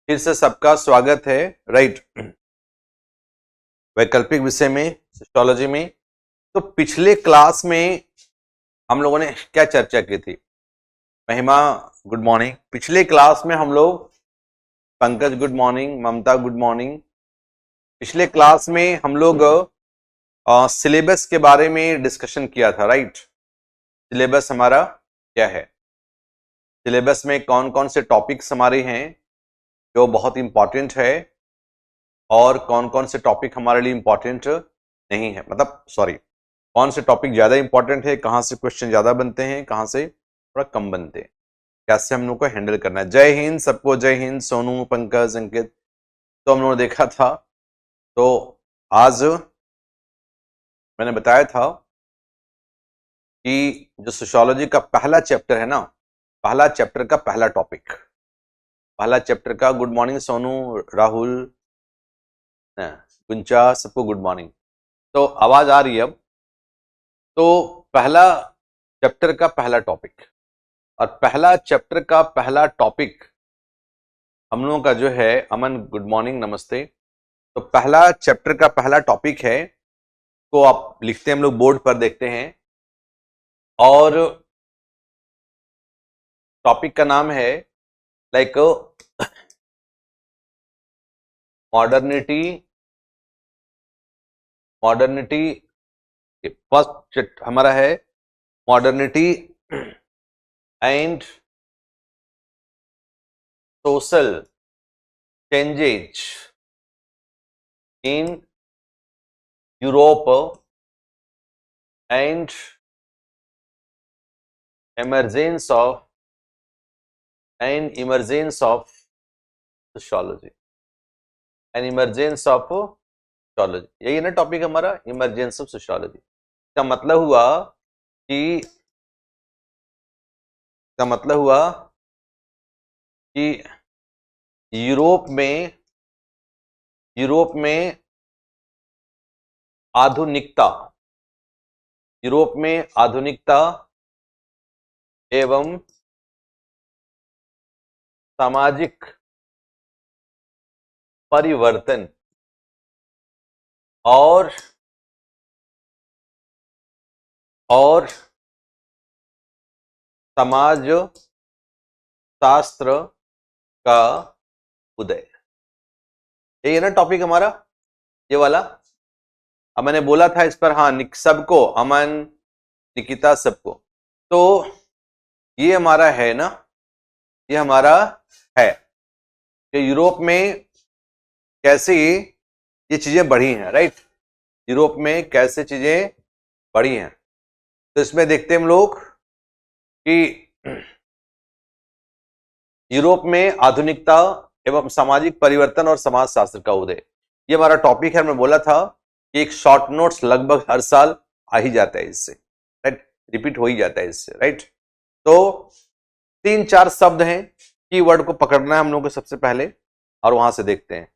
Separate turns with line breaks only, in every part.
फिर से सबका स्वागत है। राइट, वैकल्पिक विषय में सोशियोलॉजी में। तो पिछले क्लास में हम लोगों ने क्या चर्चा की थी? महिमा गुड मॉर्निंग। पिछले क्लास में हम लोग, पंकज गुड मॉर्निंग, ममता गुड मॉर्निंग। पिछले क्लास में हम लोग सिलेबस के बारे में डिस्कशन किया था। राइट, सिलेबस हमारा क्या है, सिलेबस में कौन कौन से टॉपिक्स हमारे हैं जो बहुत इंपॉर्टेंट है और कौन कौन से टॉपिक हमारे लिए इंपॉर्टेंट नहीं है, मतलब सॉरी, कौन से टॉपिक ज्यादा इंपॉर्टेंट है, कहां से क्वेश्चन ज्यादा बनते हैं, कहां से थोड़ा कम बनते हैं, कैसे हम लोग को हैंडल करना है। जय हिंद सबको, जय हिंद सोनू, पंकज, अंकित। तो हम लोगों ने देखा था, तो आज मैंने बताया था कि जो सोशियोलॉजी का पहला चैप्टर है ना, पहला चैप्टर का पहला टॉपिक, पहला चैप्टर का, गुड मॉर्निंग सोनू, राहुल, गुंचा, सबको गुड मॉर्निंग। तो आवाज आ रही है अब? तो पहला चैप्टर का पहला टॉपिक, और पहला चैप्टर का पहला टॉपिक हम लोगों का जो है, अमन गुड मॉर्निंग, नमस्ते। तो पहला चैप्टर का पहला टॉपिक है, तो आप लिखते हैं, हम लोग बोर्ड पर देखते हैं, और टॉपिक का नाम है लाइक मॉडर्निटी। मॉडर्निटी फर्स्ट हमारा है modernity and social changes in Europe and emergence of sociology and emergence of sociology। यही है ना टॉपिक हमारा, इमरजेंस ऑफ सोशियोलॉजी। इसका मतलब हुआ कि यूरोप में आधुनिकता एवं सामाजिक परिवर्तन और समाज शास्त्र का उदय। यही है ना टॉपिक हमारा, ये वाला। अब मैंने बोला था इस पर, हाँ, सबको, अमन, निकिता, सबको। तो ये हमारा है ना, ये हमारा है कि यूरोप में कैसे ये चीजें बढ़ी हैं। राइट, यूरोप में कैसे चीजें बढ़ी हैं। तो इसमें देखते हैं हम लोग कि यूरोप में आधुनिकता एवं सामाजिक परिवर्तन और समाजशास्त्र का उदय, ये हमारा टॉपिक है। मैं बोला था कि एक शॉर्ट नोट्स लगभग हर साल आ ही जाता है इससे, राइट, रिपीट हो ही जाता है इससे। राइट, तो 3-4 शब्द हैं, कीवर्ड को पकड़ना है हम लोगों को सबसे पहले, और वहां से देखते हैं।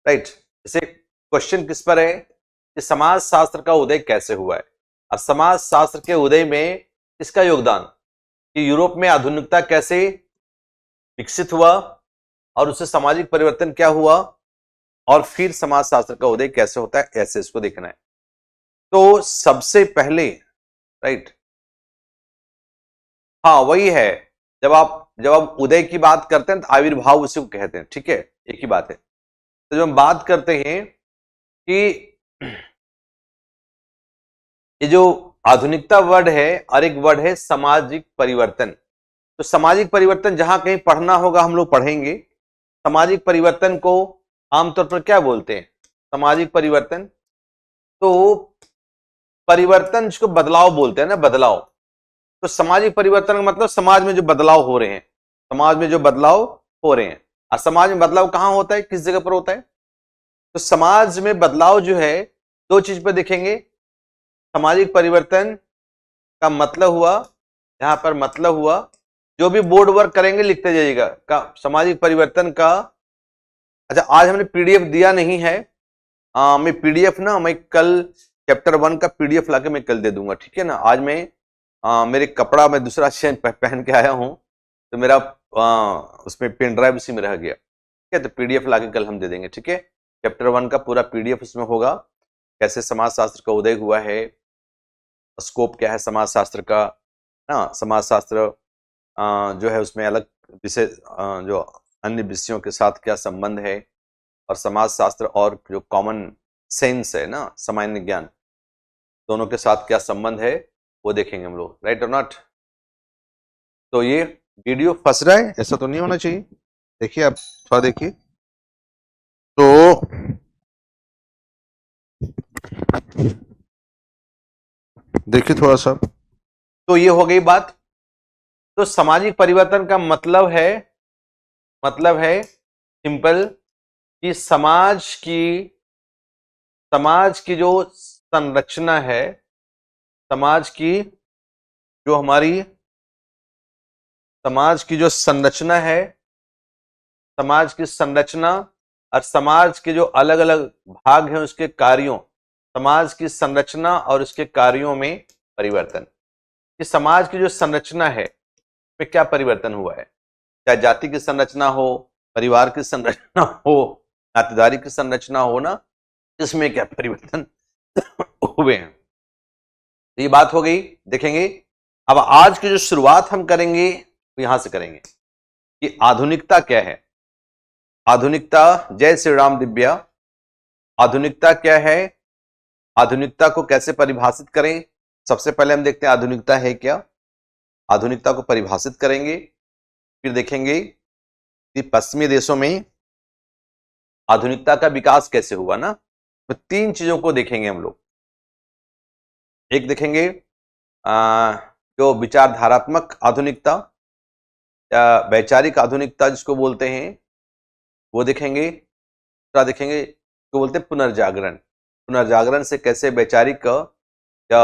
राइट, जैसे क्वेश्चन किस पर है कि समाज शास्त्र का उदय कैसे हुआ है। अब समाज शास्त्र के उदय में इसका योगदान, कि यूरोप में आधुनिकता कैसे विकसित हुआ और उससे सामाजिक परिवर्तन क्या हुआ, और फिर समाज शास्त्र का उदय कैसे होता है, ऐसे इसको देखना है। तो सबसे पहले, राइट, हाँ वही है, जब आप उदय की बात करते हैं तो आविर्भाव उसी को कहते हैं। ठीक है, एक ही बात है। तो जब हम बात करते हैं कि ये जो आधुनिकता वर्ड है, और एक वर्ड है सामाजिक परिवर्तन। तो सामाजिक परिवर्तन जहां कहीं पढ़ना होगा हम लोग पढ़ेंगे। सामाजिक परिवर्तन को आमतौर पर क्या बोलते हैं? सामाजिक परिवर्तन, तो परिवर्तन जिसको बदलाव बोलते हैं ना, बदलाव। तो सामाजिक परिवर्तन का मतलब समाज में जो बदलाव हो रहे हैं, समाज में जो बदलाव हो रहे हैं। और समाज में बदलाव कहां होता है, किस जगह पर होता है? तो समाज में बदलाव जो है, दो चीज पर देखेंगे। सामाजिक परिवर्तन का मतलब हुआ, यहां पर मतलब हुआ, जो भी बोर्ड वर्क करेंगे लिखते जाइएगा, का सामाजिक परिवर्तन का। अच्छा, आज हमने पीडीएफ दिया नहीं है, मैं पीडीएफ ना, मैं कल चैप्टर 1 का पीडीएफ लाके मैं कल दे दूंगा। ठीक है ना, आज मैं मेरे कपड़ा मैं दूसरा पहन के आया हूं, तो मेरा उसमें पेन ड्राइव उसी में रह गया। है, तो पीडीएफ लाके कल हम दे देंगे, ठीक है। चैप्टर 1 का पूरा पीडीएफ इसमें होगा, कैसे समाजशास्त्र का उदय हुआ है, स्कोप क्या है समाजशास्त्र का, ना समाजशास्त्र जो है उसमें अलग विषय जो अन्य विषयों के साथ क्या संबंध है, और समाजशास्त्र और जो कॉमन सेंस है ना, सामान्य ज्ञान, दोनों के साथ क्या संबंध है वो देखेंगे हम लोग, राइट और नॉट। तो ये वीडियो फंस रहा है, ऐसा तो नहीं होना चाहिए। देखिए आप थोड़ा देखिए, तो देखिए थोड़ा सा, तो ये हो गई बात। तो सामाजिक परिवर्तन का मतलब है सिंपल कि समाज की जो संरचना है, समाज की जो हमारी समाज की जो संरचना है, समाज की संरचना और समाज के जो अलग अलग भाग हैं उसके कार्यों, समाज की संरचना और उसके कार्यों में परिवर्तन। कि समाज की जो संरचना है में क्या परिवर्तन हुआ है, चाहे जाति की संरचना हो, परिवार की संरचना हो, नातेदारी की संरचना हो ना, इसमें क्या परिवर्तन हुए हैं। तो ये बात हो गई, देखेंगे। अब आज की जो शुरुआत हम करेंगे वो यहां से करेंगे कि आधुनिकता क्या है। आधुनिकता, जय श्री राम दिव्या। आधुनिकता क्या है, आधुनिकता को कैसे परिभाषित करें। सबसे पहले हम देखते हैं आधुनिकता है क्या, आधुनिकता को परिभाषित करेंगे, फिर देखेंगे कि पश्चिमी देशों में आधुनिकता का विकास कैसे हुआ ना। तो 3 चीजों को देखेंगे हम लोग। एक देखेंगे जो विचारधारात्मक आधुनिकता या वैचारिक आधुनिकता जिसको बोलते हैं वो देखेंगे। दूसरा देखेंगे जो बोलते हैं पुनर्जागरण, पुनर्जागरण से कैसे वैचारिक या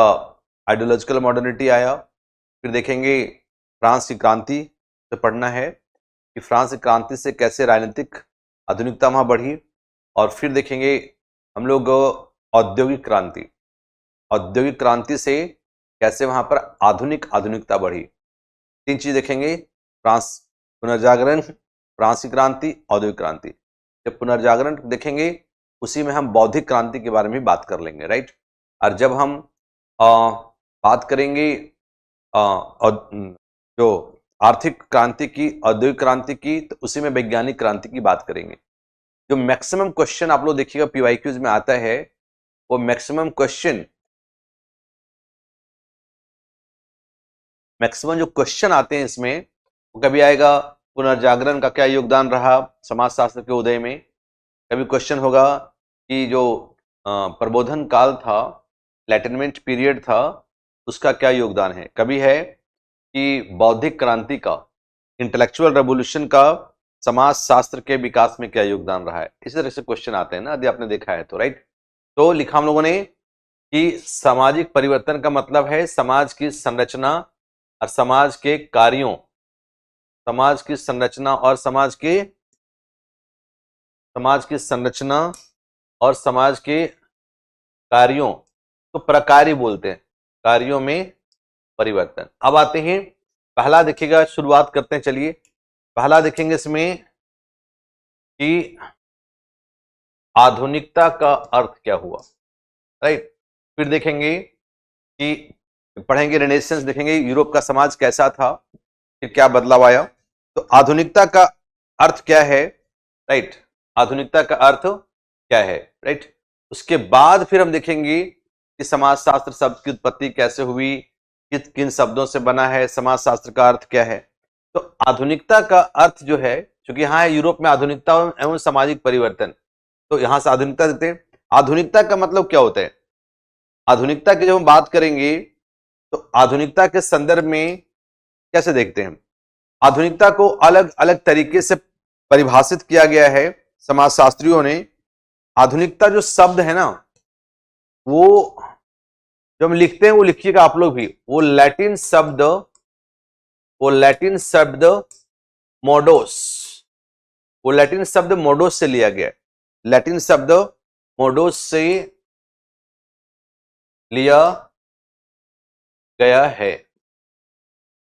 आइडियोलॉजिकल मॉडर्निटी आया। फिर देखेंगे फ्रांस की क्रांति से पढ़ना है कि फ्रांस की क्रांति से कैसे राजनीतिक आधुनिकता वहां बढ़ी। और फिर देखेंगे हम लोग औद्योगिक क्रांति, औद्योगिक क्रांति से कैसे वहां पर आधुनिक आधुनिकता बढ़ी। 3 चीज देखेंगे, फ्रांस, पुनर्जागरण, फ्रांस की क्रांति, औद्योगिक क्रांति। जब पुनर्जागरण देखेंगे उसी में हम बौद्धिक क्रांति के बारे में बात कर लेंगे, राइट। और जब हम बात करेंगे जो आर्थिक क्रांति की, औद्योगिक क्रांति की, तो उसी में वैज्ञानिक क्रांति की बात करेंगे। जो मैक्सिमम क्वेश्चन आप लोग देखिएगा पीवाईक्यूज में आता है, वो मैक्सिमम जो क्वेश्चन आते हैं इसमें, वो कभी आएगा पुनर्जागरण का क्या योगदान रहा समाजशास्त्र के उदय में, कभी क्वेश्चन होगा कि जो प्रबोधन काल था, लैटिनमेंट पीरियड था, उसका क्या योगदान है, कभी है कि बौद्धिक क्रांति का, इंटेलेक्चुअल रेवोल्यूशन का समाजशास्त्र के विकास में क्या योगदान रहा है। इसी तरह से क्वेश्चन आते हैं ना, यदि आपने देखा है तो, राइट। तो लिखा हम लोगों ने कि सामाजिक परिवर्तन का मतलब है समाज की संरचना और समाज के कार्यों, समाज की संरचना और समाज की संरचना और समाज के कार्यों, तो प्रकार्य बोलते हैं, कार्यों में परिवर्तन। अब आते हैं, पहला देखिएगा, शुरुआत करते हैं, चलिए पहला देखेंगे इसमें कि आधुनिकता का अर्थ क्या हुआ, राइट। फिर देखेंगे कि पढ़ेंगे रेनेसेंस, देखेंगे यूरोप का समाज कैसा था, फिर क्या बदलाव आया। तो आधुनिकता का अर्थ क्या है, राइट, आधुनिकता का अर्थ क्या है, राइट। उसके बाद फिर हम देखेंगे कि समाजशास्त्र शब्द की उत्पत्ति कैसे हुई, किन शब्दों से बना है, समाजशास्त्र का अर्थ क्या है। तो आधुनिकता का अर्थ जो है, क्योंकि यहाँ है यूरोप में आधुनिकता एवं सामाजिक परिवर्तन, तो यहां से आधुनिकता देते हैं। आधुनिकता का मतलब क्या होता है, आधुनिकता की जब हम बात करेंगे तो आधुनिकता के संदर्भ में कैसे देखते हैं। आधुनिकता को अलग अलग तरीके से परिभाषित किया गया है समाजशास्त्रियों ने। आधुनिकता जो शब्द है ना, वो जो हम लिखते हैं, वो लिखिएगा आप लोग भी, वो लैटिन शब्द मोडोस, वो लैटिन शब्द मोडोस से लिया गया है, लैटिन शब्द मोडोस से लिया गया है,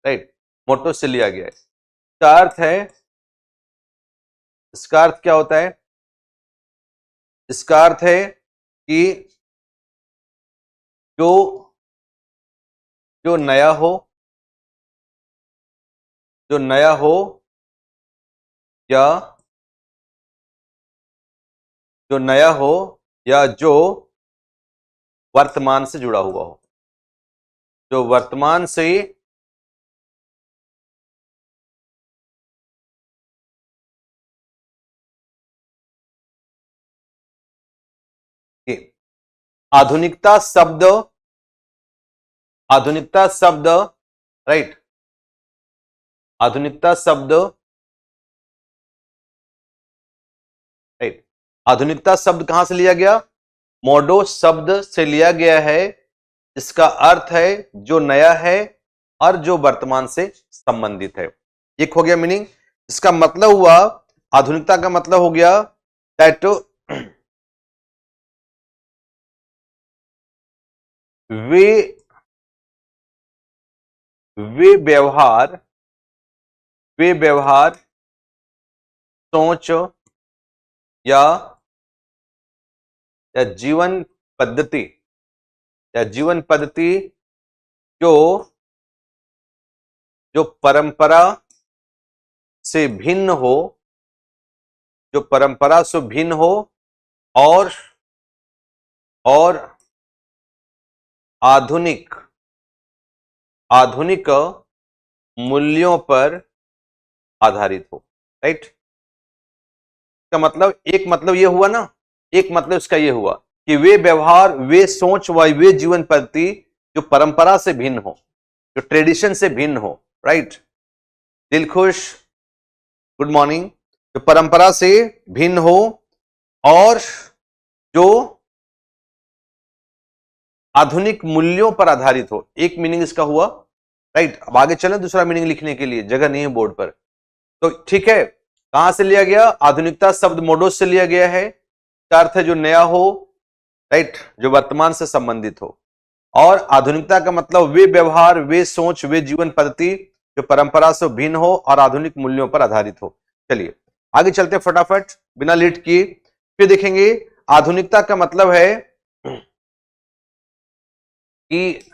राइट, मोटो से लिया गया है। इसका अर्थ है इसका अर्थ क्या होता है? इसका अर्थ है कि जो जो नया हो, जो नया हो या जो नया हो या जो वर्तमान से जुड़ा हुआ हो, जो वर्तमान से आधुनिकता शब्द, आधुनिकता शब्द, राइट, आधुनिकता शब्द, राइट, आधुनिकता शब्द कहां से लिया गया? मोडो शब्द से लिया गया है। इसका अर्थ है जो नया है और जो वर्तमान से संबंधित है। एक हो गया मीनिंग। इसका मतलब हुआ, आधुनिकता का मतलब हो गया दैट वे व्यवहार, वे व्यवहार, सोच या जीवन पद्धति, या जीवन पद्धति जो जो परंपरा से भिन्न हो, जो परंपरा से भिन्न हो और आधुनिक, आधुनिक मूल्यों पर आधारित हो। राइट, का मतलब, एक मतलब ये हुआ ना, एक मतलब इसका ये हुआ कि वे व्यवहार, वे सोच व वे जीवन पद्धति जो परंपरा से भिन्न हो, जो ट्रेडिशन से भिन्न हो। राइट, दिलखुश गुड मॉर्निंग, जो परंपरा से भिन्न हो और जो आधुनिक मूल्यों पर आधारित हो। एक मीनिंग इसका हुआ। राइट, अब आगे चलें दूसरा मीनिंग लिखने के लिए, जगह नहीं है बोर्ड पर, तो ठीक है। कहां से लिया गया? आधुनिकता शब्द मोडोस से लिया गया है। इसका अर्थ है जो नया हो, राइट, जो वर्तमान से संबंधित हो। और आधुनिकता का मतलब वे व्यवहार, वे सोच, वे जीवन पद्धति जो परंपरा से भिन्न हो और आधुनिक मूल्यों पर आधारित हो। चलिए आगे चलते हैं फटाफट बिना लेट किए। फिर देखेंगे आधुनिकता का मतलब है कि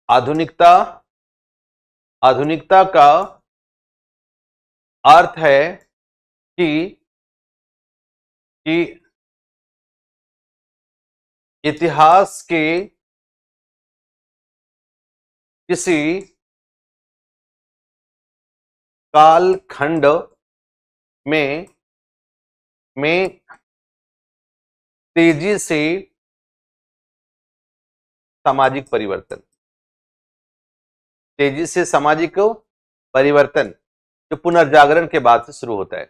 आधुनिकता, आधुनिकता का अर्थ है कि इतिहास के किसी कालखंड में तेजी से सामाजिक परिवर्तन, तेजी से सामाजिक परिवर्तन जो पुनर्जागरण के बाद से शुरू होता है,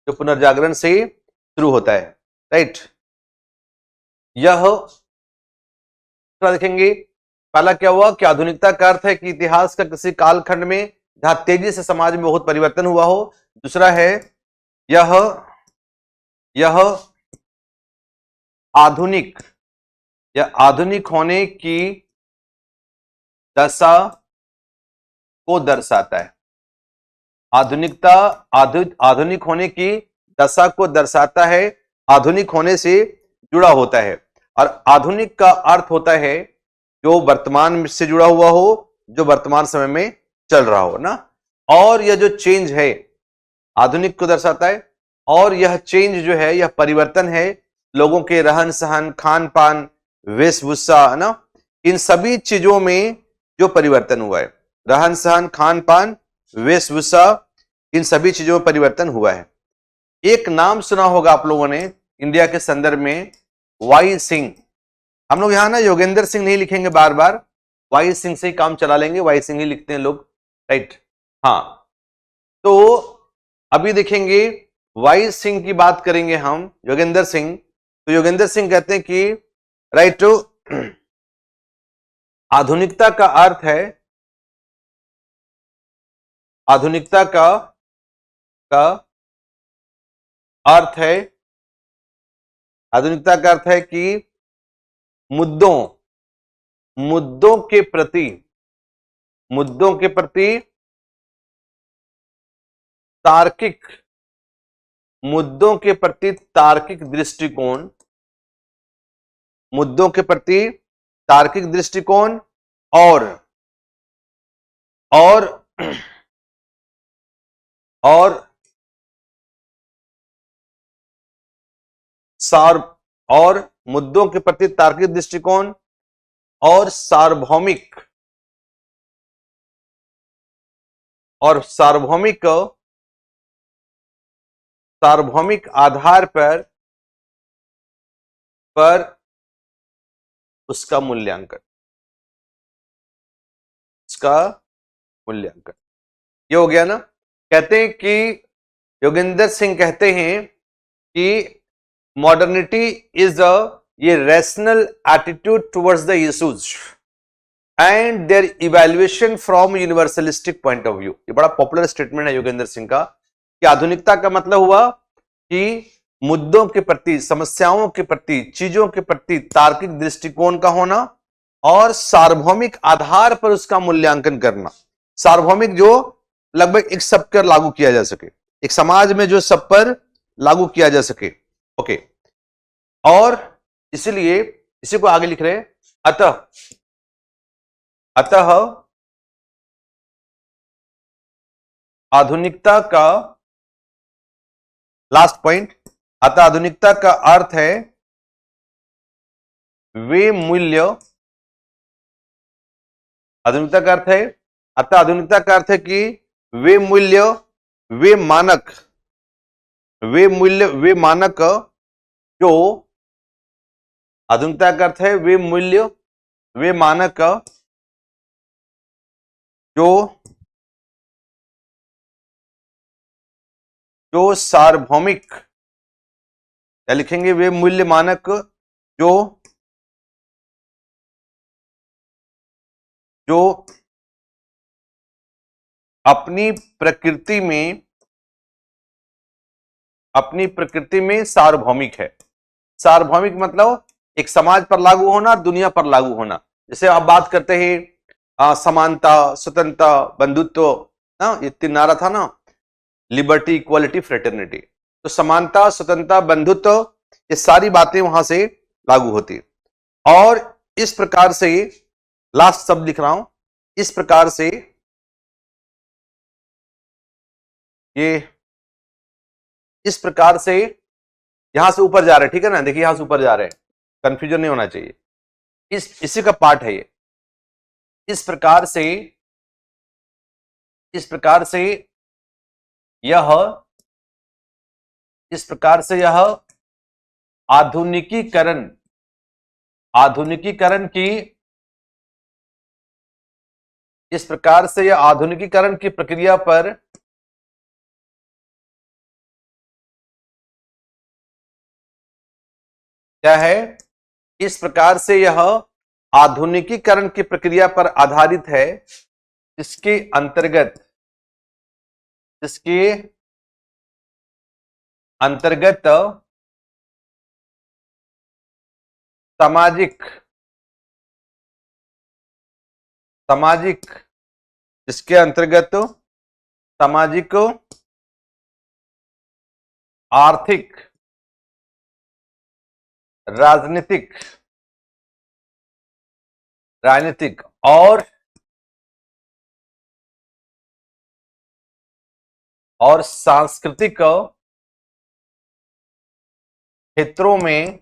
जो पुनर्जागरण से शुरू होता है। राइट, यह देखेंगे पहला क्या हुआ कि आधुनिकता का अर्थ है कि इतिहास का किसी कालखंड में जहां तेजी से समाज में बहुत परिवर्तन हुआ हो। दूसरा है यह आधुनिक या आधुनिक होने की दशा को दर्शाता है। आधुनिकता आधुनिक होने की दशा को दर्शाता है, आधुनिक होने से जुड़ा होता है। और आधुनिक का अर्थ होता है जो वर्तमान से जुड़ा हुआ हो, जो वर्तमान समय में चल रहा हो ना। और यह जो चेंज है आधुनिक को दर्शाता है, और यह चेंज जो है, यह परिवर्तन है लोगों के रहन सहन, खान पान, वेशभूषा ना, इन सभी चीजों में जो परिवर्तन हुआ है, रहन सहन, खान पान, वेशभूषा, इन सभी चीजों में परिवर्तन हुआ है। एक नाम सुना होगा आप लोगों ने इंडिया के संदर्भ में, वाई सिंह। हम लोग यहां ना योगेंद्र सिंह नहीं लिखेंगे बार बार, वाई सिंह से ही काम चला लेंगे, वाई सिंह ही लिखते हैं लोग। राइट, हाँ, तो अभी देखेंगे वाई सिंह की बात करेंगे हम, योगेंद्र सिंह। तो योगेंद्र सिंह कहते हैं कि राइट, आधुनिकता का अर्थ है, आधुनिकता का अर्थ है, आधुनिकता का अर्थ है कि मुद्दों के प्रति तार्किक मुद्दों के प्रति तार्किक दृष्टिकोण, मुद्दों के प्रति तार्किक दृष्टिकोण और और और और मुद्दों के प्रति तार्किक दृष्टिकोण और सार्वभौमिक आधार पर उसका मूल्यांकन, ये हो गया ना। कहते हैं कि योगेंद्र सिंह कहते हैं कि मॉडर्निटी इज ये rational attitude towards the issues and their evaluation from universalistic point of view. ये बड़ा पॉपुलर स्टेटमेंट है योगेंद्र सिंह का कि आधुनिकता का मतलब हुआ कि मुद्दों के प्रति, समस्याओं के प्रति, चीजों के प्रति तार्किक दृष्टिकोण का होना और सार्वभौमिक आधार पर उसका मूल्यांकन करना। सार्वभौमिक जो लगभग एक सब पर लागू किया जा सके, एक समाज में जो सब पर लागू किया जा सके। ओके, और इसलिए इसी को आगे लिख रहे हैं, अतः आधुनिकता का लास्ट पॉइंट, अतः आधुनिकता का अर्थ है वे मूल्य, आधुनिकता का अर्थ है, अतः आधुनिकता का अर्थ है कि वे मूल्य, वे मानक, वे मानक जो, आधुनिकता का अर्थ है वे मूल्य, वे मानक जो सार्वभौमिक, क्या लिखेंगे, वे मूल्य मानक जो अपनी प्रकृति में सार्वभौमिक है। सार्वभौमिक मतलब एक समाज पर लागू होना, दुनिया पर लागू होना। जैसे आप बात करते हैं समानता, स्वतंत्रता, बंधुत्व, ना, ये तीन नारा था ना, लिबर्टी, इक्वालिटी, फ्रेटर्निटी। तो समानता, स्वतंत्रता, बंधुत्व, ये सारी बातें वहां से लागू होती है। और इस प्रकार से, लास्ट शब्द लिख रहा हूं, इस प्रकार से यहां से ऊपर जा रहे हैं, ठीक है ना, देखिए यहां से ऊपर जा रहे हैं, कंफ्यूजन नहीं होना चाहिए, इसी का पार्ट है ये। इस प्रकार से यह आधुनिकीकरण की प्रक्रिया पर क्या है, इस प्रकार से यह आधुनिकीकरण की प्रक्रिया पर आधारित है, इसके अंतर्गत सामाजिक, इसके अंतर्गत सामाजिक, आर्थिक, राजनीतिक और सांस्कृतिक क्षेत्रों में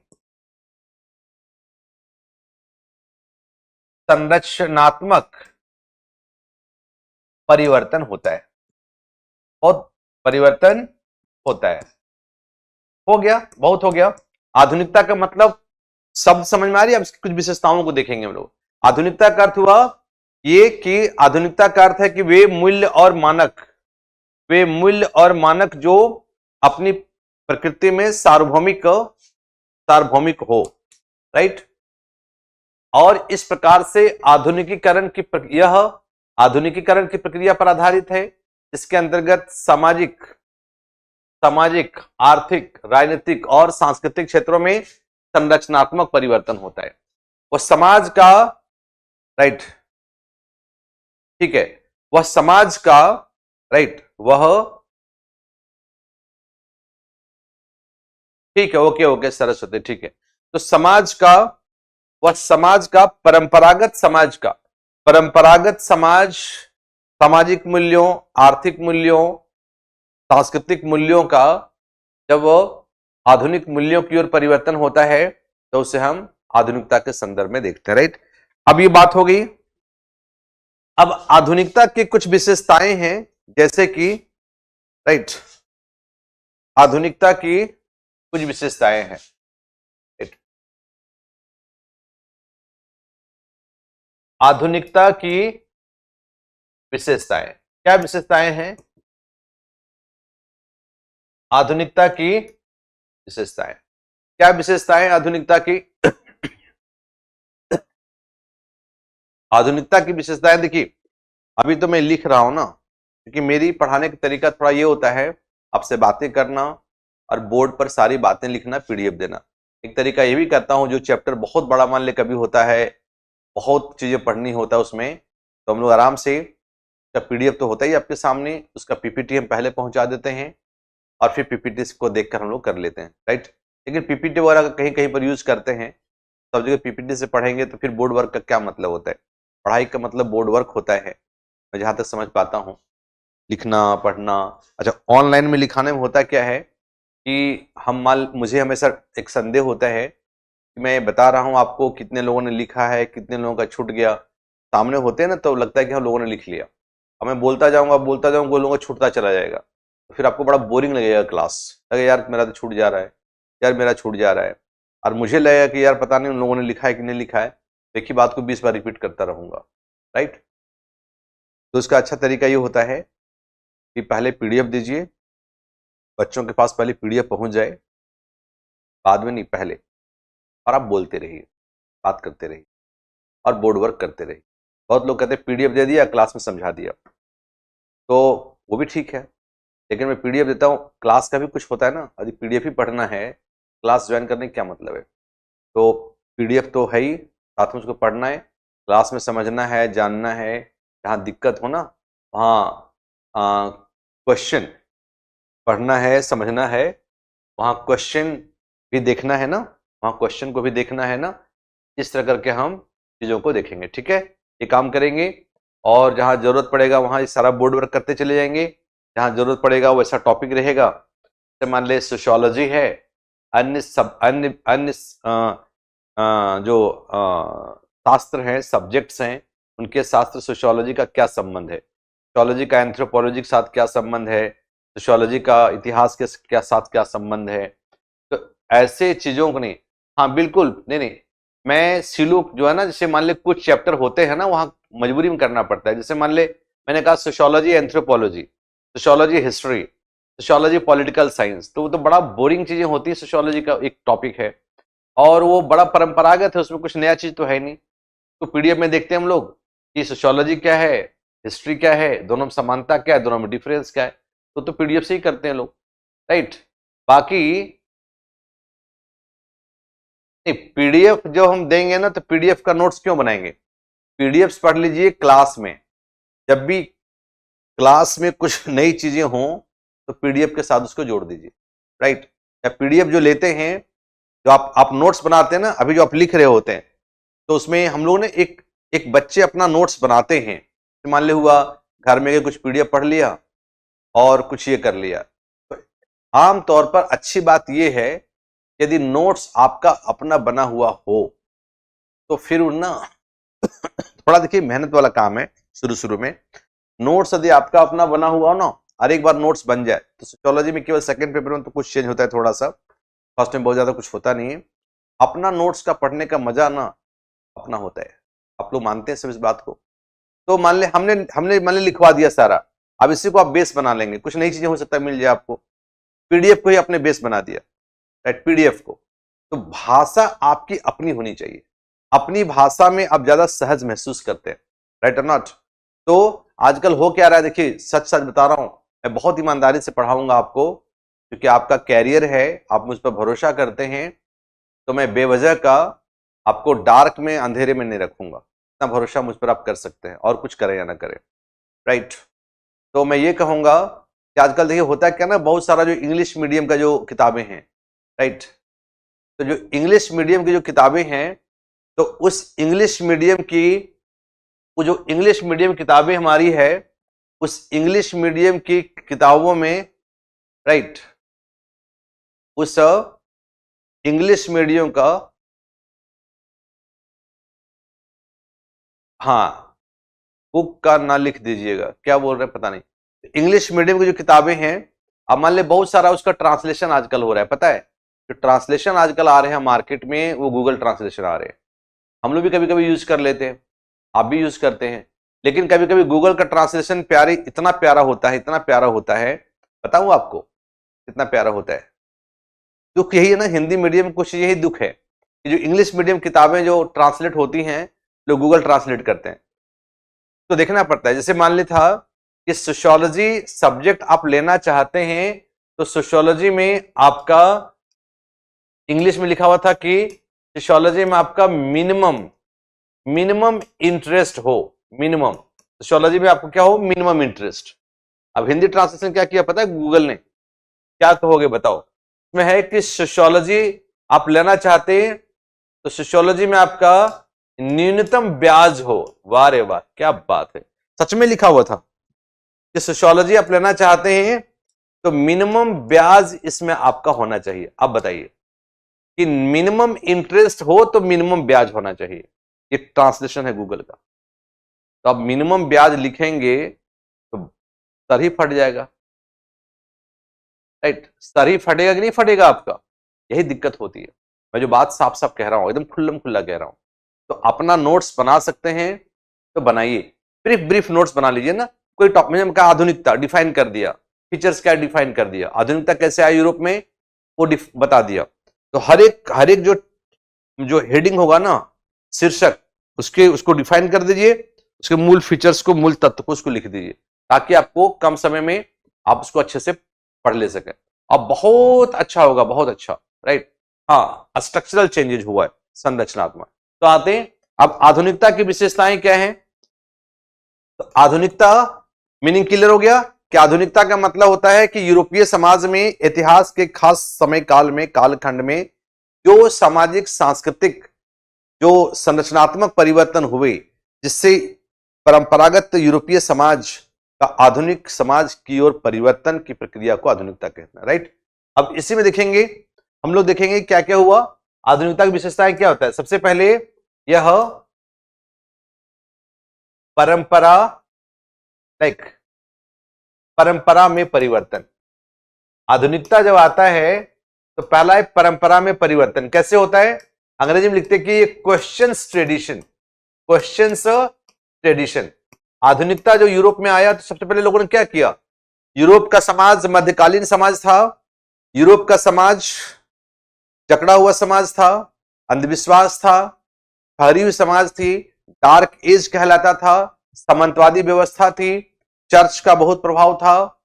संरचनात्मक परिवर्तन होता है, और परिवर्तन होता है। हो गया, बहुत हो गया। आधुनिकता का मतलब शब्द समझ में आ रही है, अब कुछ विशेषताओं को देखेंगे हम लोग। आधुनिकता का अर्थ हुआ ये कि आधुनिकता का अर्थ है कि वे मूल्य और मानक जो अपनी प्रकृति में सार्वभौमिक हो, राइट। और इस प्रकार से आधुनिकीकरण की प्रक्रिया पर आधारित है, इसके अंतर्गत सामाजिक, आर्थिक, राजनीतिक और सांस्कृतिक क्षेत्रों में संरचनात्मक परिवर्तन होता है। वह समाज का, राइट, ठीक है, वह समाज का, राइट, वह ठीक है, ओके ओके सरस्वती, ठीक है। तो समाज का, वह समाज का परंपरागत समाज का, परंपरागत समाज सामाजिक मूल्यों, आर्थिक मूल्यों, सांस्कृतिक मूल्यों का जब वो आधुनिक मूल्यों की ओर परिवर्तन होता है तो उसे हम आधुनिकता के संदर्भ में देखते हैं, राइट। अब ये बात हो गई। अब आधुनिकता की कुछ विशेषताएं हैं, जैसे कि, राइट, आधुनिकता की कुछ विशेषताएं हैं, राइट। आधुनिकता की विशेषताएं, क्या विशेषताएं हैं? आधुनिकता की विशेषताएं, क्या विशेषताएं आधुनिकता की? आधुनिकता की विशेषताएं देखिए, अभी तो मैं लिख रहा हूं ना, क्योंकि मेरी पढ़ाने का तरीका थोड़ा ये होता है, आपसे बातें करना और बोर्ड पर सारी बातें लिखना, पीडीएफ देना। एक तरीका ये भी करता हूं, जो चैप्टर बहुत बड़ा मान ले कभी होता है, बहुत चीजें पढ़नी होता है उसमें, तो हम लोग आराम से, जब पीडीएफ तो होता ही आपके सामने, उसका पीपीटी हम पहले पहुंचा देते हैं और फिर पीपीटी को देखकर हम लोग कर लेते हैं, राइट। लेकिन पीपीटी वगैरह कहीं कहीं पर यूज करते हैं, सब जगह पीपीटी से पढ़ेंगे तो फिर बोर्ड वर्क का क्या मतलब होता है? पढ़ाई का मतलब बोर्ड वर्क होता है, मैं जहां तक समझ पाता हूं, लिखना पढ़ना। अच्छा, ऑनलाइन में लिखाने में होता क्या है कि मुझे हमेशा एक संदेह होता है कि मैं बता रहा हूं आपको, कितने लोगों ने लिखा है, कितने लोगों का छूट गया। सामने होते हैं ना तो लगता है कि हम लोगों ने लिख लिया, अब मैं बोलता जाऊंगा वो लोगों का छूटता चला जाएगा, तो फिर आपको बड़ा बोरिंग लगेगा क्लास, लगेगा यार मेरा तो छूट जा रहा है, यार मेरा छूट जा रहा है, और मुझे लगेगा कि यार पता नहीं उन लोगों ने लिखा है कि नहीं लिखा है, एक ही बात को 20 बार रिपीट करता रहूंगा, राइट। तो इसका अच्छा तरीका ये होता है कि पहले पीडीएफ दीजिए, बच्चों के पास पहले पीडीएफ पहुंच जाए, बाद में नहीं, पहले, और आप बोलते रहिए, बात करते रहिए और बोर्ड वर्क करते रहिए। बहुत लोग कहते हैं पीडीएफ दे दिया, क्लास में समझा दिया, तो वो भी ठीक है, लेकिन मैं पीडीएफ देता हूँ, क्लास का भी कुछ होता है ना, यदि पीडीएफ ही पढ़ना है, क्लास ज्वाइन करने का क्या मतलब है? तो पीडीएफ तो है ही, साथ में उसको पढ़ना है, क्लास में समझना है, जानना है, जहाँ दिक्कत हो ना वहाँ क्वेश्चन पढ़ना है, समझना है, वहाँ क्वेश्चन भी देखना है ना, वहाँ क्वेश्चन को भी देखना है ना, इस तरह करके हम चीज़ों को देखेंगे, ठीक है, ये काम करेंगे। और जहाँ जरूरत पड़ेगा वहाँ ये सारा बोर्ड वर्क करते चले जाएंगे, जहाँ जरूरत पड़ेगा वैसा टॉपिक रहेगा, जैसे मान ले सोशियोलॉजी है, अन्य सब अन्य अन्य जो शास्त्र हैं, सब्जेक्ट्स हैं, उनके शास्त्र सोशियोलॉजी का क्या संबंध है, सोशियोलॉजी का एंथ्रोपोलॉजी के साथ क्या संबंध है, सोशियोलॉजी का इतिहास के साथ क्या संबंध है, तो ऐसे चीजों को नहीं, हाँ बिल्कुल, नहीं नहीं, मैं सिलू जो है ना, जैसे मान ले कुछ चैप्टर होते हैं ना, वहां मजबूरी में करना पड़ता है, जैसे मान ले मैंने कहा sociology anthropology, sociology history, sociology political science, तो वो तो बड़ा बोरिंग चीजें होती है, सोशियोलॉजी का एक टॉपिक है और वो बड़ा परंपरागत है, उसमें कुछ नया चीज तो है नहीं। तो पीडीएफ में देखते हैं हम लोग कि सोशियोलॉजी क्या है, हिस्ट्री क्या है, दोनों में समानता क्या है, दोनों में डिफरेंस क्या है, तो पीडीएफ से ही करते हैं लोग, राइट। बाकी पीडीएफ जो हम देंगे ना, तो पीडीएफ का नोट्स क्यों बनाएंगे? पीडीएफ पढ़ लीजिए क्लास में, जब भी क्लास में कुछ नई चीजें हों तो पीडीएफ के साथ उसको जोड़ दीजिए, राइट। या पीडीएफ जो लेते हैं, जो आप नोट्स बनाते हैं ना, अभी जो आप लिख रहे होते हैं, तो उसमें हम लोग ने एक एक बच्चे अपना नोट्स बनाते हैं, मान ले हुआ घर में कुछ पीडीएफ पढ़ लिया और कुछ ये कर लिया, तो आम तौर पर अच्छी बात यह है, यदि नोट्स आपका अपना बना हुआ हो तो फिर ना थोड़ा देखिए मेहनत वाला काम है शुरू शुरू में, नोट्स यदि आपका अपना बना हुआ हो ना, हर एक बार नोट्स बन जाए, तो सोशियोलॉजी में केवल सेकंड पेपर में तो कुछ चेंज होता है थोड़ा सा, फर्स्ट में बहुत ज्यादा कुछ होता नहीं है। अपना नोट्स का पढ़ने का मजा ना अपना होता है, आप लोग मानते हैं सब इस बात को? तो मान ले हमने हमने मान ले लिखवा दिया सारा, अब इसी को आप बेस बना लेंगे, कुछ नई चीजें हो सकता है मिल जाए आपको, पीडीएफ को ही अपने बेस बना दिया, राइट, पीडीएफ को। तो भाषा आपकी अपनी होनी चाहिए, अपनी भाषा में आप ज्यादा सहज महसूस करते हैं, राइट और नॉट? तो आजकल हो क्या रहा है, देखिए सच सच बता रहा हूं, मैं बहुत ईमानदारी से पढ़ाऊंगा आपको, क्योंकि आपका कैरियर है, आप मुझ पर भरोसा करते हैं, तो मैं बेवजह का आपको डार्क में, अंधेरे में नहीं रखूंगा, इतना भरोसा मुझ पर आप कर सकते हैं, और कुछ करें या ना करें, राइट। तो मैं ये कहूंगा कि आजकल देखिए होता है क्या ना, बहुत सारा जो इंग्लिश मीडियम का जो किताबें हैं, राइट। तो जो इंग्लिश मीडियम की जो किताबें हैं, तो उस इंग्लिश मीडियम की, वो जो इंग्लिश मीडियम किताबें हमारी है, उस इंग्लिश मीडियम की किताबों में, राइट, उस इंग्लिश मीडियम का, हाँ, बुक का ना लिख दीजिएगा, क्या बोल रहे हैं पता नहीं। इंग्लिश मीडियम की जो किताबें हैं, अब मान ले बहुत सारा उसका ट्रांसलेशन आजकल हो रहा है, पता है, जो ट्रांसलेशन आजकल आ रहे हैं मार्केट में, वो गूगल ट्रांसलेशन आ रहे हैं। हम लोग भी कभी कभी यूज कर लेते हैं, आप भी यूज करते हैं, लेकिन कभी कभी गूगल का ट्रांसलेशन इतना प्यारा होता है, इतना प्यारा होता है, बताऊं आपको कितना प्यारा होता है। दुख यही है ना, हिंदी मीडियम कुछ यही दुख है कि जो इंग्लिश मीडियम किताबें जो ट्रांसलेट होती हैं, लोग गूगल ट्रांसलेट करते हैं, तो देखना पड़ता है। जैसे मान ली था कि सोशियोलॉजी सब्जेक्ट आप लेना चाहते हैं, तो सोशियोलॉजी में आपका इंग्लिश में लिखा हुआ था कि सोशियोलॉजी में आपका मिनिमम इंटरेस्ट हो, मिनिमम सोशियोलॉजी में आपको क्या हो, मिनिमम इंटरेस्ट। अब हिंदी ट्रांसलेशन क्या किया पता है गूगल ने, क्या कहोगे बताओ, इसमें है कि सोशियोलॉजी आप लेना चाहते हैं तो सोशियोलॉजी में आपका न्यूनतम ब्याज हो। वाह रे वाह, क्या बात है, सच में लिखा हुआ था कि सोशियोलॉजी आप लेना चाहते हैं तो मिनिमम ब्याज इसमें आपका होना चाहिए। अब बताइए कि मिनिमम इंटरेस्ट हो तो मिनिमम ब्याज होना चाहिए, ये ट्रांसलेशन है गूगल का। तो अब मिनिमम ब्याज लिखेंगे तो सर ही फट जाएगा, राइट, सर ही फटेगा कि नहीं फटेगा आपका, यही दिक्कत होती है। मैं जो बात साफ साफ कह रहा हूं, एकदम खुल्लम खुल्ला कह रहा हूं। तो अपना नोट्स बना सकते हैं तो बनाइए, ब्रीफ नोट्स बना लीजिए ना। कोई टॉपिक में कहा आधुनिकता डिफाइन कर दिया, फीचर्स क्या डिफाइन कर दिया, आधुनिकता कैसे आई यूरोप में वो बता दिया। तो हर एक जो हेडिंग होगा ना, शीर्षक, उसको डिफाइन कर दीजिए, उसके मूल फीचर्स को, मूल तत्व को उसको लिख दीजिए, ताकि आपको कम समय में आप उसको अच्छे से पढ़ ले सके। अब बहुत अच्छा होगा, बहुत अच्छा, राइट। हाँ, स्ट्रक्चरल चेंजेस हुआ है, संरचनात्मक। तो आते हैं अब आधुनिकता की विशेषताएं क्या है। तो आधुनिकता मीनिंग क्लियर हो गया कि आधुनिकता का मतलब होता है कि यूरोपीय समाज में इतिहास के खास समय काल में, कालखंड में जो सामाजिक सांस्कृतिक जो संरचनात्मक परिवर्तन हुए, जिससे परंपरागत यूरोपीय समाज का आधुनिक समाज की ओर परिवर्तन की प्रक्रिया को आधुनिकता कहते हैं, राइट। अब इसी में देखेंगे, हम लोग देखेंगे क्या क्या हुआ, आधुनिकता की विशेषताएं क्या होता है। सबसे पहले यह परंपरा, लाइक परंपरा में परिवर्तन। आधुनिकता जब आता है तो पहला है परंपरा में परिवर्तन। कैसे होता है, अंग्रेजी में लिखते हैं कि क्वेश्चंस ट्रेडिशन, क्वेश्चंस ट्रेडिशन। आधुनिकता जो यूरोप में आया तो सबसे पहले लोगों ने क्या किया, यूरोप का समाज मध्यकालीन समाज था, यूरोप का समाज जकड़ा हुआ समाज था, अंधविश्वास था, ठहरी हुई समाज थी, डार्क एज कहलाता था, सामंतवादी व्यवस्था थी, चर्च का बहुत प्रभाव था,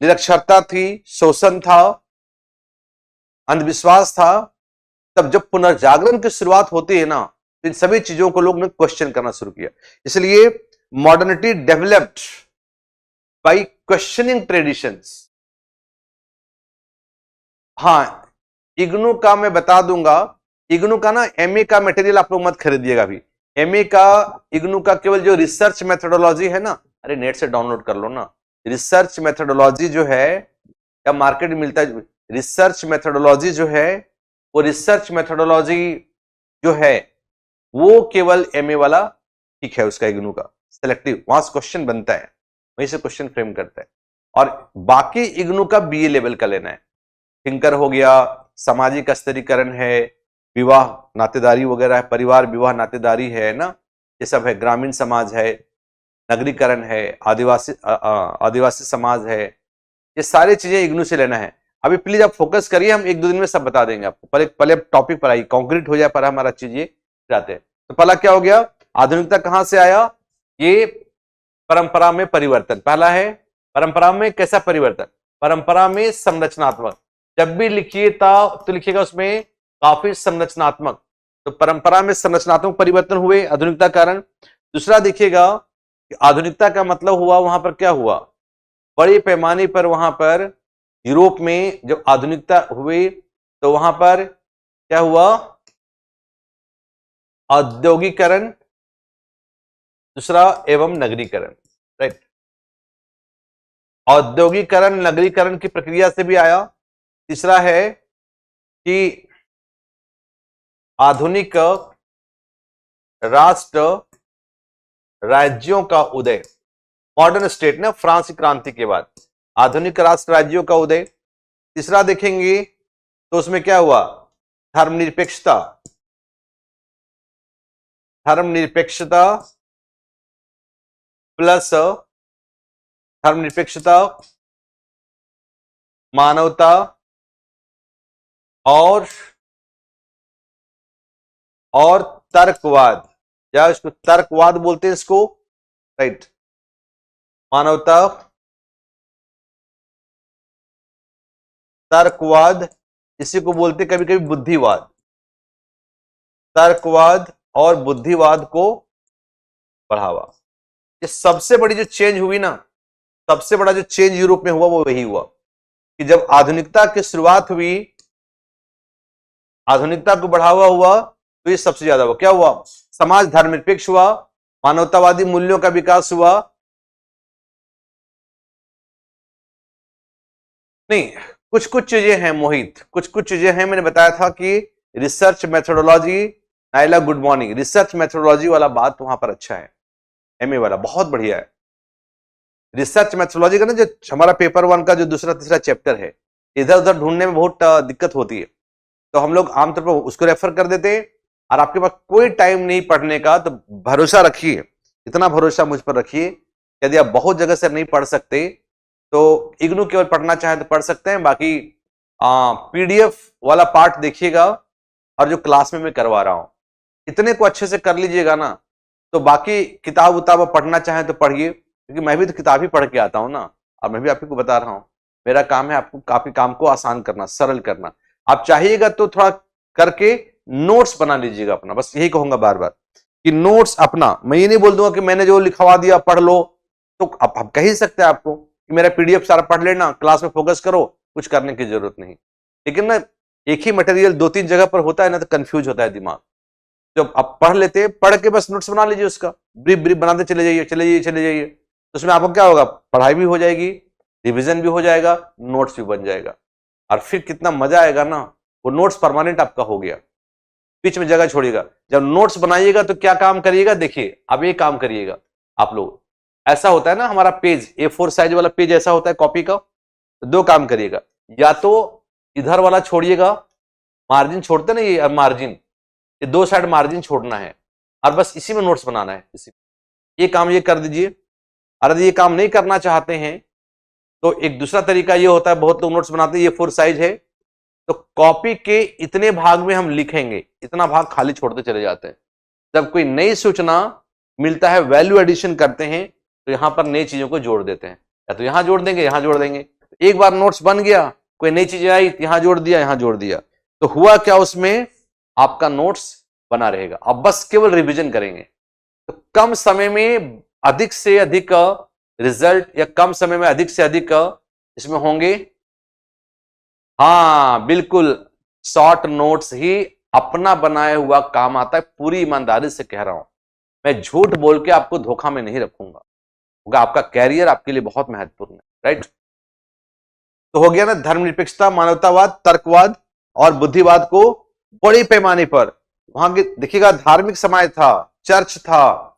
निरक्षरता थी, शोषण था, अंधविश्वास था। तब जब पुनर्जागरण की शुरुआत होती है ना, इन सभी चीजों को लोग ने क्वेश्चन करना शुरू किया। इसलिए modernity developed by questioning traditions. हाँ, इग्नू का मैं बता दूंगा, इग्नू का ना एमए का मटेरियल आप लोग मत खरीदिएगा अभी। एमए का इग्नू का केवल जो रिसर्च मेथोडोलॉजी है ना, अरे नेट से डाउनलोड कर लो ना, रिसर्च मेथोडोलॉजी जो है या मार्केट में मिलता है, रिसर्च मेथोडोलॉजी जो है, वो रिसर्च मेथोडोलॉजी जो है वो केवल एमए वाला ठीक है, उसका इग्नू का सिलेक्टिव, वहां से क्वेश्चन बनता है, वहीं से क्वेश्चन फ्रेम करता है। और बाकी इग्नू का बीए लेवल का लेना है। थिंकर हो गया, सामाजिक स्तरीकरण है, विवाह नातेदारी वगैरह है, परिवार विवाह नातेदारी है ना, ये सब है, ग्रामीण समाज है, नगरीकरण है, आदिवासी समाज है, ये सारी चीजें इग्नू से लेना है। अभी प्लीज आप फोकस करिए, हम एक दो दिन में सब बता देंगे आपको। पहले टॉपिक पर आइए, कॉन्क्रीट हो जाए पर हमारा चीजें जाते हैं। तो पहला क्या हो गया, आधुनिकता कहां से आया, ये परंपरा में परिवर्तन। पहला है परंपरा में कैसा परिवर्तन, परंपरा में संरचनात्मक। जब भी लिखिए तो लिखिएगा उसमें काफी संरचनात्मक, तो परंपरा में संरचनात्मक परिवर्तन हुए आधुनिकता कारण। दूसरा देखिएगा कि आधुनिकता का मतलब हुआ वहां पर क्या हुआ, बड़े पैमाने पर वहां पर यूरोप में जब आधुनिकता हुई तो वहां पर क्या हुआ, औद्योगिकरण, दूसरा एवं नगरीकरण, राइट। औद्योगिकरण नगरीकरण की प्रक्रिया से भी आया। तीसरा है कि आधुनिक राष्ट्र राज्यों का उदय, मॉडर्न स्टेट ना, फ्रांस की क्रांति के बाद आधुनिक राष्ट्र राज्यों का उदय। तीसरा देखेंगे तो उसमें क्या हुआ, धर्मनिरपेक्षता, धर्मनिरपेक्षता प्लस धर्मनिरपेक्षता, मानवता और तर्कवाद, या इसको तर्कवाद बोलते हैं इसको, राइट। मानवता, तर्कवाद, इसी को बोलते कभी कभी बुद्धिवाद, तर्कवाद और बुद्धिवाद को बढ़ावा। ये सबसे बड़ी जो चेंज हुई ना, सबसे बड़ा जो चेंज यूरोप में हुआ वो वही हुआ कि जब आधुनिकता की शुरुआत हुई, आधुनिकता को बढ़ावा हुआ, तो ये सबसे ज्यादा हुआ। क्या हुआ, समाज धर्मनिरपेक्ष हुआ, मानवतावादी मूल्यों का विकास हुआ। नहीं, कुछ कुछ चीजें हैं मोहित, कुछ कुछ चीजें हैं। मैंने बताया था कि research methodology, Naila good morning, research methodology वाला बात वहां पर अच्छा है, एमए वाला बहुत बढ़िया है। रिसर्च मेथोडोलॉजी का ना, जो हमारा पेपर 1 का जो दूसरा तीसरा चैप्टर है, इधर उधर ढूंढने में बहुत दिक्कत होती है, तो हम लोग आमतौर पर उसको रेफर कर देते हैं। और आपके पास कोई टाइम नहीं पढ़ने का तो भरोसा रखिए, इतना भरोसा मुझ पर रखिए, यदि आप बहुत जगह से नहीं पढ़ सकते तो इग्नू केवल पढ़ना चाहें तो पढ़ सकते हैं, बाकी पीडीएफ वाला पार्ट देखिएगा और जो क्लास में मैं करवा रहा हूं इतने को अच्छे से कर लीजिएगा ना, तो बाकी किताब उताब पढ़ना चाहें तो पढ़िए, क्योंकि मैं भी तो किताब ही पढ़ के आता हूं ना, और मैं भी आपको बता रहा हूं। मेरा काम है आपको काफी काम को आसान करना, सरल करना। आप चाहिएगा तो थोड़ा करके नोट्स बना लीजिएगा अपना, बस यही कहूंगा बार बार कि नोट्स अपना, मैं ये नहीं बोल दूंगा कि मैंने जो लिखवा दिया पढ़ लो, तो आप कह ही सकते हैं आपको कि मेरा पीडीएफ सारा पढ़ लेना, क्लास में फोकस करो, कुछ करने की जरूरत नहीं। लेकिन ना, एक ही मटेरियल 2-3 जगह पर होता है ना, तो कंफ्यूज होता है दिमाग। जब आप पढ़ लेते हैं, पढ़ के बस नोट्स बना लीजिए, उसका ब्रीफ ब्रीफ बनाते चले जाइए, चले जाइए, चले जाइए, तो उसमें आपको क्या होगा, पढ़ाई भी हो जाएगी, रिविजन भी हो जाएगा, नोट्स भी बन जाएगा, और फिर कितना मजा आएगा ना, वो नोट्स परमानेंट आपका हो गया, बीच में जगह छोड़िएगा। जब नोट्स बनाइएगा तो क्या काम करिएगा, देखिए अब ये काम करिएगा आप लोग। ऐसा होता है ना, हमारा पेज A4 साइज वाला पेज ऐसा होता है कॉपी का, तो 2 काम करिएगा, या तो इधर वाला छोड़िएगा, मार्जिन छोड़ते ना, ये मार्जिन, ये 2 साइड मार्जिन छोड़ना है, और बस इसी में नोट्स बनाना है, इसी ये काम ये कर दीजिए। और यदि ये काम नहीं करना चाहते हैं तो एक दूसरा तरीका ये होता है, बहुत लोग नोट्स बनाते हैं, ये 4 साइज है, तो कॉपी के इतने भाग में हम लिखेंगे, इतना भाग खाली छोड़ते चले जाते हैं। जब कोई नई सूचना मिलता है, वैल्यू एडिशन करते हैं, तो यहां पर नई चीजों को जोड़ देते हैं, या तो यहां जोड़ देंगे, यहां जोड़ देंगे। एक बार नोट्स बन गया, कोई नई चीजें आई, यहां जोड़ दिया, यहां जोड़ दिया, तो हुआ क्या, उसमें आपका नोट्स बना रहेगा। अब बस केवल रिवीजन करेंगे, तो कम समय में अधिक से अधिक रिजल्ट, या कम समय में अधिक से अधिक इसमें होंगे। हाँ बिल्कुल, शॉर्ट नोट्स ही अपना बनाया हुआ काम आता है, पूरी ईमानदारी से कह रहा हूं, मैं झूठ बोल के आपको धोखा में नहीं रखूंगा, क्योंकि आपका कैरियर आपके लिए बहुत महत्वपूर्ण है, राइट। तो हो गया ना, धर्मनिरपेक्षता, मानवतावाद, तर्कवाद और बुद्धिवाद को बड़े पैमाने पर, वहां के देखिएगा धार्मिक समाज था, चर्च था,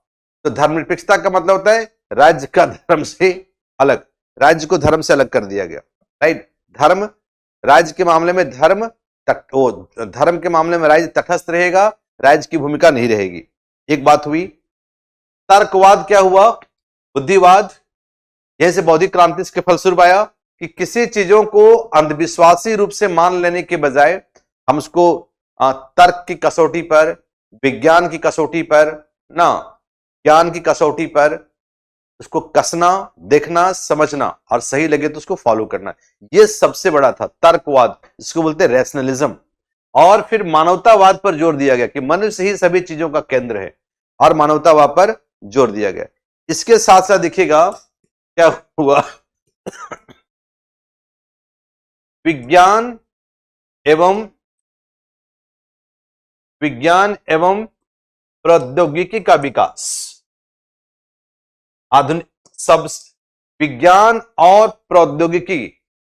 तो धर्मनिरपेक्षता का मतलब होता है राज्य का धर्म से अलग, राज्य को धर्म से अलग कर दिया गया, राइट। धर्म, राज्य के मामले में धर्म धर्म के मामले में राज्य तटस्थ रहेगा, राज्य की भूमिका नहीं रहेगी, एक बात हुई। तर्कवाद क्या हुआ, बुद्धिवाद, यहीं से बौद्धिक क्रांति के फलस्वरूप आया कि किसी चीजों को अंधविश्वासी रूप से मान लेने के बजाय हम उसको तर्क की कसौटी पर, विज्ञान की कसौटी पर ना, ज्ञान की कसौटी पर उसको कसना, देखना, समझना, और सही लगे तो उसको फॉलो करना, ये सबसे बड़ा था तर्कवाद, इसको बोलते हैं रैशनलिज्म। और फिर मानवतावाद पर जोर दिया गया कि मनुष्य ही सभी चीजों का केंद्र है, और मानवतावाद पर जोर दिया गया। इसके साथ साथ देखिएगा क्या हुआ एवं विज्ञान एवं प्रौद्योगिकी का विकास। आधुनिक सब विज्ञान और प्रौद्योगिकी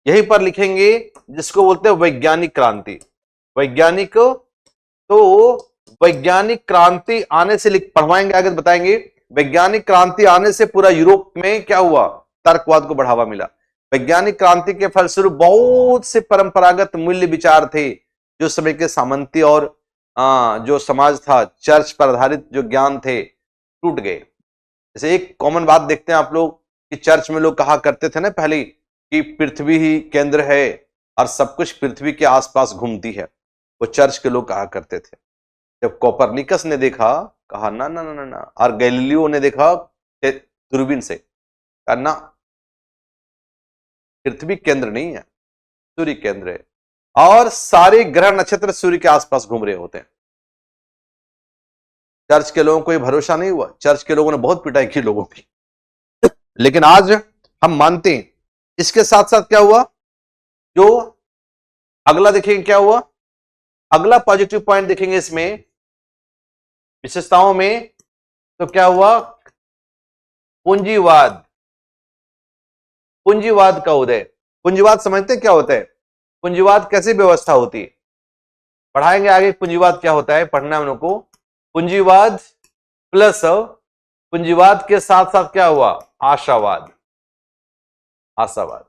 यहीं पर लिखेंगे, जिसको बोलते हैं वैज्ञानिक क्रांति। वैज्ञानिक, तो वैज्ञानिक क्रांति आने से पढ़वाएंगे आगे, बताएंगे वैज्ञानिक क्रांति आने से पूरा यूरोप में क्या हुआ, तर्कवाद को बढ़ावा मिला। वैज्ञानिक क्रांति के फलस्वरूप बहुत से परंपरागत मूल्य विचार थे जो समय के सामंती और जो समाज था, चर्च पर आधारित जो ज्ञान थे, टूट गए। जैसे एक कॉमन बात देखते हैं आप लोग कि चर्च में लोग कहा करते थे ना पहले कि पृथ्वी ही केंद्र है और सब कुछ पृथ्वी के आसपास घूमती है, वो चर्च के लोग कहा करते थे। जब कोपरनिकस ने देखा, कहा ना ना ना ना, और गैलीलियो ने देखा दूरबीन से, कहा ना, पृथ्वी केंद्र नहीं है, सूर्य केंद्र है, और सारे ग्रह नक्षत्र सूर्य के आसपास घूम रहे होते हैं। चर्च के लोगों को ये भरोसा नहीं हुआ, चर्च के लोगों ने बहुत पिटाई की लोगों की, लेकिन आज हम मानते हैं। इसके साथ साथ क्या हुआ, जो अगला देखेंगे क्या हुआ, अगला पॉजिटिव पॉइंट देखेंगे इसमें विशेषताओं में, तो क्या हुआ, पूंजीवाद। पूंजीवाद का उदय। पूंजीवाद समझते हैं क्या होता है, पूंजीवाद कैसी व्यवस्था होती है, पढ़ाएंगे आगे पूंजीवाद क्या होता है, पढ़ना है हम लोग को। पूंजीवाद प्लस पूंजीवाद के साथ साथ क्या हुआ, आशावाद। आशावाद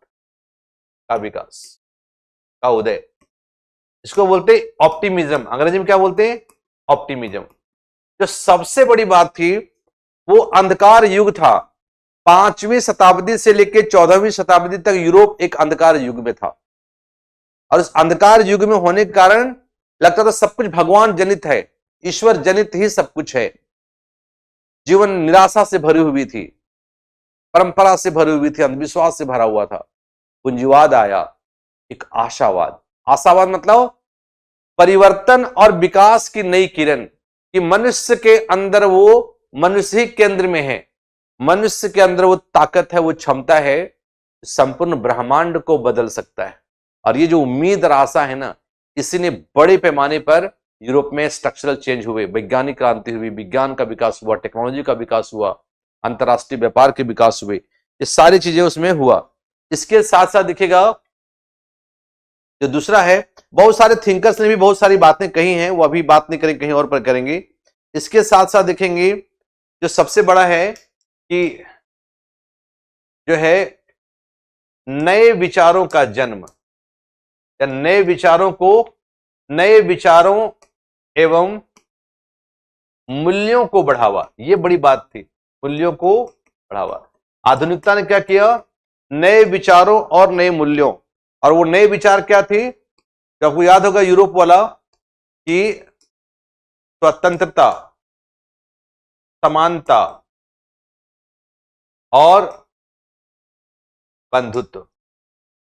का विकास, का उदय, इसको बोलते ऑप्टिमिज्म। अंग्रेजी में क्या बोलते हैं, ऑप्टिमिज्म। जो सबसे बड़ी बात थी वो अंधकार युग था। 5वीं शताब्दी से लेकर 14वीं शताब्दी तक यूरोप एक अंधकार युग में था, और उस अंधकार युग में होने के कारण लगता था सब कुछ भगवान जनित है, ईश्वर जनित ही सब कुछ है। जीवन निराशा से भरी हुई थी, परंपरा से भरी हुई थी, अंधविश्वास से भरा हुआ था। पूंजीवाद आया, एक आशावाद। आशावाद मतलब परिवर्तन और विकास की नई किरण, कि मनुष्य के अंदर वो मनुष्य ही केंद्र में है, मनुष्य के अंदर वो ताकत है, वो क्षमता है, संपूर्ण ब्रह्मांड को बदल सकता है। और ये जो उम्मीद और आशा है ना, इसी ने बड़े पैमाने पर यूरोप में स्ट्रक्चरल चेंज हुए, वैज्ञानिक क्रांति हुई, विज्ञान का विकास हुआ, टेक्नोलॉजी का विकास हुआ, अंतरराष्ट्रीय व्यापार के विकास हुए, ये सारी चीजें उसमें हुआ। इसके साथ साथ दिखेगा जो दूसरा है, बहुत सारे थिंकर्स ने भी बहुत सारी बातें कही हैं, वो अभी बात नहीं करेंगे, कहीं और पर करेंगे। इसके साथ साथ देखेंगे जो सबसे बड़ा है कि जो है नए विचारों का जन्म, या नए विचारों एवं मूल्यों को बढ़ावा, ये बड़ी बात थी, मूल्यों को बढ़ावा। आधुनिकता ने क्या किया, नए विचारों और नए मूल्यों, और वो नए विचार क्या थी, तो आपको याद होगा यूरोप वाला कि स्वतंत्रता, समानता और बंधुत्व।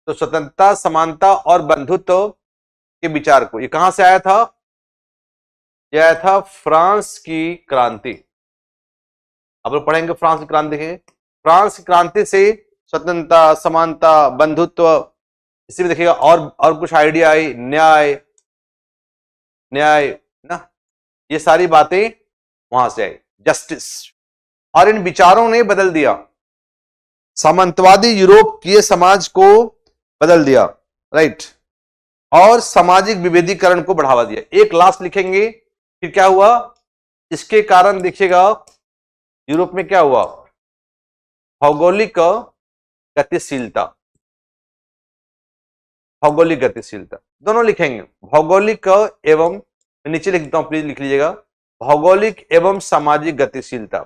तो स्वतंत्रता, समानता और बंधुत्व के विचार को, ये कहां से आया था, यह आया था फ्रांस की क्रांति। अब लोग पढ़ेंगे फ्रांस की क्रांति है, फ्रांस की क्रांति से स्वतंत्रता, समानता, बंधुत्व, इसी में देखिएगा और कुछ आइडिया आई, न्याय ना, ये सारी बातें वहां से आई, जस्टिस। और इन विचारों ने बदल दिया सामंतवादी यूरोप के समाज को, बदल दिया, राइट, और सामाजिक विभेदीकरण को बढ़ावा दिया। एक लास्ट लिखेंगे, फिर क्या हुआ, इसके कारण देखिएगा यूरोप में क्या हुआ, भौगोलिक गतिशीलता। भौगोलिक गतिशीलता दोनों लिखेंगे, भौगोलिक एवं, नीचे लिख देता हूं, प्लीज लिख लीजिएगा, भौगोलिक एवं सामाजिक गतिशीलता।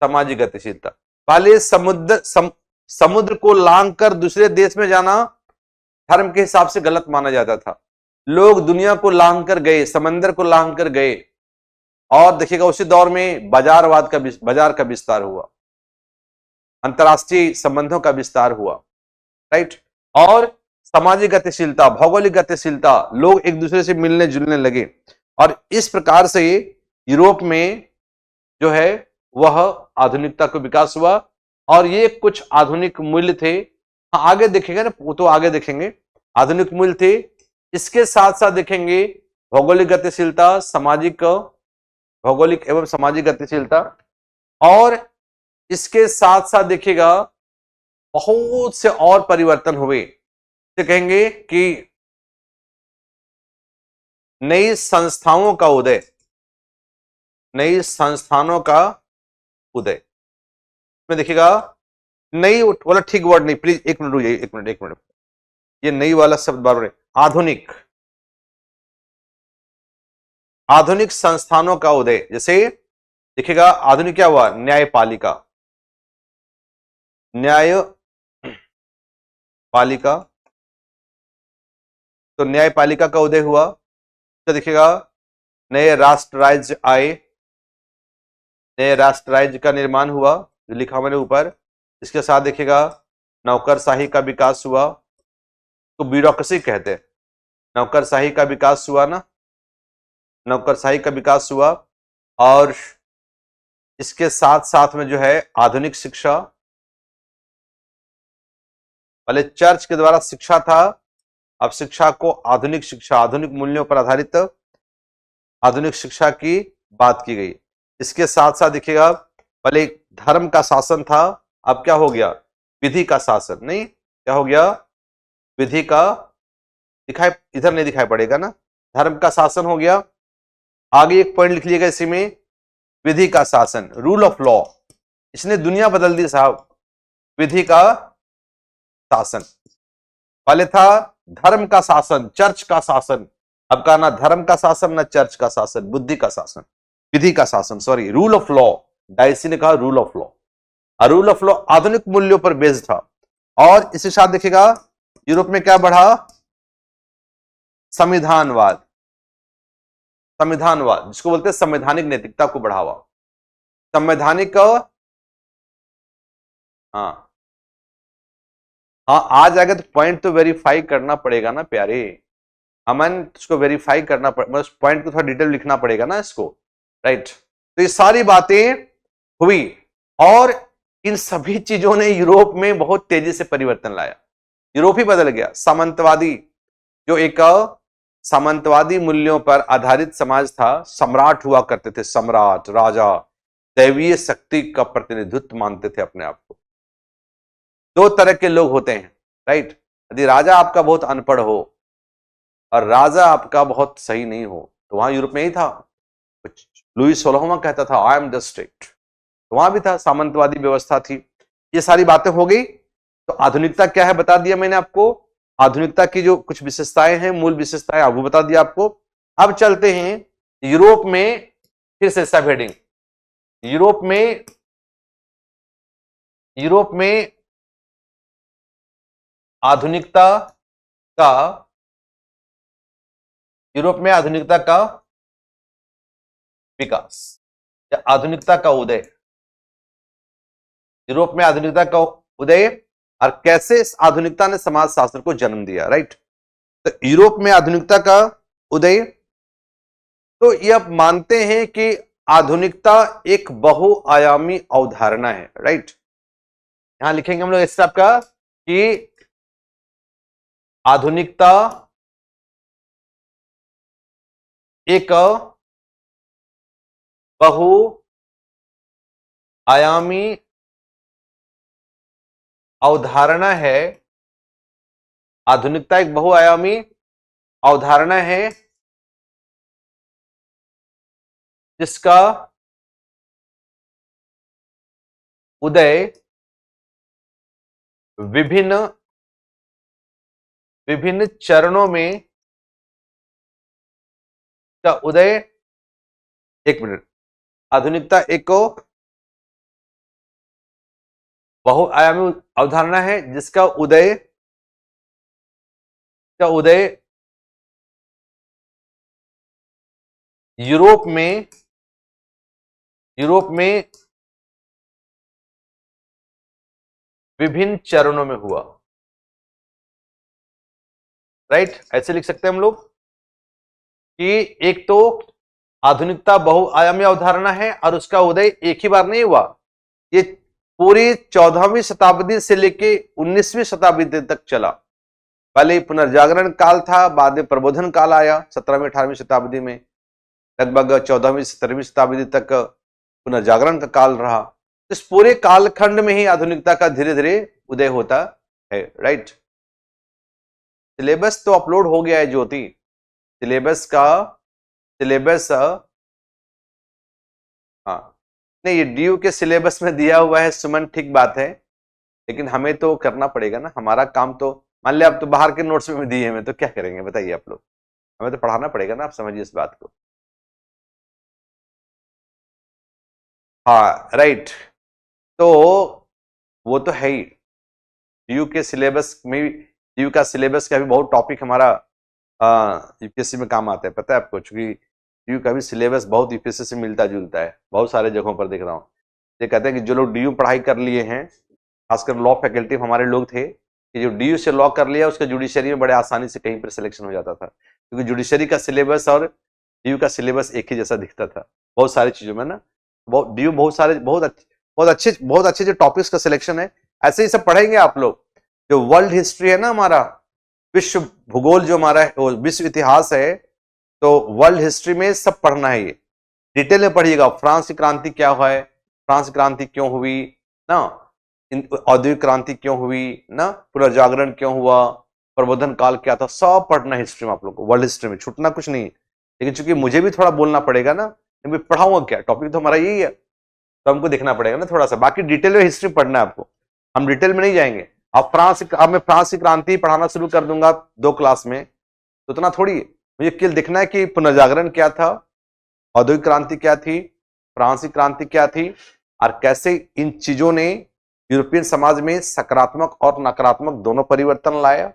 सामाजिक गतिशीलता, पहले समुद्र को लांघकर दूसरे देश में जाना धर्म के हिसाब से गलत माना जाता था। लोग दुनिया को लांघकर गए, समंदर को लांघकर गए, और देखिएगा उसी दौर में बाजार का विस्तार हुआ, अंतरराष्ट्रीय संबंधों का विस्तार हुआ, राइट। और सामाजिक गतिशीलता, भौगोलिक गतिशीलता, लोग एक दूसरे से मिलने जुलने लगे, और इस प्रकार से यूरोप में जो है वह आधुनिकता का विकास हुआ। और ये कुछ आधुनिक मूल्य थे, हाँ आगे देखेंगे ना, वो तो आगे देखेंगे। आधुनिक मूल्य थे। इसके साथ साथ देखेंगे भौगोलिक गतिशीलता, भौगोलिक एवं सामाजिक गतिशीलता, और इसके साथ साथ देखिएगा बहुत से और परिवर्तन हुए। तो कहेंगे कि नई संस्थाओं का उदय, नई संस्थानों का उदय में देखिएगा नई वाला ठीक वर्ड नहीं, प्लीज एक मिनट रुकिए, एक मिनट, ये नई वाला शब्द बार बार, आधुनिक, आधुनिक संस्थानों का उदय। जैसे देखिएगा आधुनिक क्या हुआ, न्यायपालिका, न्यायपालिका, तो न्यायपालिका का उदय हुआ। तो देखिएगा नए राष्ट्र राज्य आए, नए राष्ट्र राज्य का निर्माण हुआ, जो लिखा मैंने ऊपर। इसके साथ देखिएगा नौकरशाही का विकास हुआ, तो ब्यूरोक्रेसी कहते हैं, नौकरशाही का विकास हुआ ना, नौकरशाही का विकास हुआ। और इसके साथ साथ में जो है आधुनिक शिक्षा, पहले चर्च के द्वारा शिक्षा था, अब शिक्षा को आधुनिक शिक्षा, आधुनिक मूल्यों पर आधारित आधुनिक शिक्षा की बात की गई। इसके साथ साथ देखिएगा पहले धर्म का शासन था, अब क्या हो गया, विधि का शासन, नहीं क्या हो गया, विधि का, दिखाई इधर नहीं दिखाई पड़ेगा ना, धर्म का शासन हो गया। आगे एक पॉइंट लिख लीजिएगा इसी में, विधि का शासन, रूल ऑफ लॉ, इसने दुनिया बदल दी साहब, विधि का शासन। पहले था धर्म का शासन, चर्च का शासन, अब का ना धर्म का शासन ना चर्च का शासन, बुद्धि का शासन, विधि का शासन, sorry, rule of law. Dicey ने कहा रूल ऑफ लॉ, और रूल ऑफ लॉ आधुनिक मूल्यों पर बेस्ड था। और इसके साथ देखिएगा यूरोप में क्या बढ़ा, संविधानवाद, संविधानवाद जिसको बोलते हैं संवैधानिक नैतिकता को बढ़ावा, संवैधानिक, हाँ आ जाएगा तो पॉइंट तो वेरीफाई करना पड़ेगा ना प्यारे अमन, इसको वेरीफाई करना पड़ेगा, पॉइंट को थोड़ा डिटेल लिखना पड़ेगा ना इसको, राइट। तो ये सारी बातें हुई, और इन सभी चीजों ने यूरोप में बहुत तेजी से परिवर्तन लाया, यूरोप ही बदल गया। सामंतवादी, जो एक सामंतवादी मूल्यों पर आधारित समाज था, सम्राट हुआ करते थे, सम्राट, राजा, दैवीय शक्ति का प्रतिनिधित्व मानते थे अपने आप को। दो तरह के लोग होते हैं, राइट। यदि राजा आपका बहुत अनपढ़ हो और राजा आपका बहुत सही नहीं हो, तो वहां यूरोप में ही था, लुई 16वां कहता था आई एम द स्टेट, तो वहां भी था, सामंतवादी व्यवस्था थी। ये सारी बातें हो गई। तो आधुनिकता क्या है बता दिया मैंने आपको, आधुनिकता की जो कुछ विशेषताएं हैं, मूल विशेषताएं वो बता दिया आपको। अब चलते हैं यूरोप में, फिर से सब हेडिंग, यूरोप में आधुनिकता का, यूरोप में आधुनिकता का विकास या आधुनिकता का उदय, यूरोप में आधुनिकता का उदय, और कैसे इस आधुनिकता ने समाज शास्त्र को जन्म दिया, राइट। तो यूरोप में आधुनिकता का उदय, तो ये आप मानते हैं कि आधुनिकता एक बहुआयामी अवधारणा है, राइट। यहां लिखेंगे हम लोग इस टाइप का कि आधुनिकता एक बहुआयामी अवधारणा है, आधुनिकता एक बहुआयामी अवधारणा है जिसका उदय विभिन्न चरणों में, का उदय, एक मिनट, आधुनिकता एक बहुआयामी अवधारणा है जिसका उदय यूरोप में विभिन्न चरणों में हुआ, राइट। ऐसे लिख सकते हैं हम लोग कि एक तो आधुनिकता बहुआयामी अवधारणा है और उसका उदय एक ही बार नहीं हुआ, ये पूरी 14वीं शताब्दी से लेके 19वीं शताब्दी तक चला। पहले पुनर्जागरण काल था, बाद में प्रबोधन काल आया 17वीं 18वीं शताब्दी में, लगभग 14वीं 17वीं शताब्दी तक पुनर्जागरण का काल रहा। इस पूरे कालखंड में ही आधुनिकता का धीरे धीरे उदय होता है, राइट। सिलेबस तो अपलोड हो गया है ज्योति, सिलेबस हाँ नहीं, ये डीयू के सिलेबस में दिया हुआ है सुमन, ठीक बात है, लेकिन हमें तो करना पड़ेगा ना, हमारा काम तो, मान लिया अब तो बाहर के नोट्स में दिए हैं, तो क्या करेंगे बताइए आप लोग, हमें तो पढ़ाना पड़ेगा ना, आप समझिए इस बात को। हाँ राइट, तो वो तो है ही, डीयू के सिलेबस में, डीयू का सिलेबस का भी बहुत टॉपिक हमारा यूपीएससी में काम आता है, पता है आपको, चूंकि डीयू का भी सिलेबस बहुत यूपीएससी से मिलता जुलता है, बहुत सारे जगहों पर देख रहा हूँ। ये कहते हैं कि जो लोग डीयू पढ़ाई कर लिए हैं, खासकर लॉ फैकल्टी हमारे लोग थे, कि जो डीयू से लॉ कर लिया उसका जुडिशरी में बड़े आसानी से कहीं पर सिलेक्शन हो जाता था, क्योंकि जुडिशरी का सिलेबस और डीयू का सिलेबस एक ही जैसा दिखता था बहुत सारी चीजों में ना। डीयू बहुत सारे बहुत अच्छे जो टॉपिक्स का सिलेक्शन है, ऐसे ही सब पढ़ेंगे आप लोग। जो वर्ल्ड हिस्ट्री है ना हमारा, विश्व भूगोल जो हमारा है, विश्व इतिहास है, तो वर्ल्ड हिस्ट्री में सब पढ़ना है, ये डिटेल में पढ़िएगा। फ्रांस की क्रांति क्या हुआ है, फ्रांस क्रांति क्यों हुई ना, औद्योगिक क्रांति क्यों हुई ना, पुनर्जागरण क्यों हुआ, प्रबोधन काल क्या था, सब पढ़ना हिस्ट्री में आप लोग को, वर्ल्ड हिस्ट्री में छूटना कुछ नहीं है। लेकिन चूंकि मुझे भी थोड़ा बोलना पड़ेगा ना, मैं पढ़ाऊंगा क्या, टॉपिक तो हमारा यही है, तो हमको देखना पड़ेगा ना थोड़ा सा, बाकी डिटेल में हिस्ट्री पढ़ना है आपको, हम डिटेल में नहीं जाएंगे। अब मैं फ्रांस की क्रांति पढ़ाना शुरू कर दूंगा 2 क्लास में, तो उतना थोड़ी है, मुझे केवल दिखना है कि पुनर्जागरण क्या था, औद्योगिक क्रांति क्या थी, फ्रांसीसी क्रांति क्या थी, और कैसे इन चीजों ने यूरोपियन समाज में सकारात्मक और नकारात्मक दोनों परिवर्तन लाया,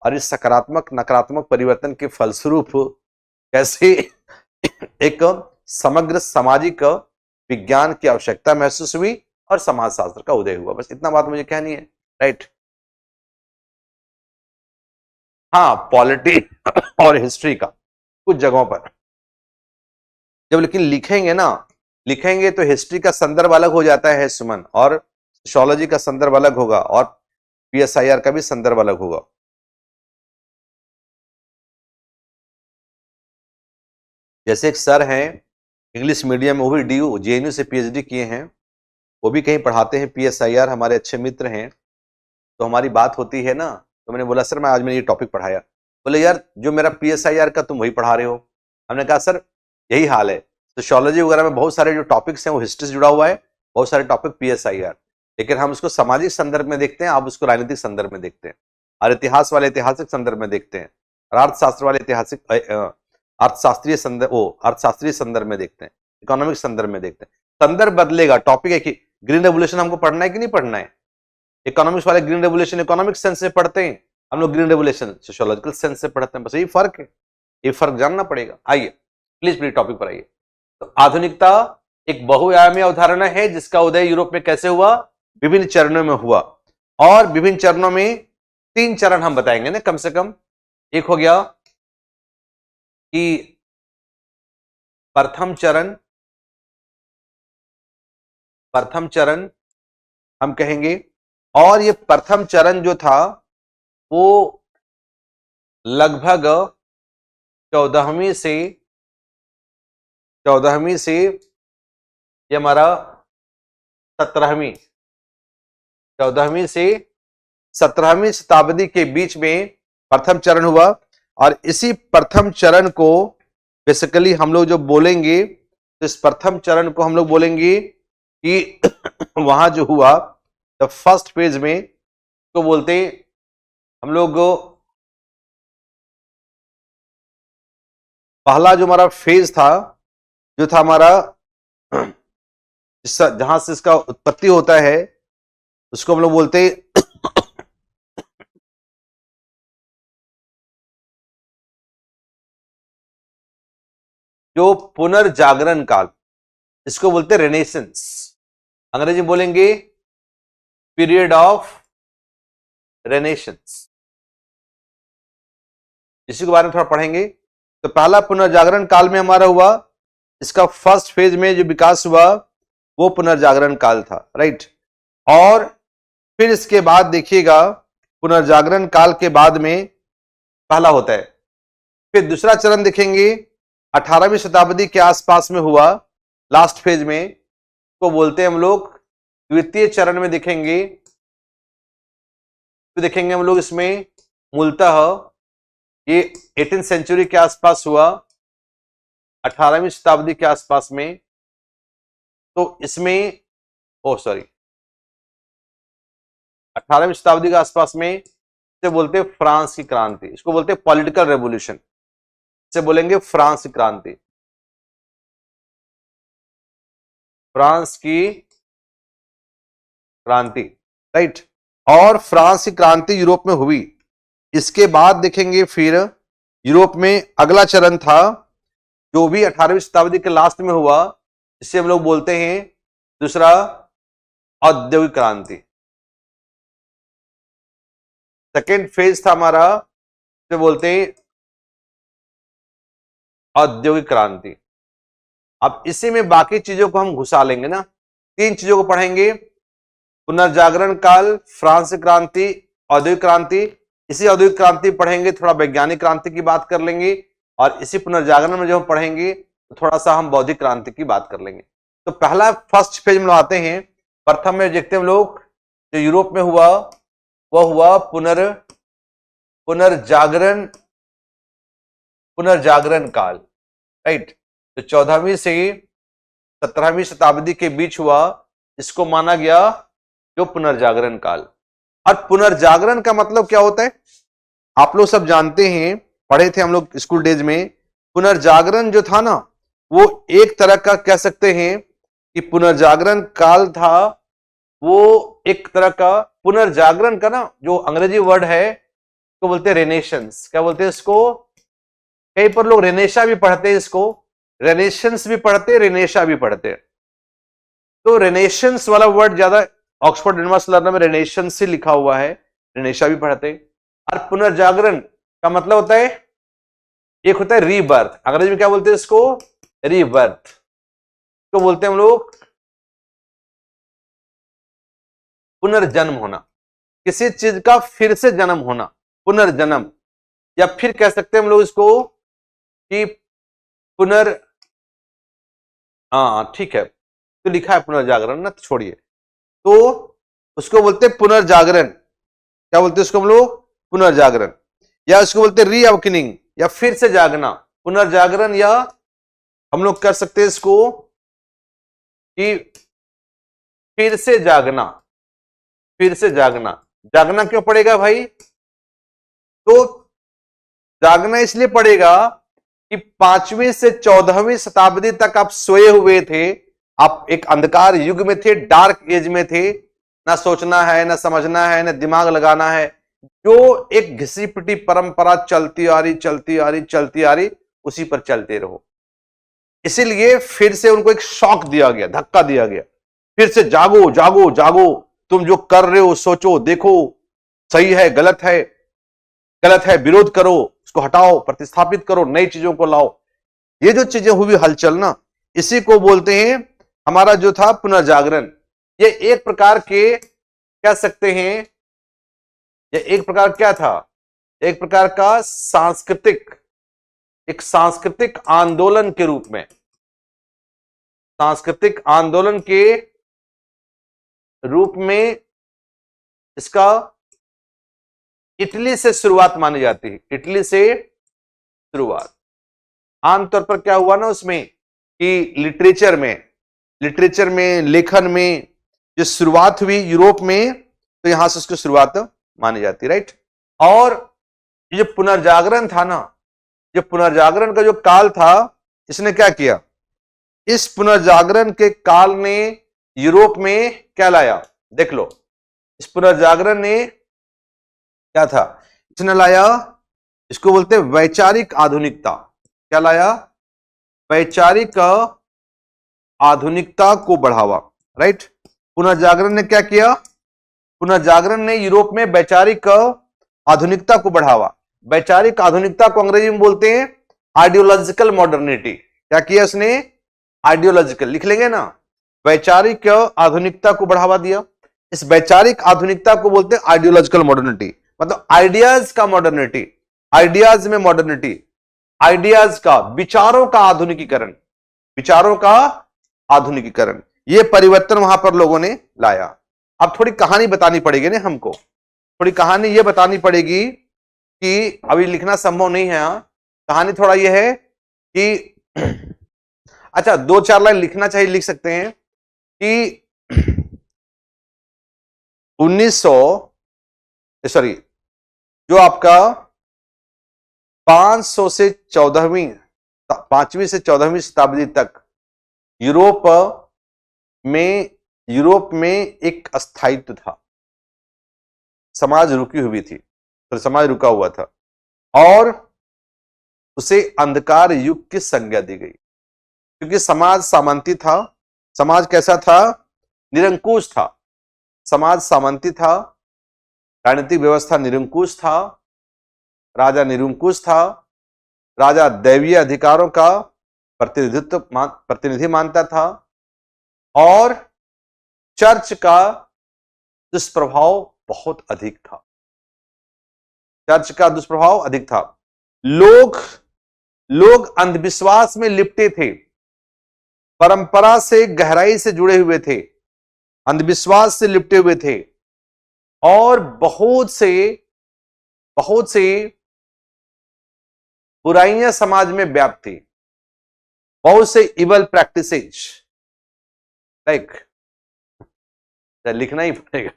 और इस सकारात्मक नकारात्मक परिवर्तन के फलस्वरूप कैसे एक समग्र सामाजिक विज्ञान की आवश्यकता महसूस हुई और समाजशास्त्र का उदय हुआ। बस इतना बात मुझे कहनी है, राइट। हाँ, पॉलिटी और हिस्ट्री का कुछ जगहों पर जब लेकिन लिखेंगे तो हिस्ट्री का संदर्भ अलग हो जाता है सुमन, और सोशियोलॉजी का संदर्भ अलग होगा, और पीएसआईआर का भी संदर्भ अलग होगा। जैसे एक सर हैं इंग्लिश मीडियम में, वो भी डीयू जेएनयू से पीएचडी किए हैं, वो भी कहीं पढ़ाते हैं पीएसआईआर, हमारे अच्छे मित्र हैं। तो हमारी बात होती है ना, तो मैंने बोला सर मैं आज मैंने ये टॉपिक पढ़ाया, बोले यार जो मेरा पीएसआईआर का तुम वही पढ़ा रहे हो। हमने कहा सर यही हाल है, सोशियोलॉजी वगैरह में बहुत सारे जो टॉपिक्स हैं वो हिस्ट्री से जुड़ा हुआ है, बहुत सारे टॉपिक पीएसआईआर, लेकिन हम उसको सामाजिक संदर्भ में देखते हैं, आप उसको राजनीतिक संदर्भ में देखते हैं, और इतिहास वाले ऐतिहासिक संदर्भ में देखते हैं, और अर्थशास्त्र वाले अर्थशास्त्रीय संदर्भ में देखते हैं, इकोनॉमिक संदर्भ में देखते हैं। संदर्भ बदलेगा, टॉपिक है कि ग्रीन रेवोल्यूशन हमको पढ़ना है कि नहीं पढ़ना है, इकोनॉमिक्स वाले ग्रीन रेवोल्यूशन इकोनॉमिक सेंस से पढ़ते हैं, हम लोग ग्रीन रेवोल्यूशन सोशियोलॉजिकल सेंस से पढ़ते हैं, बस यही फर्क है, ये फर्क जानना पड़ेगा। आइए प्लीज टॉपिक पर आइए। तो आधुनिकता एक बहुआयामी अवधारणा है जिसका उदय यूरोप में कैसे हुआ, विभिन्न चरणों में हुआ, और विभिन्न चरणों में 3 चरण हम बताएंगे ना कम से कम। एक हो गया कि प्रथम चरण हम कहेंगे, और ये प्रथम चरण जो था वो लगभग 14वीं से ये हमारा 14वीं से 17वीं शताब्दी के बीच में प्रथम चरण हुआ। और इसी प्रथम चरण को बेसिकली हम लोग जो बोलेंगे, तो इस प्रथम चरण को हम लोग बोलेंगे कि वहां जो हुआ द फर्स्ट फेज में, तो बोलते हम लोग, पहला जो हमारा फेज था, जो था हमारा जहां से इसका उत्पत्ति होता है, उसको हम लोग बोलते जो पुनर्जागरण काल, इसको बोलते रेनेसेंस, अंग्रेजी बोलेंगे पीरियड ऑफ रेनेसेंस, इसी के बारे में थोड़ा पढ़ेंगे। तो पहला पुनर्जागरण काल में हमारा हुआ, इसका फर्स्ट फेज में जो विकास हुआ वो पुनर्जागरण काल था, राइट। और फिर इसके बाद देखिएगा पुनर्जागरण काल के बाद में पहला होता है। फिर दूसरा चरण देखेंगे 18वीं शताब्दी के आसपास में हुआ, लास्ट फेज में, को बोलते हैं हम लोग द्वितीय चरण में देखेंगे। तो देखेंगे हम लोग इसमें मूलतः ये 18th सेंचुरी के आसपास हुआ, 18वीं शताब्दी के आसपास में। तो इसमें 18वीं शताब्दी के आसपास में इसे बोलते हैं फ्रांस की क्रांति, इसको बोलते हैं पॉलिटिकल रेवोल्यूशन, इसे बोलेंगे फ्रांस की क्रांति, फ्रांस की क्रांति, राइट। और फ्रांस की क्रांति यूरोप में हुई। इसके बाद देखेंगे फिर यूरोप में अगला चरण था जो भी 18वीं शताब्दी के लास्ट में हुआ, जिसे हम लोग बोलते हैं दूसरा औद्योगिक क्रांति। सेकेंड फेज था हमारा, इसे बोलते हैं औद्योगिक क्रांति। अब इसी में बाकी चीजों को हम घुसा लेंगे ना, 3 चीजों को पढ़ेंगे, पुनर्जागरण काल, फ्रांस की क्रांति, औद्योगिक क्रांति। इसी औद्योगिक क्रांति पढ़ेंगे, थोड़ा वैज्ञानिक क्रांति की बात कर लेंगे, और इसी पुनर्जागरण में जो हम पढ़ेंगे तो थोड़ा सा हम बौद्धिक क्रांति की बात कर लेंगे। तो पहला फर्स्ट फेज में आते हैं। प्रथम में देखते हैं हम लोग जो यूरोप में हुआ वह हुआ पुनर्जागरण काल, राइट। तो 14वीं से 17वीं शताब्दी के बीच हुआ, इसको माना गया जो पुनर्जागरण काल। और पुनर्जागरण का मतलब क्या होता है आप लोग सब जानते हैं, पढ़े थे हम लोग स्कूल डेज में। पुनर्जागरण जो था ना, वो एक तरह का कह सकते हैं कि पुनर्जागरण काल था, वो एक तरह का पुनर्जागरण का ना जो अंग्रेजी वर्ड है तो बोलते हैं रेनेशंस। क्या बोलते हैं इसको? कहीं पर लोग रेनेशा भी पढ़ते हैं, इसको रेनेशंस भी पढ़ते, रेनेशा भी पढ़ते। तो रेनेशंस वाला वर्ड ज्यादा ऑक्सफोर्ड एडवांस लर्नर में रेनेशंस से लिखा हुआ है, रेनेशा भी पढ़ते। और पुनर्जागरण का मतलब होता है, एक होता है रीबर्थ, अंग्रेजी में क्या बोलते हैं इसको? रीबर्थ। तो बोलते हैं हम लोग पुनर्जन्म होना, किसी चीज का फिर से जन्म होना, पुनर्जन्म। या फिर कह सकते हैं हम लोग इसको कि ठीक है, तो लिखा है पुनर्जागरण ना, तो छोड़िए। तो उसको बोलते हैं पुनर्जागरण। क्या बोलते हैं उसको हम लोग? पुनर्जागरण। या उसको बोलते हैं रीअवेकनिंग, या फिर से जागना, पुनर्जागरण। या हम लोग कर सकते हैं इसको कि फिर से जागना, फिर से जागना। जागना क्यों पड़ेगा भाई? तो जागना इसलिए पड़ेगा कि 5वीं से 14वीं शताब्दी तक आप सोए हुए थे, आप एक अंधकार युग में थे, डार्क एज में थे, ना सोचना है, ना समझना है, ना दिमाग लगाना है। जो एक घिसी पिटी परंपरा चलती आ रही, उसी पर चलते रहो। इसीलिए फिर से उनको एक शॉक दिया गया, धक्का दिया गया, फिर से जागो जागो जागो, तुम जो कर रहे हो सोचो, देखो सही है गलत है, विरोध करो, उसको हटाओ, प्रतिस्थापित करो, नई चीजों को लाओ। ये जो चीजें हुई हलचल ना, इसी को बोलते हैं हमारा जो था पुनर्जागरण। ये एक प्रकार के कह सकते हैं, ये एक प्रकार क्या था? एक प्रकार का सांस्कृतिक आंदोलन के रूप में, सांस्कृतिक आंदोलन के रूप में इसका इटली से शुरुआत मानी जाती है। इटली से शुरुआत। आमतौर पर क्या हुआ ना उसमें कि लिटरेचर में, लेखन में जो शुरुआत हुई यूरोप में, तो यहां से उसकी शुरुआत मानी जाती, राइट। और ये जो पुनर्जागरण था ना, जो पुनर्जागरण का जो काल था, इसने क्या किया? इस पुनर्जागरण के काल ने यूरोप में क्या लाया? देख लो, इस पुनर्जागरण ने क्या था? इसने लाया, इसको बोलते हैं वैचारिक आधुनिकता। क्या लाया? वैचारिक आधुनिकता को बढ़ावा, राइट। पुनर्जागरण ने क्या किया? पुनर्जागरण ने यूरोप में वैचारिक आधुनिकता को बढ़ावा। वैचारिक आधुनिकता को अंग्रेजी में बोलते हैं आइडियोलॉजिकल मॉडर्निटी। क्या किया इसने? आइडियोलॉजिकल, लिख लेंगे ना, वैचारिक आधुनिकता को बढ़ावा दिया। इस वैचारिक आधुनिकता को बोलते हैं आइडियोलॉजिकल मॉडर्निटी, मतलब आइडियाज का मॉडर्निटी। आइडियाज में मॉडर्निटी, आइडियाज का, विचारों का आधुनिकीकरण, विचारों का आधुनिकीकरण, ये परिवर्तन वहां पर लोगों ने लाया। अब थोड़ी कहानी बतानी पड़ेगी ना हमको, थोड़ी कहानी ये बतानी पड़ेगी कि अभी लिखना संभव नहीं है। कहानी थोड़ा ये है कि अच्छा 2-4 लाइन लिखना चाहिए, लिख सकते हैं कि 1900 जो आपका 500 से 14वीं 5वीं से 14वीं शताब्दी तक यूरोप में एक अस्थायित्व था, समाज रुकी हुई थी, तो समाज रुका हुआ था और उसे अंधकार युग की संज्ञा दी गई, क्योंकि समाज सामंती था। समाज कैसा था? निरंकुश था। समाज सामंती था, राजनीतिक व्यवस्था निरंकुश था, राजा निरंकुश था, राजा दैवीय अधिकारों का प्रतिनिधि मानता था और चर्च का दुष्प्रभाव बहुत अधिक था। चर्च का दुष्प्रभाव अधिक था। लोग अंधविश्वास में लिपटे थे, परंपरा से गहराई से जुड़े हुए थे, अंधविश्वास से लिपटे हुए थे और बहुत से बुराइयां समाज में व्याप्त थी, बहुत से इवल प्रैक्टिसेज, लाइक लिखना ही पड़ेगा।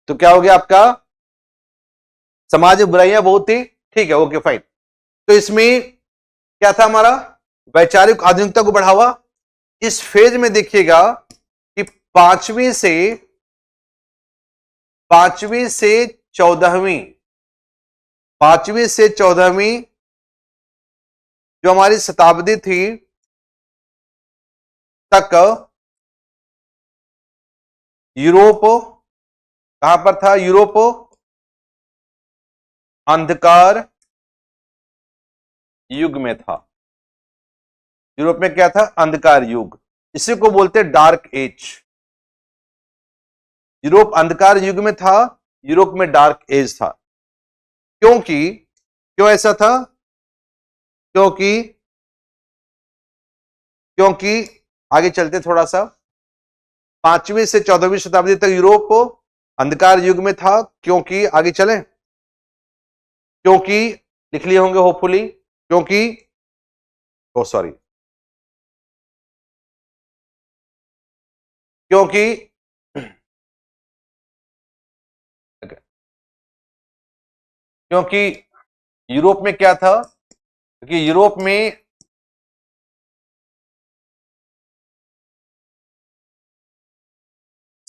तो क्या हो गया आपका? समाज में बुराइयां बहुत थी, ठीक है, ओके फाइन। तो इसमें क्या था हमारा? वैचारिक आधुनिकता को बढ़ावा। इस फेज में देखिएगा कि 5वीं से 14वीं जो हमारी शताब्दी थी तक यूरोप कहां पर था? यूरोप अंधकार युग में था। यूरोप में क्या था? अंधकार युग। इसी को बोलते डार्क एज। यूरोप अंधकार युग में था, यूरोप में डार्क एज था। क्यों ऐसा था? क्योंकि आगे चलते थोड़ा सा, 5वीं से 14वीं शताब्दी तक यूरोप अंधकार युग में था। क्योंकि आगे चलें, क्योंकि लिख लिए होंगे होपफुली, क्योंकि यूरोप में क्या था? क्योंकि यूरोप में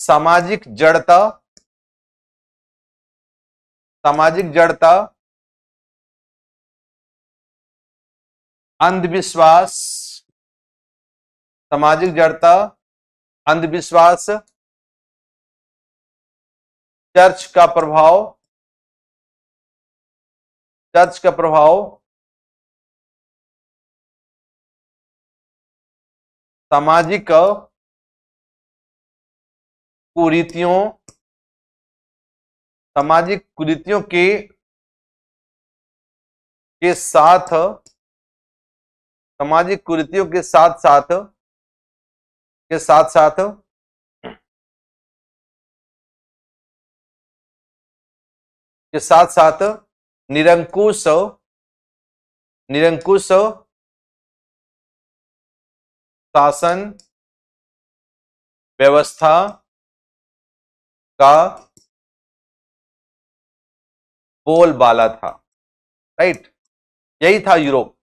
सामाजिक जड़ता, अंधविश्वास, सामाजिक जड़ता, अंधविश्वास, चर्च का प्रभाव, सामाजिक कुरीतियों के साथ, सामाजिक कुरीतियों के साथ साथ निरंकुश शासन व्यवस्था का बोलबाला था। राइट, यही था यूरोप।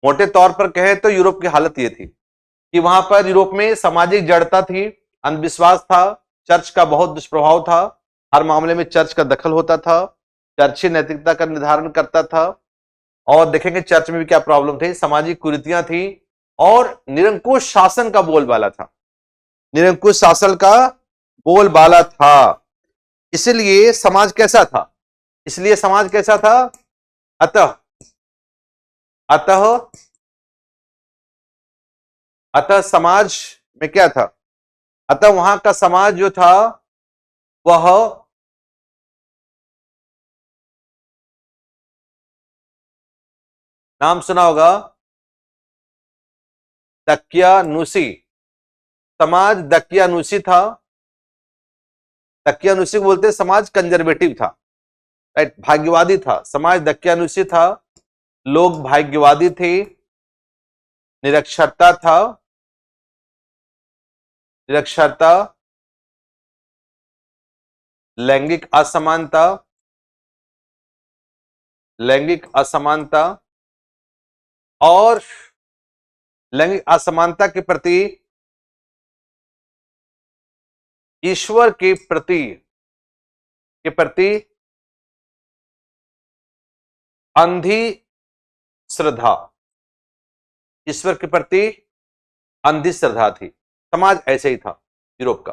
मोटे तौर पर कहे तो यूरोप की हालत यह थी कि वहां पर यूरोप में सामाजिक जड़ता थी, अंधविश्वास था, चर्च का बहुत दुष्प्रभाव था, हर मामले में चर्च का दखल होता था, चर्च ही नैतिकता का निर्धारण करता था। और देखेंगे चर्च में भी क्या प्रॉब्लम थी, सामाजिक कुरीतियां थी और निरंकुश शासन का बोलबाला था, निरंकुश शासन का बोलबाला था। इसलिए समाज कैसा था? अतः समाज में क्या था? अतः वहां का समाज जो था वह नाम सुना होगा दकियानुसी समाज। दकियानुसी था, दकियानुसी को बोलते समाज कंजर्वेटिव था, राइट, भाग्यवादी था समाज। दकियानुसी था, लोग भाग्यवादी थे, निरक्षरता था, निरक्षरता, लैंगिक असमानता, लैंगिक असमानता और लैंगिक असमानता के प्रति ईश्वर के प्रति अंधी श्रद्धा, ईश्वर के प्रति अंधी श्रद्धा थी। समाज ऐसे ही था यूरोप का।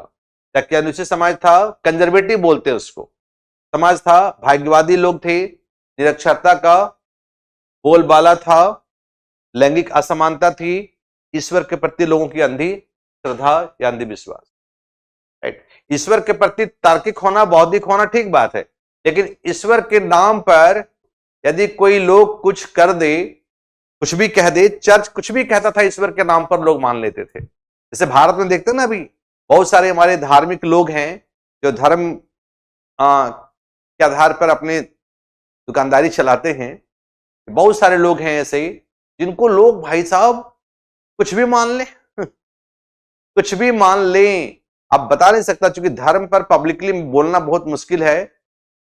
दकियानुसी समाज था, कंजर्वेटिव बोलते हैं उसको, समाज था, भाग्यवादी लोग थे, निरक्षरता का बोलबाला था, लैंगिक असमानता थी, ईश्वर के प्रति लोगों की अंधी श्रद्धा या अंधी विश्वास, राइट। ईश्वर के प्रति तार्किक होना, बौद्धिक होना ठीक बात है, लेकिन ईश्वर के नाम पर यदि कोई लोग कुछ कर दे, कुछ भी कह दे, चर्च कुछ भी कहता था ईश्वर के नाम पर, लोग मान लेते थे। जैसे भारत में देखते हैं ना, अभी बहुत सारे हमारे धार्मिक लोग हैं जो धर्म के आधार पर अपने दुकानदारी चलाते हैं। बहुत सारे लोग हैं ऐसे ही जिनको लोग भाई साहब कुछ भी मान लें कुछ भी मान लें। आप बता नहीं सकता, क्योंकि धर्म पर पब्लिकली बोलना बहुत मुश्किल है।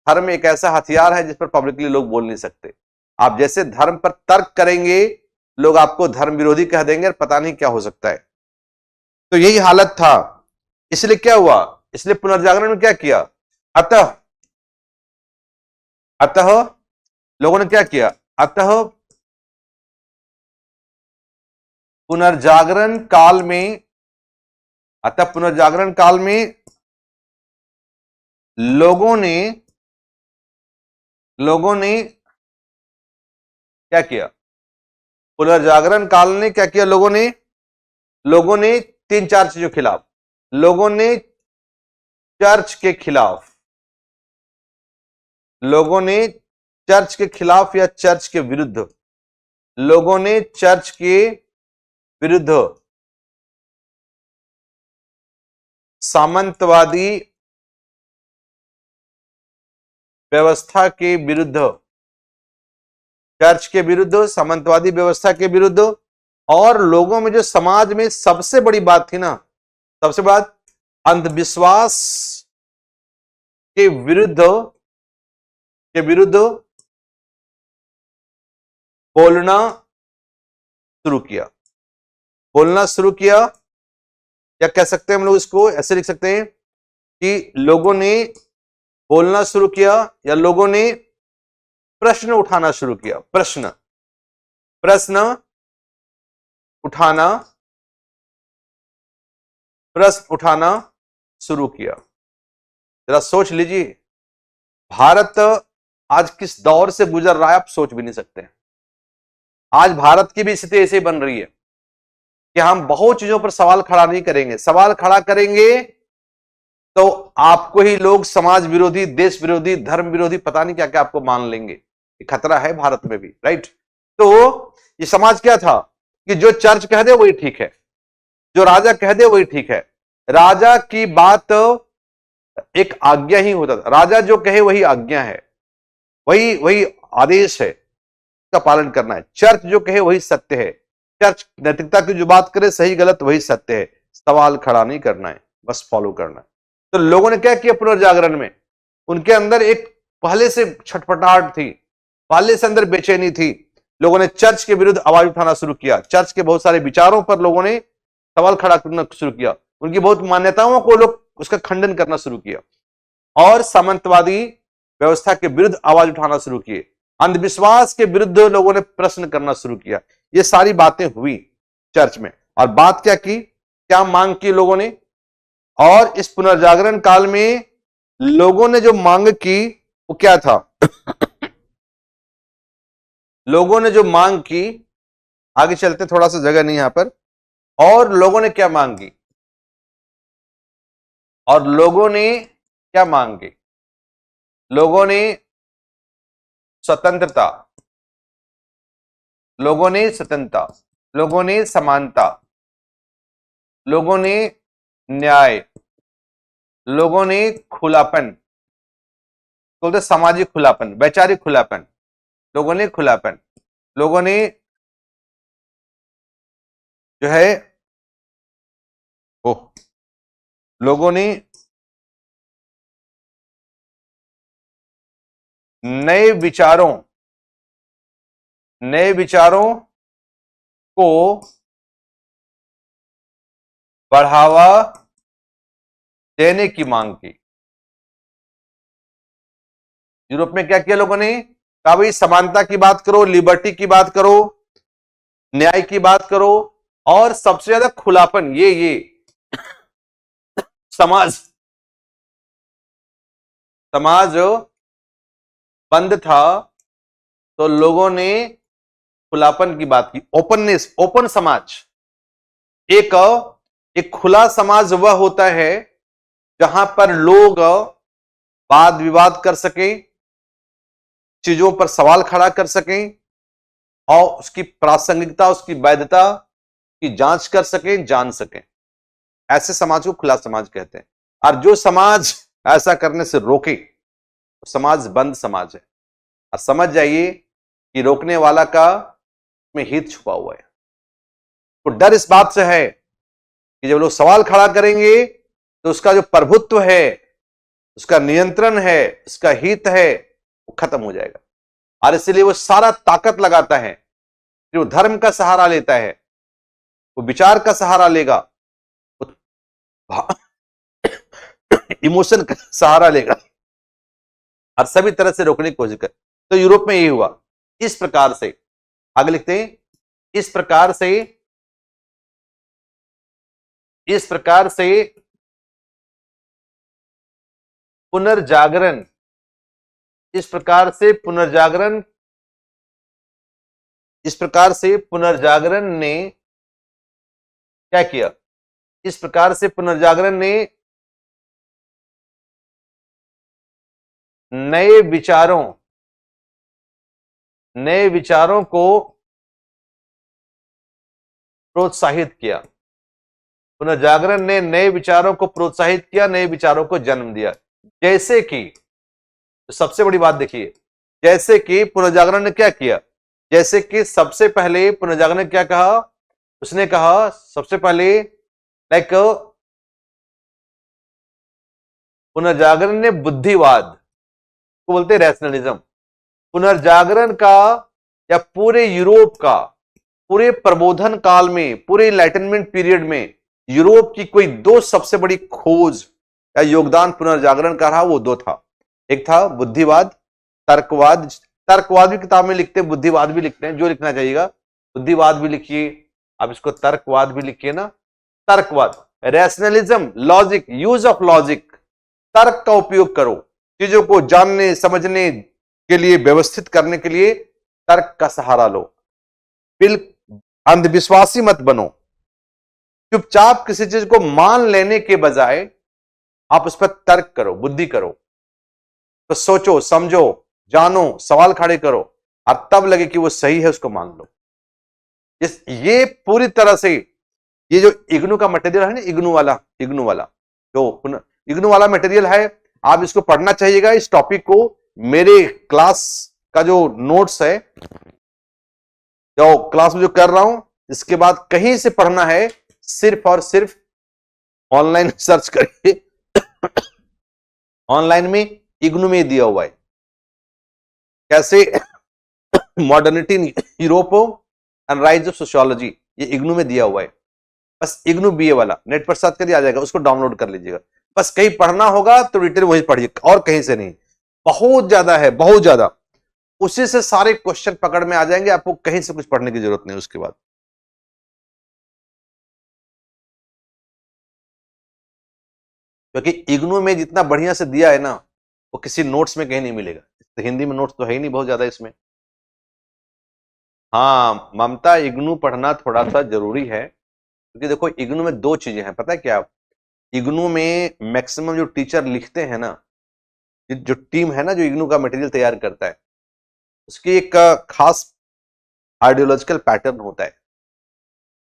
धर्म एक ऐसा हथियार है जिस पर पब्लिकली लोग बोल नहीं सकते। आप जैसे धर्म पर तर्क करेंगे, लोग आपको धर्म विरोधी कह देंगे और पता नहीं क्या हो सकता है। तो यही हालत था। इसलिए क्या हुआ, इसलिए पुनर्जागरण में क्या किया, अतः लोगों ने क्या किया, अतः पुनर्जागरण काल में, अतः पुनर्जागरण काल में लोगों ने क्या किया, पुनर्जागरण काल ने क्या किया, लोगों ने 3-4 चीजों के खिलाफ, लोगों ने चर्च के खिलाफ, लोगों ने चर्च के खिलाफ या चर्च के विरुद्ध, लोगों ने चर्च के विरुद्ध सामंतवादी व्यवस्था के विरुद्ध, चर्च के विरुद्ध, सामंतवादी व्यवस्था के विरुद्ध, और लोगों में जो समाज में सबसे बड़ी बात थी ना, सबसे बड़ी बात अंधविश्वास के विरुद्ध बोलना शुरू किया। क्या कह सकते हैं हम लोग इसको, ऐसे लिख सकते हैं कि लोगों ने बोलना शुरू किया या लोगों ने प्रश्न उठाना शुरू किया, प्रश्न उठाना शुरू किया। जरा सोच लीजिए, भारत आज किस दौर से गुजर रहा है, आप सोच भी नहीं सकते हैं। आज भारत की भी स्थिति ऐसे बन रही है कि हम बहुत चीजों पर सवाल खड़ा नहीं करेंगे। सवाल खड़ा करेंगे तो आपको ही लोग समाज विरोधी, देश विरोधी, धर्म विरोधी, पता नहीं क्या क्या आपको मान लेंगे। ये खतरा है भारत में भी, राइट। तो ये समाज क्या था कि जो चर्च कह दे वही ठीक है, जो राजा कह दे वही ठीक है। राजा की बात एक आज्ञा ही होता था, राजा जो कहे वही आज्ञा है, वही आदेश है, का पालन करना है। चर्च जो कहे वही सत्य है, चर्च नैतिकता की जो बात करे, सही गलत वही सत्य है, सवाल खड़ा नहीं करना है, बस फॉलो करना है। तो लोगों ने क्या किया पुनर्जागरण में, उनके अंदर एक पहले से छटपटाहट थी, पहले से अंदर बेचैनी थी। लोगों ने चर्च के विरुद्ध आवाज उठाना शुरू किया, चर्च के बहुत सारे विचारों पर लोगों ने सवाल खड़ा करना शुरू किया, उनकी बहुत मान्यताओं को लोग उसका खंडन करना शुरू किया, और सामंतवादी व्यवस्था के विरुद्ध आवाज उठाना शुरू किए, अंधविश्वास के विरुद्ध लोगों ने प्रश्न करना शुरू किया। ये सारी बातें हुई चर्च में। और बात क्या की, क्या मांग की लोगों ने, और इस पुनर्जागरण काल में लोगों ने जो मांग की वो क्या था लोगों ने जो मांग की, आगे चलते, थोड़ा सा जगह नहीं यहां पर, और लोगों ने क्या मांग की, और लोगों ने क्या मांगे? लोगों ने स्वतंत्रता, लोगों ने स्वतंत्रता, लोगों ने समानता, लोगों ने न्याय, लोगों ने खुलापन, बोलते सामाजिक खुलापन, वैचारिक खुलापन, लोगों ने खुलापन, लोगों ने जो है ओह लोगों ने नए विचारों को बढ़ावा देने की मांग की। यूरोप में क्या किया लोगों ने? कहा भाई समानता की बात करो, लिबर्टी की बात करो, न्याय की बात करो, और सबसे ज्यादा खुलापन। ये समाज बंद था, तो लोगों ने खुलापन की बात की। ओपननेस, ओपन समाज। एक खुला समाज वह होता है जहां पर लोग वाद विवाद कर सकें, चीजों पर सवाल खड़ा कर सकें, और उसकी प्रासंगिकता, उसकी वैधता की जांच कर सकें, जान सकें। ऐसे समाज को खुला समाज कहते हैं। और जो समाज ऐसा करने से रोके, तो समाज बंद समाज है। और समझ जाइए कि रोकने वाला का में हित छुपा हुआ है। तो डर इस बात से है कि जब लोग सवाल खड़ा करेंगे, तो उसका जो प्रभुत्व है, उसका नियंत्रण है, उसका हित है, वो खत्म हो जाएगा। और इसलिए वो सारा ताकत लगाता है कि वो धर्म का सहारा लेता है, वो विचार का सहारा लेगा, वो इमोशन का सहारा लेगा, और सभी तरह से रोकने की कोशिश कर। तो यूरोप में यही हुआ। इस प्रकार से आगे लिखते हैं, इस प्रकार से पुनर्जागरण, इस प्रकार से पुनर्जागरण ने क्या किया? इस प्रकार से पुनर्जागरण ने नए विचारों को प्रोत्साहित किया। पुनर्जागरण ने नए विचारों को प्रोत्साहित किया, नए विचारों को जन्म दिया। जैसे कि, तो सबसे बड़ी बात देखिए, जैसे कि पुनर्जागरण ने क्या किया? जैसे कि सबसे पहले पुनर्जागरण ने क्या कहा? उसने कहा सबसे पहले, लाइक, पुनर्जागरण ने बुद्धिवाद को बोलते रैशनलिज्म। पुनर्जागरण का या पूरे यूरोप का, पूरे प्रबोधन काल में, पूरे इनलाइटनमेंट पीरियड में यूरोप की कोई दो सबसे बड़ी खोज या योगदान पुनर्जागरण का रहा, वो दो था। एक था बुद्धिवाद, तर्कवाद। तर्कवाद भी किताब में लिखते हैं, बुद्धिवाद भी लिखते हैं, जो लिखना चाहिएगा। बुद्धिवाद भी लिखिए, अब इसको तर्कवाद भी लिखिए ना। तर्कवाद, rationalism, logic, use of logic, तर्क का उपयोग करो, चीजों को जानने समझने के लिए, व्यवस्थित करने के लिए तर्क का सहारा लो। अंधविश्वासी मत बनो। चुपचाप किसी चीज को मान लेने के बजाय आप उस पर तर्क करो, बुद्धि करो, तो सोचो, समझो, जानो, सवाल खड़े करो, और तब लगे कि वो सही है, उसको मान लो। ये पूरी तरह से, ये जो इग्नू का मटेरियल है ना, इग्नू वाला मटेरियल है, आप इसको पढ़ना चाहिएगा। इस टॉपिक को मेरे क्लास का जो नोट्स है, जो क्लास में जो कर रहा हूं, इसके बाद कहीं से पढ़ना है, सिर्फ और सिर्फ ऑनलाइन सर्च करिए। ऑनलाइन में इग्नू में दिया हुआ है, कैसे modernity in Europe and rise of sociology, ये इग्नू में दिया हुआ है। बस इग्नू बीए वाला नेट पर सर्च कर दिया जाएगा, उसको डाउनलोड कर लीजिएगा। बस कहीं पढ़ना होगा तो डिटेल वही पढ़िए, और कहीं से नहीं। बहुत ज्यादा है, बहुत ज्यादा। उसी से सारे क्वेश्चन पकड़ में आ जाएंगे, आपको कहीं से कुछ पढ़ने की जरूरत नहीं उसके बाद। क्योंकि इग्नू में जितना बढ़िया से दिया है ना, वो किसी नोट्स में कहीं नहीं मिलेगा। तो हिंदी में नोट्स तो है ही नहीं बहुत ज्यादा इसमें। हाँ ममता, इग्नू पढ़ना थोड़ा सा जरूरी है, क्योंकि देखो इग्नू में दो चीजें हैं, पता है क्या? इग्नू में मैक्सिमम जो टीचर लिखते हैं ना, जो टीम है ना जो इग्नू का मटेरियल तैयार करता है, उसकी एक खास आइडियोलॉजिकल पैटर्न होता है।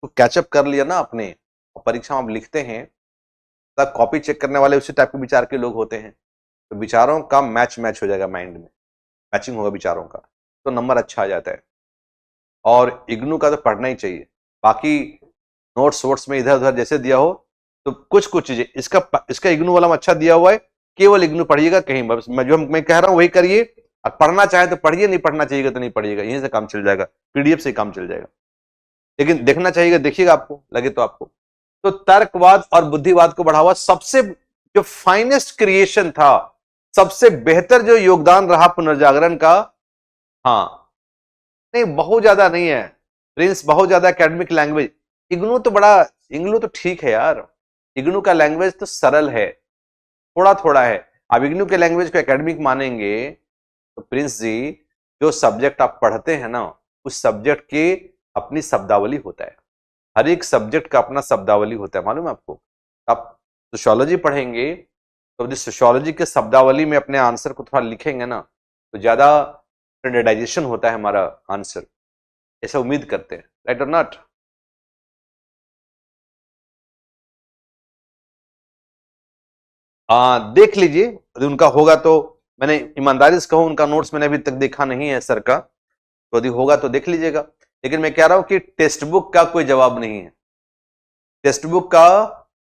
तो कैचअप कर लिया ना आपने, और परीक्षा में आप लिखते हैं, तब कॉपी चेक करने वाले उसी टाइप के विचार के लोग होते हैं, तो विचारों का मैच हो जाएगा, माइंड में मैचिंग होगा विचारों का, तो नंबर अच्छा आ जाता है। और इग्नू का तो पढ़ना ही चाहिए। बाकी नोट्स वोट्स में इधर उधर जैसे दिया हो, तो कुछ चीजें इसका इग्नू वाला में अच्छा दिया हुआ है, केवल इग्नू पढ़िएगा, कहीं मैं कह रहा हूं वही करिए। और पढ़ना चाहे तो पढ़िए, नहीं पढ़ना चाहिएगा तो नहीं पढ़िएगा, यहीं से काम चल जाएगा, पीडीएफ से काम चल जाएगा। लेकिन देखना चाहिए, देखिएगा आपको लगे तो आपको। तो तर्कवाद और बुद्धिवाद को बढ़ावा, सबसे जो फाइनेस्ट क्रिएशन था, सबसे बेहतर जो योगदान रहा पुनर्जागरण का। हाँ, नहीं बहुत ज्यादा नहीं है प्रिंस, बहुत ज्यादा एकेडमिक लैंग्वेज। इग्नू तो बड़ा, इग्नू तो ठीक है यार, इग्नू का लैंग्वेज तो सरल है, थोड़ा थोड़ा है। आप इग्नू के लैंग्वेज को एकेडमिक मानेंगे तो प्रिंस जी, जो सब्जेक्ट आप पढ़ते हैं ना, उस सब्जेक्ट की अपनी शब्दावली होता है। हर एक सब्जेक्ट का अपना शब्दावली होता है, मालूम है आपको। आप सोशियोलॉजी पढ़ेंगे तो यदि सोशियोलॉजी के शब्दावली में अपने आंसर को थोड़ा लिखेंगे ना, तो ज्यादा स्टैंडर्डाइजेशन होता है हमारा आंसर, ऐसा उम्मीद करते हैं, राइट और नॉट। देख लीजिए, यदि उनका होगा तो, मैंने ईमानदारी से कहूं उनका नोट्स मैंने अभी तक देखा नहीं है सर का, तो यदि होगा तो देख लीजिएगा। लेकिन मैं कह रहा हूं कि टेक्स्ट बुक का कोई जवाब नहीं है, टेक्स्ट बुक का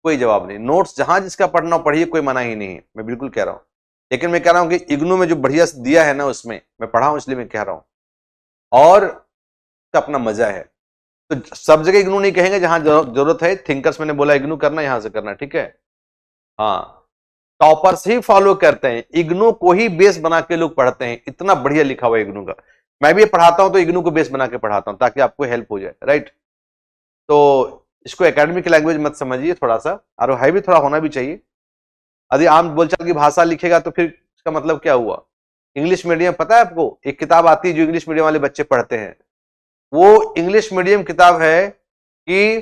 कोई जवाब नहीं। नोट्स जहां जिसका पढ़ना पढ़िए, कोई मना ही नहीं है, मैं बिल्कुल कह रहा हूं। लेकिन मैं कह रहा हूं कि इग्नू में जो बढ़िया दिया है ना, उसमें मैं पढ़ा हूं इसलिए मैं कह रहा हूं, और का अपना मजा है। तो सब जगह इग्नू नहीं कहेंगे, जहां जरूरत है थिंकर्स मैंने बोला इग्नू करना, यहां से करना, ठीक है। हाँ, टॉपर्स ही फॉलो करते हैं, इग्नू को ही बेस बना के लोग पढ़ते हैं, इतना बढ़िया लिखा हुआ है इग्नू का। मैं भी पढ़ाता हूं तो इग्नू को बेस बना के पढ़ाता हूं, ताकि आपको हेल्प हो जाए, राइट। तो इसको एकेडमिक लैंग्वेज मत समझिए थोड़ा सा, और है भी, थोड़ा होना भी चाहिए। यदि आम बोलचाल की भाषा लिखेगा तो फिर इसका मतलब क्या हुआ। इंग्लिश मीडियम, पता है आपको, एक किताब आती है जो इंग्लिश मीडियम वाले बच्चे पढ़ते हैं, वो इंग्लिश मीडियम किताब है कि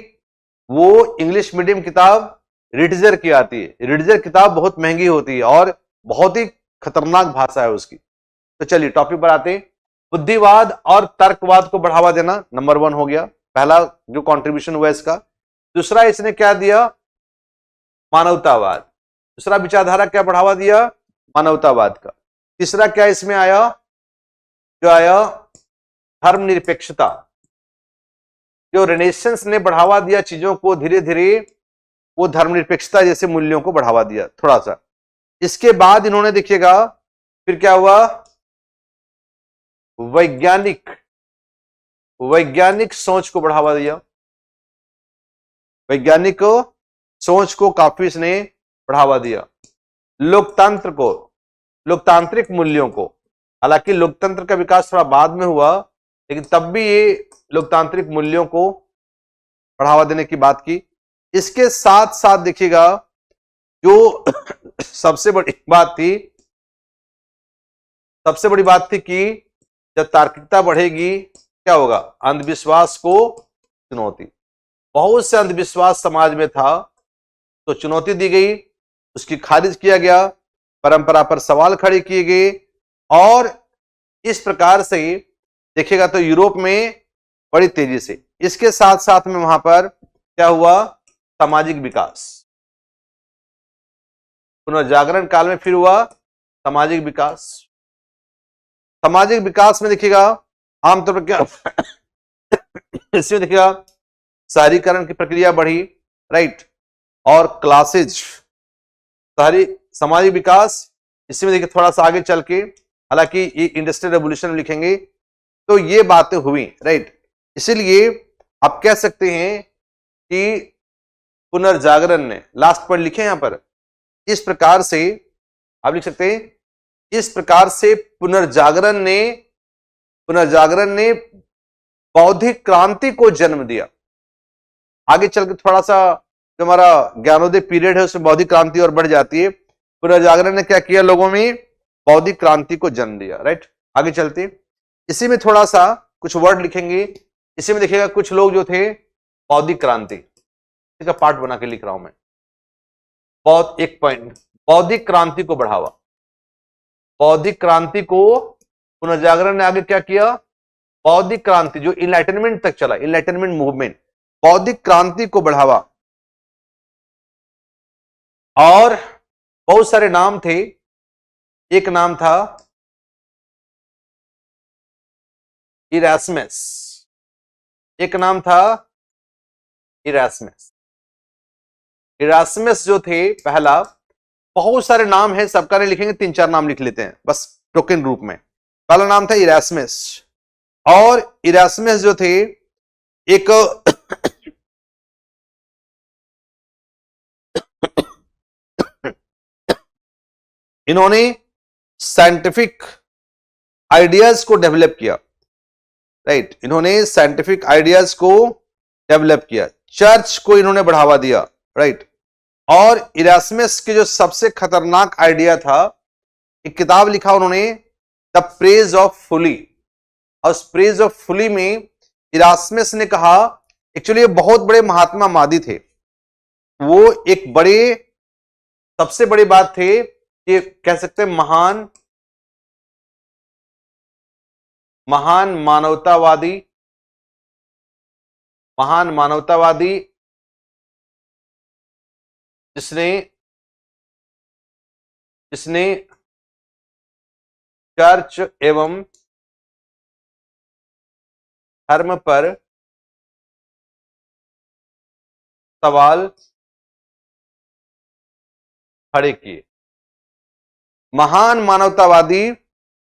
वो इंग्लिश मीडियम किताब रिडजर की आती है। रिडजर किताब बहुत महंगी होती है और बहुत ही खतरनाक भाषा है उसकी। तो चलिए टॉपिक पर आते हैं। बुद्धिवाद और तर्कवाद को बढ़ावा देना नंबर 1 हो गया, पहला जो कंट्रीब्यूशन हुआ इसका। दूसरा इसने क्या दिया, मानवतावाद। दूसरा विचारधारा क्या बढ़ावा दिया, मानवतावाद का। तीसरा क्या इसमें आया, जो आया धर्मनिरपेक्षता। जो रेनेसांस ने बढ़ावा दिया चीजों को धीरे धीरे, वो धर्मनिरपेक्षता जैसे मूल्यों को बढ़ावा दिया थोड़ा सा। इसके बाद इन्होंने देखिएगा फिर क्या हुआ, वैज्ञानिक सोच को बढ़ावा दिया। वैज्ञानिक सोच को काफी इसने बढ़ावा दिया। लोकतंत्र को, लोकतांत्रिक मूल्यों को, हालांकि लोकतंत्र का विकास थोड़ा बाद में हुआ, लेकिन तब भी ये लोकतांत्रिक मूल्यों को बढ़ावा देने की बात की। इसके साथ साथ देखिएगा जो सबसे बड़ी बात थी कि जब तार्किकता बढ़ेगी क्या होगा, अंधविश्वास को चुनौती। बहुत से अंधविश्वास समाज में था, तो चुनौती दी गई, उसकी खारिज किया गया, परंपरा पर सवाल खड़े किए गए, और इस प्रकार से देखिएगा तो यूरोप में बड़ी तेजी से। इसके साथ साथ में वहां पर क्या हुआ, सामाजिक विकास। पुनर्जागरण काल में फिर हुआ सामाजिक विकास। सामाजिक विकास में देखिएगा आमतौर पर क्या इसमें देखिएगा शहरीकरण की प्रक्रिया बढ़ी, राइट, और क्लासेज, शहरी सामाजिक विकास। इसमें देखिए थोड़ा सा आगे चल के, हालांकि ये इंडस्ट्रियल रेवोल्यूशन में लिखेंगे तो ये बातें हुई, राइट। इसीलिए आप कह सकते हैं कि पुनर्जागरण ने, लास्ट पर लिखे यहां पर, इस प्रकार से आप लिख सकते हैं, इस प्रकार से पुनर्जागरण ने बौद्धिक क्रांति को जन्म दिया। आगे चल के थोड़ा सा जो हमारा ज्ञानोदय पीरियड है उसमें बौद्धिक क्रांति और बढ़ जाती है। पुनर्जागरण ने क्या किया, लोगों में बौद्धिक क्रांति को जन्म दिया, राइट। आगे चलते इसी में थोड़ा सा कुछ वर्ड लिखेंगे। इसी में देखिएगा कुछ लोग जो थे बौद्धिक क्रांति, इसका पार्ट बना के लिख रहा हूं मैं। एक पॉइंट, बौद्धिक क्रांति को बढ़ावा। बौद्धिक क्रांति को पुनर्जागरण ने आगे क्या किया? बौद्धिक क्रांति जो इनलाइटनमेंट तक चला, इनलाइटनमेंट मूवमेंट, बौद्धिक क्रांति को बढ़ावा। और बहुत सारे नाम थे, एक नाम था इरास्मस, एक नाम था इरास्मस। इरास्मस जो थे पहला, बहुत सारे नाम है, सबका नहीं लिखेंगे, 3-4 नाम लिख लेते हैं बस टोकन रूप में। पहला नाम था इरास्मस, और इरास्मस जो थे एक इन्होंने साइंटिफिक आइडियाज को डेवलप किया, राइट, इन्होंने साइंटिफिक आइडियाज को डेवलप किया, चर्च को इन्होंने बढ़ावा दिया, राइट। और इरास्मस के जो सबसे खतरनाक आइडिया था, एक किताब लिखा उन्होंने, द प्रेज ऑफ फुली, और उस प्रेज ऑफ फुली में इरास्मस ने कहा, एक्चुअली ये बहुत बड़े महात्मावादी थे, वो एक बड़े, सबसे बड़ी बात थे, ये कह सकते हैं महान मानवतावादी जिसने चर्च एवं धर्म पर सवाल खड़े किए। महान मानवतावादी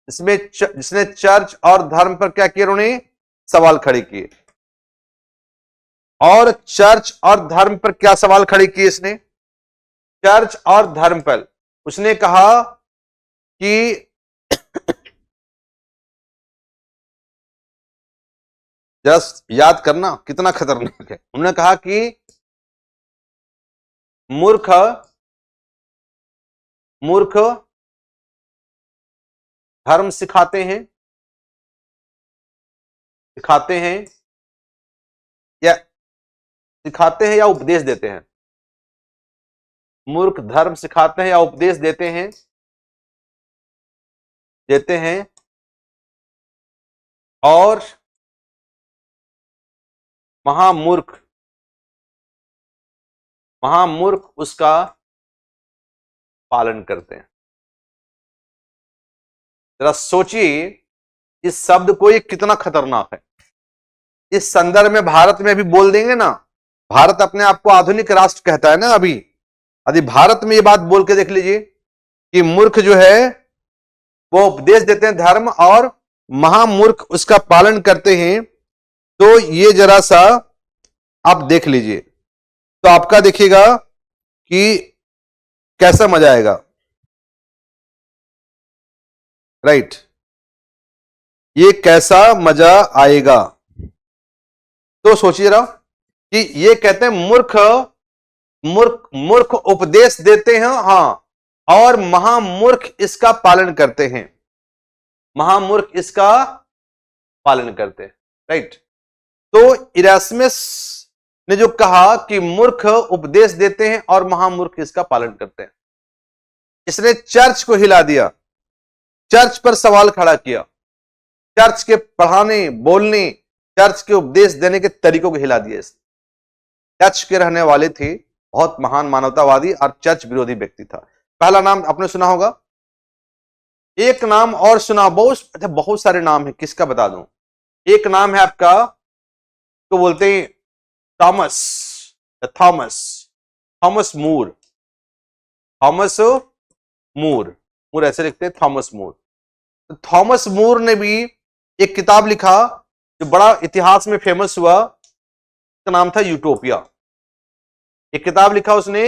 जिसने चर्च और धर्म पर क्या किया? उन्होंने सवाल खड़े किए। और चर्च और धर्म पर क्या सवाल खड़े किए इसने? चर्च और धर्म पर उसने कहा कि जस्ट याद करना कितना खतरनाक है। उन्होंने कहा कि मूर्ख धर्म सिखाते हैं या उपदेश देते हैं। मूर्ख धर्म सिखाते हैं या उपदेश देते हैं और महामूर्ख उसका पालन करते हैं। जरा सोचिए इस शब्द को, ये कितना खतरनाक है। इस संदर्भ में भारत में भी बोल देंगे ना, भारत अपने आप को आधुनिक राष्ट्र कहता है ना अभी, यदि भारत में ये बात बोल के देख लीजिए कि मूर्ख जो है वो उपदेश देते हैं धर्म और महामूर्ख उसका पालन करते हैं, तो ये जरा सा आप देख लीजिए, तो आपका देखिएगा कि कैसा मजा आएगा, राइट। ये कैसा मजा आएगा। तो सोचिए रहा कि ये कहते हैं मूर्ख उपदेश देते हैं, हाँ, और महामूर्ख इसका पालन करते हैं। महामूर्ख इसका पालन करते हैं, राइट। तो इरास्मस ने जो कहा कि मूर्ख उपदेश देते हैं और महामूर्ख इसका पालन करते हैं, इसने चर्च को हिला दिया, चर्च पर सवाल खड़ा किया, चर्च के पढ़ाने, बोलने, चर्च के उपदेश देने के तरीकों को हिला दिया। इसने चर्च के रहने वाले थे, बहुत महान मानवतावादी और चर्च विरोधी व्यक्ति था। पहला नाम आपने सुना होगा, एक नाम और सुना, बहुत सारे नाम है, किसका बता दूं। एक नाम है आपका, तो बोलते हैं थॉमस मूर ऐसे लिखते हैं, थॉमस मूर। तो थॉमस मूर ने भी एक किताब लिखा जो बड़ा इतिहास में फेमस हुआ, उसका नाम था यूटोपिया। एक किताब लिखा उसने,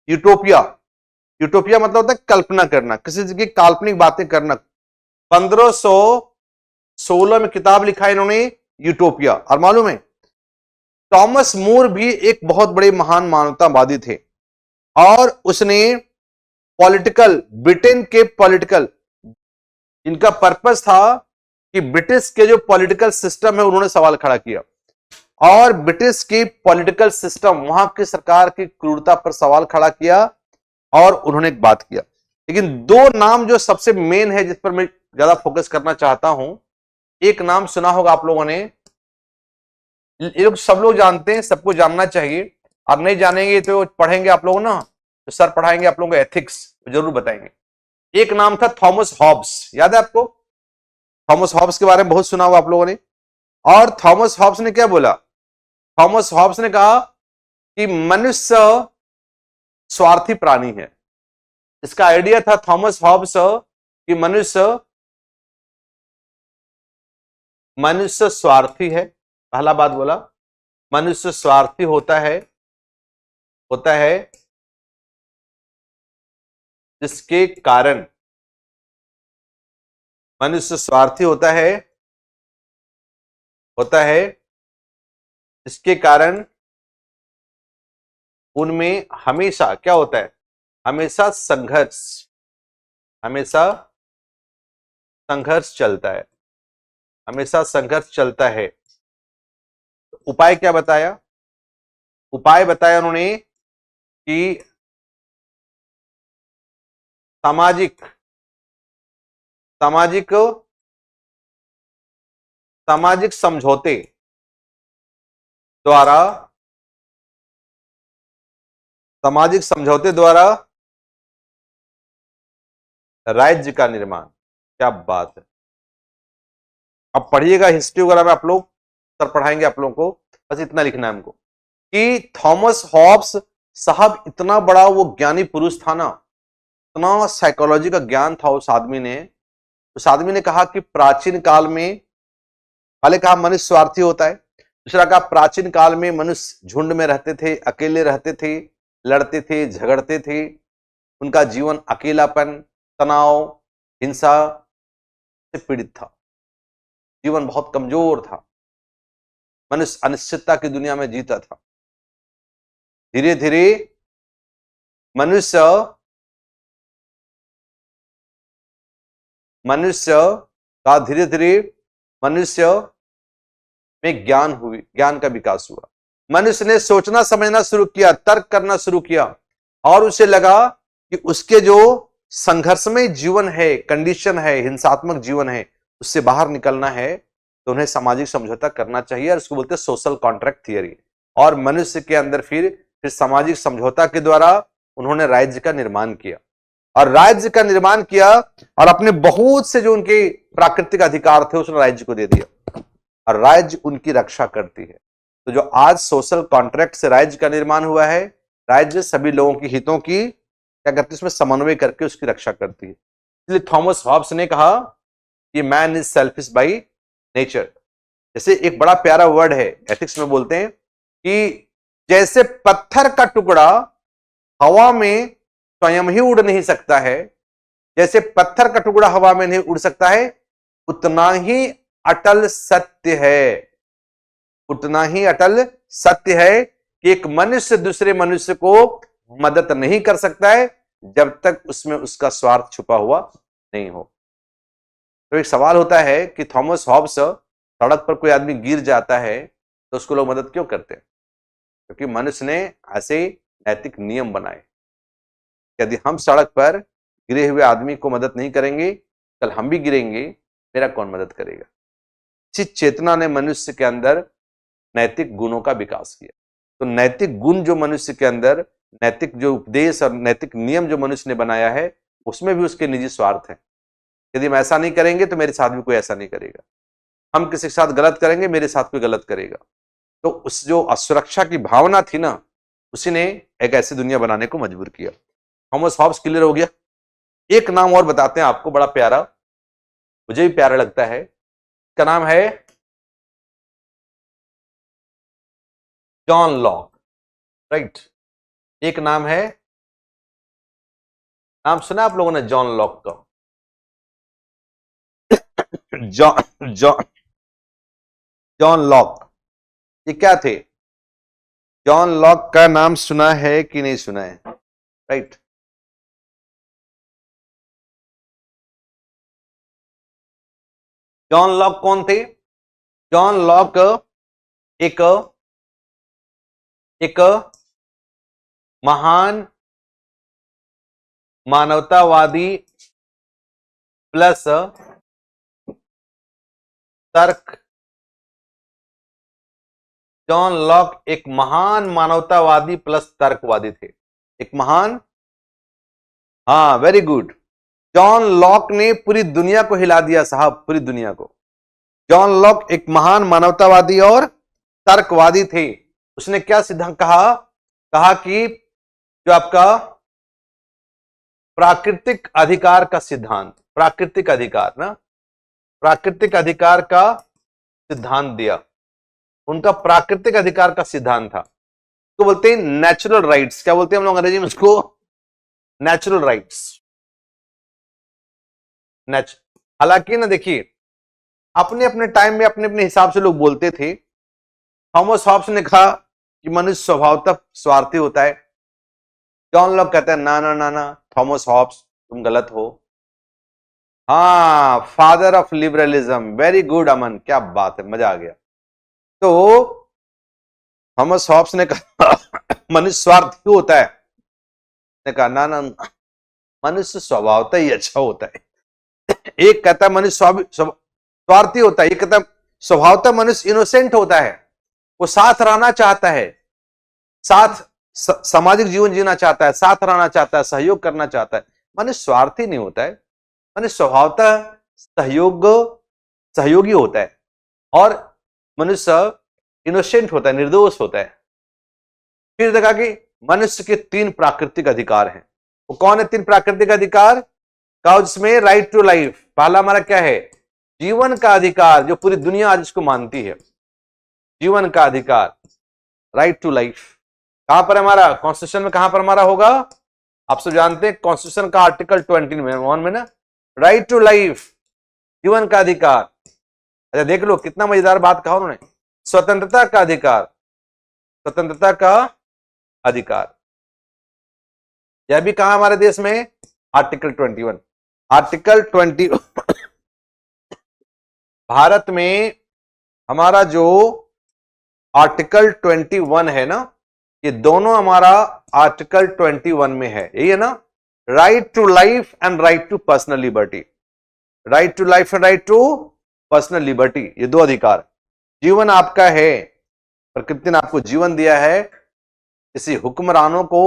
यूटोपिया मतलब होता है कल्पना करना, किसी चीज की काल्पनिक बातें करना। 1516 में किताब लिखा इन्होंने, यूटोपिया। और मालूम है थॉमस मूर भी एक बहुत बड़े महान मानवतावादी थे, और उसने ब्रिटेन के पॉलिटिकल, इनका पर्पस था कि ब्रिटिश के जो पॉलिटिकल सिस्टम है उन्होंने सवाल खड़ा किया, और ब्रिटिश की पॉलिटिकल सिस्टम, वहां की सरकार की क्रूरता पर सवाल खड़ा किया, और उन्होंने एक बात किया। लेकिन दो नाम जो सबसे मेन है, जिस पर मैं ज्यादा फोकस करना चाहता हूं, एक नाम सुना होगा आप लोगों ने, ये लोग सब लोग जानते हैं, सबको जानना चाहिए, और नहीं जानेंगे तो पढ़ेंगे आप लोग ना, तो सर पढ़ाएंगे आप लोगों को एथिक्स, जरूर बताएंगे। एक नाम था थॉमस हॉब्स, याद है आपको? थॉमस हॉब्स के बारे में बहुत सुना होगा आप लोगों ने। और थॉमस हॉब्स ने क्या बोला? थॉमस हॉब्स ने कहा कि मनुष्य स्वार्थी प्राणी है। इसका आइडिया था थॉमस हॉब्स कि मनुष्य स्वार्थी है। पहला बात बोला, मनुष्य स्वार्थी होता है जिसके कारण, मनुष्य स्वार्थी होता है जिसके कारण उनमें हमेशा क्या होता है? हमेशा संघर्ष चलता है, हमेशा संघर्ष चलता है। उपाय क्या बताया? उपाय बताया उन्होंने कि सामाजिक सामाजिक सामाजिक समझौते द्वारा राज्य का निर्माण। क्या बात है! अब पढ़िएगा हिस्ट्री वगैरह में, आप लोग सर पढ़ाएंगे आप लोगों को, बस इतना लिखना है हमको कि थॉमस हॉब्स साहब इतना बड़ा वो ज्ञानी पुरुष था ना, इतना साइकोलॉजी का ज्ञान था उस आदमी ने कहा कि प्राचीन काल में, पहले कहा मनुष्य स्वार्थी होता है, दूसरा कहा प्राचीन काल में मनुष्य झुंड में रहते थे, अकेले रहते थे, लड़ते थे, झगड़ते थे, उनका जीवन अकेलापन, तनाव, हिंसा से पीड़ित था, जीवन बहुत कमजोर था, मनुष्य अनिश्चितता की दुनिया में जीता था। धीरे धीरे मनुष्य में ज्ञान का विकास हुआ। मनुष्य ने सोचना समझना शुरू किया, तर्क करना शुरू किया, और उसे लगा कि उसके जो संघर्षमय जीवन है, कंडीशन है, हिंसात्मक जीवन है, उससे बाहर निकलना है, तो उन्हें सामाजिक समझौता करना चाहिए, और उसको बोलते हैं सोशल कॉन्ट्रैक्ट थियरी। और मनुष्य के अंदर फिर सामाजिक समझौता के द्वारा उन्होंने राज्य का निर्माण किया, और अपने बहुत से जो उनके प्राकृतिक अधिकार थे उसने राज्य को दे दिया, और राज्य उनकी रक्षा करती है। तो जो आज सोशल कॉन्ट्रैक्ट से राज्य का निर्माण हुआ है, राज्य सभी लोगों की हितों की क्या करती है? उसमें समन्वय करके उसकी रक्षा करती है। इसलिए थॉमस हॉब्स ने कहा कि man is selfish by nature. जैसे एक बड़ा प्यारा वर्ड है, एथिक्स में बोलते हैं कि जैसे पत्थर का टुकड़ा हवा में स्वयं ही उड़ नहीं सकता है, जैसे पत्थर का टुकड़ा हवा में नहीं उड़ सकता है, उतना ही अटल सत्य है कि एक मनुष्य दूसरे मनुष्य को मदद नहीं कर सकता है जब तक उसमें उसका स्वार्थ छुपा हुआ नहीं हो। तो एक सवाल होता है कि थॉमस हॉब्स, सड़क पर कोई आदमी गिर जाता है तो उसको लोग मदद क्यों करते हैं? क्योंकि मनुष्य ने ऐसे नैतिक नियम बनाए, यदि हम सड़क पर गिरे हुए आदमी को मदद नहीं करेंगे, कल हम भी गिरेंगे, मेरा कौन मदद करेगा? इसी चेतना ने मनुष्य के अंदर नैतिक गुणों का विकास किया। तो नैतिक गुण जो मनुष्य के अंदर, नैतिक जो उपदेश और नैतिक नियम जो मनुष्य ने बनाया है, उसमें भी उसके निजी स्वार्थ है। यदि हम ऐसा नहीं करेंगे तो मेरे साथ भी कोई ऐसा नहीं करेगा, हम किसी के साथ गलत करेंगे, मेरे साथ कोई गलत करेगा। तो उस जो असुरक्षा की भावना थी ना, उसी ने एक ऐसी दुनिया बनाने को मजबूर किया। थॉमस हॉब्स क्लियर हो गया। एक नाम और बताते हैं आपको, बड़ा प्यारा, मुझे भी प्यारा लगता है, इसका नाम है जॉन लॉक। राइट, एक नाम है, नाम सुना आप लोगों ने जॉन लॉक का? जॉन जॉन जॉन लॉक, ये क्या थे? जॉन लॉक का नाम सुना है कि नहीं सुना है? राइट, जॉन लॉक कौन थे? जॉन लॉक एक एक महान मानवतावादी प्लस तर्क। जॉन लॉक एक महान मानवतावादी प्लस तर्कवादी थे, एक महान, हाँ वेरी गुड। जॉन लॉक ने पूरी दुनिया को हिला दिया साहब, पूरी दुनिया को। जॉन लॉक एक महान मानवतावादी और तर्कवादी थे। उसने क्या सिद्धांत कहा? कहा कि जो आपका प्राकृतिक अधिकार का सिद्धांत, प्राकृतिक अधिकार ना, प्राकृतिक अधिकार का सिद्धांत दिया। उनका प्राकृतिक अधिकार का सिद्धांत था, तो बोलते हैं नेचुरल राइट्स। क्या बोलते हैं हम लोग अंग्रेजी में उसको? Natural rights. हालांकि ना देखिए, अपने अपने टाइम में अपने अपने हिसाब से लोग बोलते थे। थॉमस हॉब्स ने कहा कि मनुष्य स्वभावतः स्वार्थी होता है। जॉन लॉक कहता है ना ना ना ना, थॉमस हॉब्स तुम गलत हो। हाँ, father of liberalism, very good Aman, क्या बात है, मजा आ गया। तो थॉमस हॉब्स ने कहा मनुष्य स्वार्थी होता है, ने कहा ना ना, मनुष्य स्वभावतः ही अच्छा होता है। एक कहता है मनुष्य स्वार्थी होता है, एक कहता है स्वभावतः मनुष्य इनोसेंट होता है, वो साथ रहना चाहता है, साथ सामाजिक जीवन जीना चाहता है, साथ रहना चाहता है, सहयोग करना चाहता है। मनुष्य स्वार्थी नहीं होता है, मनुष्य स्वभावतः सहयोगी होता है, और मनुष्य इनोसेंट होता है, निर्दोष होता है। फिर देखा कि मनुष्य के 3 प्राकृतिक अधिकार हैं। वो कौन है 3 प्राकृतिक अधिकार? का जिसमें राइट टू लाइफ, पहला हमारा क्या है? जीवन का अधिकार, जो पूरी दुनिया आज इसको मानती है, जीवन का अधिकार, राइट टू लाइफ। कहां पर हमारा कॉन्स्टिट्यूशन में, कहां पर हमारा होगा? आप सब जानते हैं कॉन्स्टिट्यूशन का आर्टिकल 21 में ना, राइट टू लाइफ, जीवन का अधिकार। अच्छा देख लो कितना मजेदार बात कहा उन्होंने, स्वतंत्रता का अधिकार, स्वतंत्रता का अधिकार, यह भी कहा हमारे देश में? आर्टिकल 21। आर्टिकल 20 भारत में हमारा जो आर्टिकल 21 है ना, ये दोनों हमारा आर्टिकल 21 में है, यही है ना, right to life and right to personal liberty. Right to life and right to personal liberty, ये 2 अधिकार। जीवन आपका है, प्रकृति ने आपको जीवन दिया है, किसी हुक्मरानों को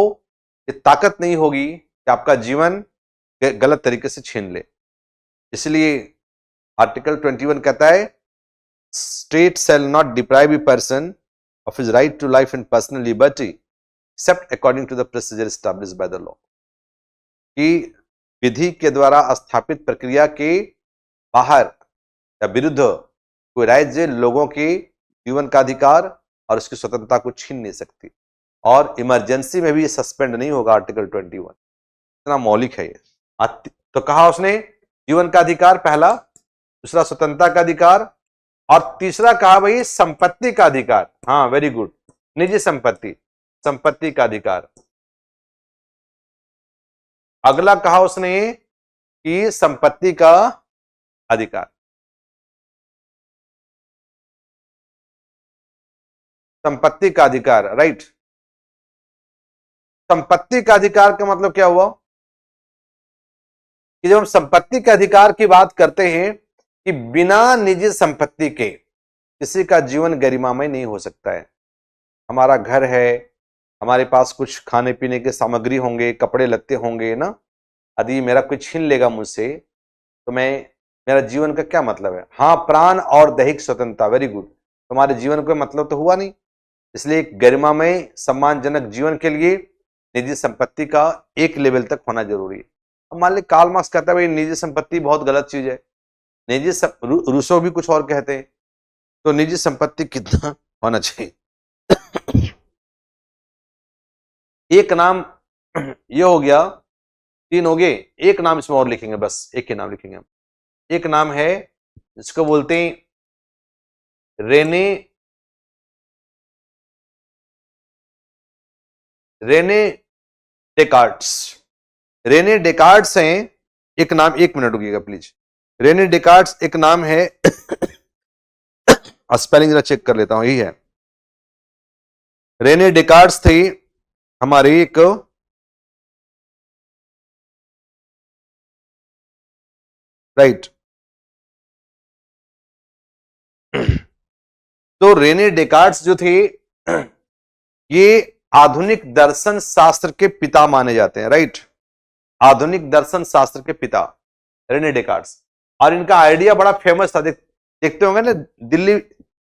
ये ताकत नहीं होगी कि आपका जीवन गलत तरीके से छीन ले। इसलिए आर्टिकल 21 कहता है state shall not deprive a person of his right to life and personal liberty except according to the procedure established by the law। कि विधि के द्वारा स्थापित प्रक्रिया के बाहर या विरुद्ध कोई राज्य लोगों के जीवन का अधिकार और उसकी स्वतंत्रता को छीन नहीं सकती, और इमरजेंसी में भी ये सस्पेंड नहीं होगा। आर्टिकल 21 इतना मौलिक है ये। तो कहा उसने जीवन का अधिकार पहला, दूसरा स्वतंत्रता का अधिकार, और तीसरा कहा भाई संपत्ति का अधिकार। हाँ वेरी गुड, निजी संपत्ति, संपत्ति का अधिकार। अगला कहा उसने कि संपत्ति का अधिकार, संपत्ति का अधिकार, राइट। संपत्ति का अधिकार का मतलब क्या हुआ कि जब हम संपत्ति के अधिकार की बात करते हैं कि बिना निजी संपत्ति के किसी का जीवन गरिमामय नहीं हो सकता है। हमारा घर है, हमारे पास कुछ खाने पीने के सामग्री होंगे, कपड़े लत्ते होंगे ना, यदि मेरा कोई छीन लेगा मुझसे तो मेरा जीवन का क्या मतलब है? हाँ, प्राण और दैहिक स्वतंत्रता, वेरी गुड, तुम्हारे जीवन का मतलब तो हुआ नहीं। इसलिए गरिमामय सम्मानजनक जीवन के लिए निजी संपत्ति का एक लेवल तक होना जरूरी है। अब मान ली कार्ल मार्क्स कहता है भाई निजी संपत्ति बहुत गलत चीज है, निजी रूसो भी कुछ और कहते हैं, तो निजी संपत्ति कितना होना चाहिए? एक नाम ये हो गया, 3 हो गए, एक नाम इसमें और लिखेंगे, बस एक ही नाम लिखेंगे हम। एक नाम है जिसको बोलते हैं रेने डेकार्ट्स। रेने डेकार्ट्स हैं एक नाम, 1 मिनट रुकिएगा प्लीज। रेने डेकार्ट्स एक नाम है, स्पेलिंग जरा चेक कर लेता हूं, यही है। रेने डेकार्ट्स थे हमारे एक राइट। तो रेने डेकार्ड्स जो थे ये आधुनिक दर्शन शास्त्र के पिता माने जाते हैं, राइट। आधुनिक दर्शन शास्त्र के पिता रेने डेकार्ड्स। और इनका आइडिया बड़ा फेमस था, देखते होंगे ना दिल्ली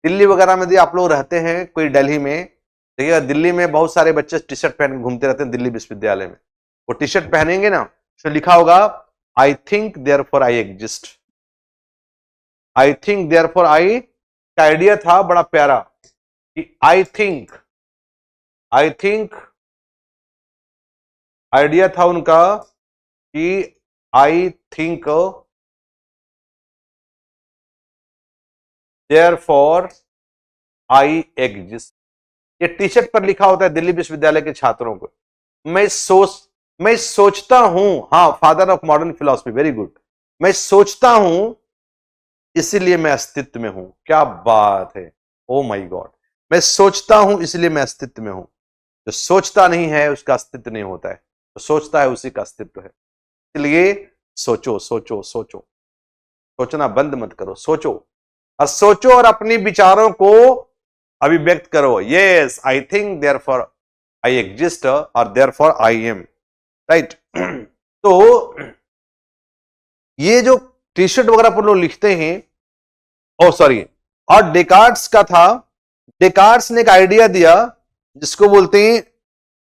दिल्ली वगैरह में, यदि आप लोग रहते हैं कोई दिल्ली में, देखिएगा दिल्ली में बहुत सारे बच्चे टी शर्ट पहन के घूमते रहते हैं दिल्ली विश्वविद्यालय में। वो टी शर्ट पहनेंगे ना, तो लिखा होगा I think therefore I exist, I think therefore I. का आइडिया था बड़ा प्यारा कि आई थिंक आइडिया था उनका कि I think therefore I exist. ये टी शर्ट पर लिखा होता है दिल्ली विश्वविद्यालय के छात्रों को। मैं सोचता हूं, हाँ, father of modern philosophy, very good. मैं सोचता हूं इसीलिए मैं अस्तित्व में हूं। क्या बात है, ओ माय गॉड। मैं सोचता हूं इसलिए मैं अस्तित्व में हूं। जो सोचता नहीं है उसका अस्तित्व नहीं होता है, तो सोचता है उसी का अस्तित्व है। इसलिए सोचो सोचो सोचो, सोचना बंद मत करो, सोचो और सोचो और अपनी विचारों को अभिव्यक्त करो। Yes, I think therefore I exist और therefore I am, right. तो ये जो टी शर्ट वगैरह पर लोग लिखते हैं, ओ सॉरी, और डेकार्ड्स का था, डेकार्ड्स ने एक आइडिया दिया जिसको बोलते हैं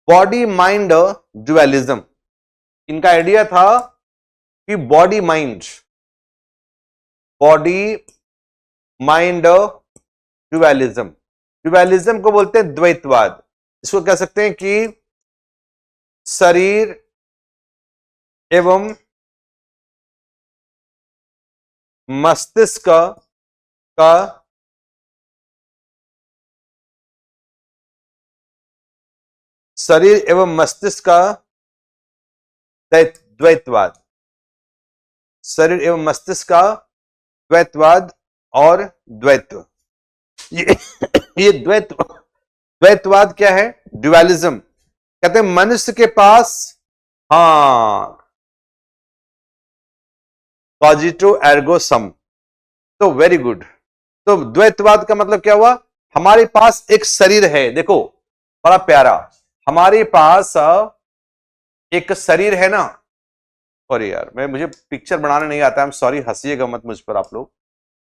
बॉडी माइंड ड्युअलिज्म। इनका आइडिया था कि बॉडी माइंड ड्युअलिज्म, ड्युअलिज्म को बोलते हैं द्वैतवाद। इसको कह सकते हैं कि शरीर एवं मस्तिष्क का शरीर एवं मस्तिष्क का द्वैतवाद, शरीर एवं मस्तिष्क का द्वैतवाद और द्वैत्व। ये द्वैतवाद क्या है? ड्युअलिज्म। कहते हैं मनुष्य के पास, हाँ, कॉजिटो एर्गो सम। तो वेरी गुड। तो द्वैतवाद का मतलब क्या हुआ? हमारे पास एक शरीर है, देखो बड़ा प्यारा, हमारे पास एक शरीर है ना। सॉरी यार, मुझे पिक्चर बनाने नहीं आता है, सॉरी, हंसिएगा मत मुझ पर आप लोग,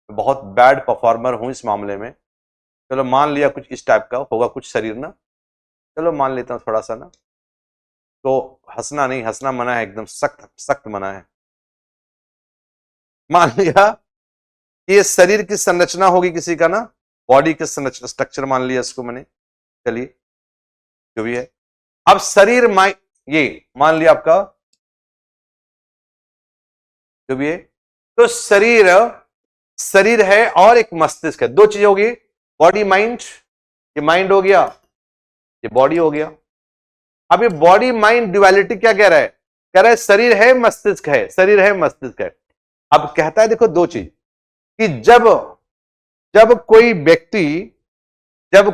बहुत बैड परफॉर्मर हूं इस मामले में। चलो मान लिया कुछ इस टाइप का होगा कुछ शरीर ना, चलो मान लेता हूं थोड़ा सा ना, तो हंसना नहीं, हंसना मना है, एकदम सख्त सख्त मना है। मान लिया कि ये शरीर की संरचना होगी किसी का ना, बॉडी के संरचना, स्ट्रक्चर मान लिया इसको मैंने, चलिए जो भी है। अब शरीर ये मान लिया आपका जो भी है, तो शरीर है और एक मस्तिष्क है, दो चीज होगी, बॉडी माइंड, ये माइंड हो गया, ये बॉडी हो गया। अब ये बॉडी माइंड ड्युअलिटी क्या कह रहा है? कह रहा है शरीर है मस्तिष्क है, शरीर है मस्तिष्क है। अब कहता है देखो दो चीज, कि जब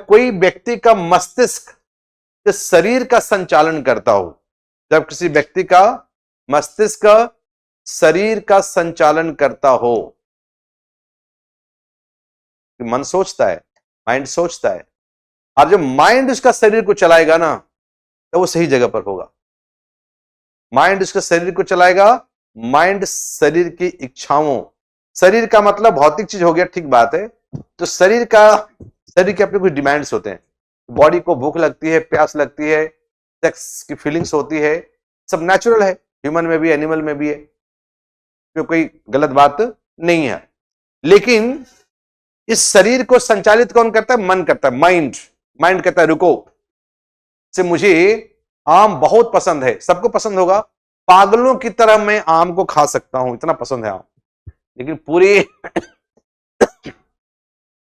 कोई व्यक्ति का मस्तिष्क शरीर का संचालन करता हो, जब किसी व्यक्ति का मस्तिष्क शरीर का संचालन करता हो, मन सोचता है, माइंड सोचता है, और जब माइंड उसका शरीर को चलाएगा ना, तो वो सही जगह पर होगा। माइंड उसका शरीर को चलाएगा, माइंड शरीर की इच्छाओं, शरीर का मतलब भौतिक चीज हो गया, ठीक बात है। तो शरीर के अपने कुछ डिमांड्स होते हैं, बॉडी को भूख लगती है, प्यास लगती है, सेक्स की फीलिंग्स होती है, सब नेचुरल है, ह्यूमन में भी, एनिमल में भी है, तो कोई गलत बात नहीं है। लेकिन इस शरीर को संचालित कौन करता है? मन करता है, माइंड कहता है रुको, से मुझे आम बहुत पसंद है, सबको पसंद होगा, पागलों की तरह मैं आम को खा सकता हूं, इतना पसंद है आम। लेकिन पूरी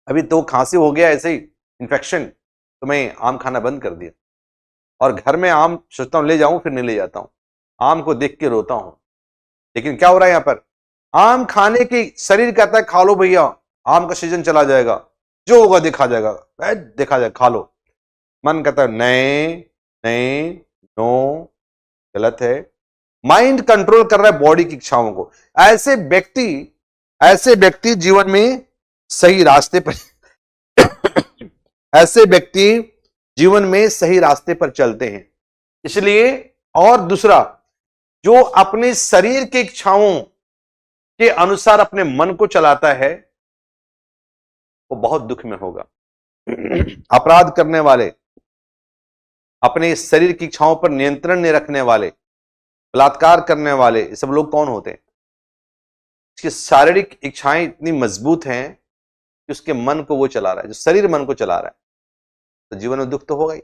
अभी तो खांसी हो गया ऐसे ही, इन्फेक्शन, तो मैं आम खाना बंद कर दिया, और घर में आम सोचता हूं ले जाऊं, फिर नहीं ले जाता हूं, आम को देख के रोता हूं। लेकिन क्या हो रहा है यहां पर? आम खाने की शरीर कहता है खा लो भैया, आम का सीजन चला जाएगा, जो होगा देखा जाएगा, देखा जाएगा, खा लो। मन कहता है नहीं नहीं, नो, गलत है, माइंड कंट्रोल कर रहा है बॉडी की इच्छाओं को। ऐसे व्यक्ति जीवन में सही रास्ते पर ऐसे व्यक्ति जीवन में सही रास्ते पर चलते हैं। इसलिए, और दूसरा, जो अपने शरीर की इच्छाओं के अनुसार अपने मन को चलाता है वो बहुत दुख में होगा। अपराध करने वाले, अपने शरीर की इच्छाओं पर नियंत्रण नहीं रखने वाले, बलात्कार करने वाले, ये सब लोग कौन होते हैं? इसकी शारीरिक इच्छाएं इतनी मजबूत हैं कि उसके मन को वो चला रहा है, जो शरीर मन को चला रहा है, तो जीवन में दुख तो होगा ही।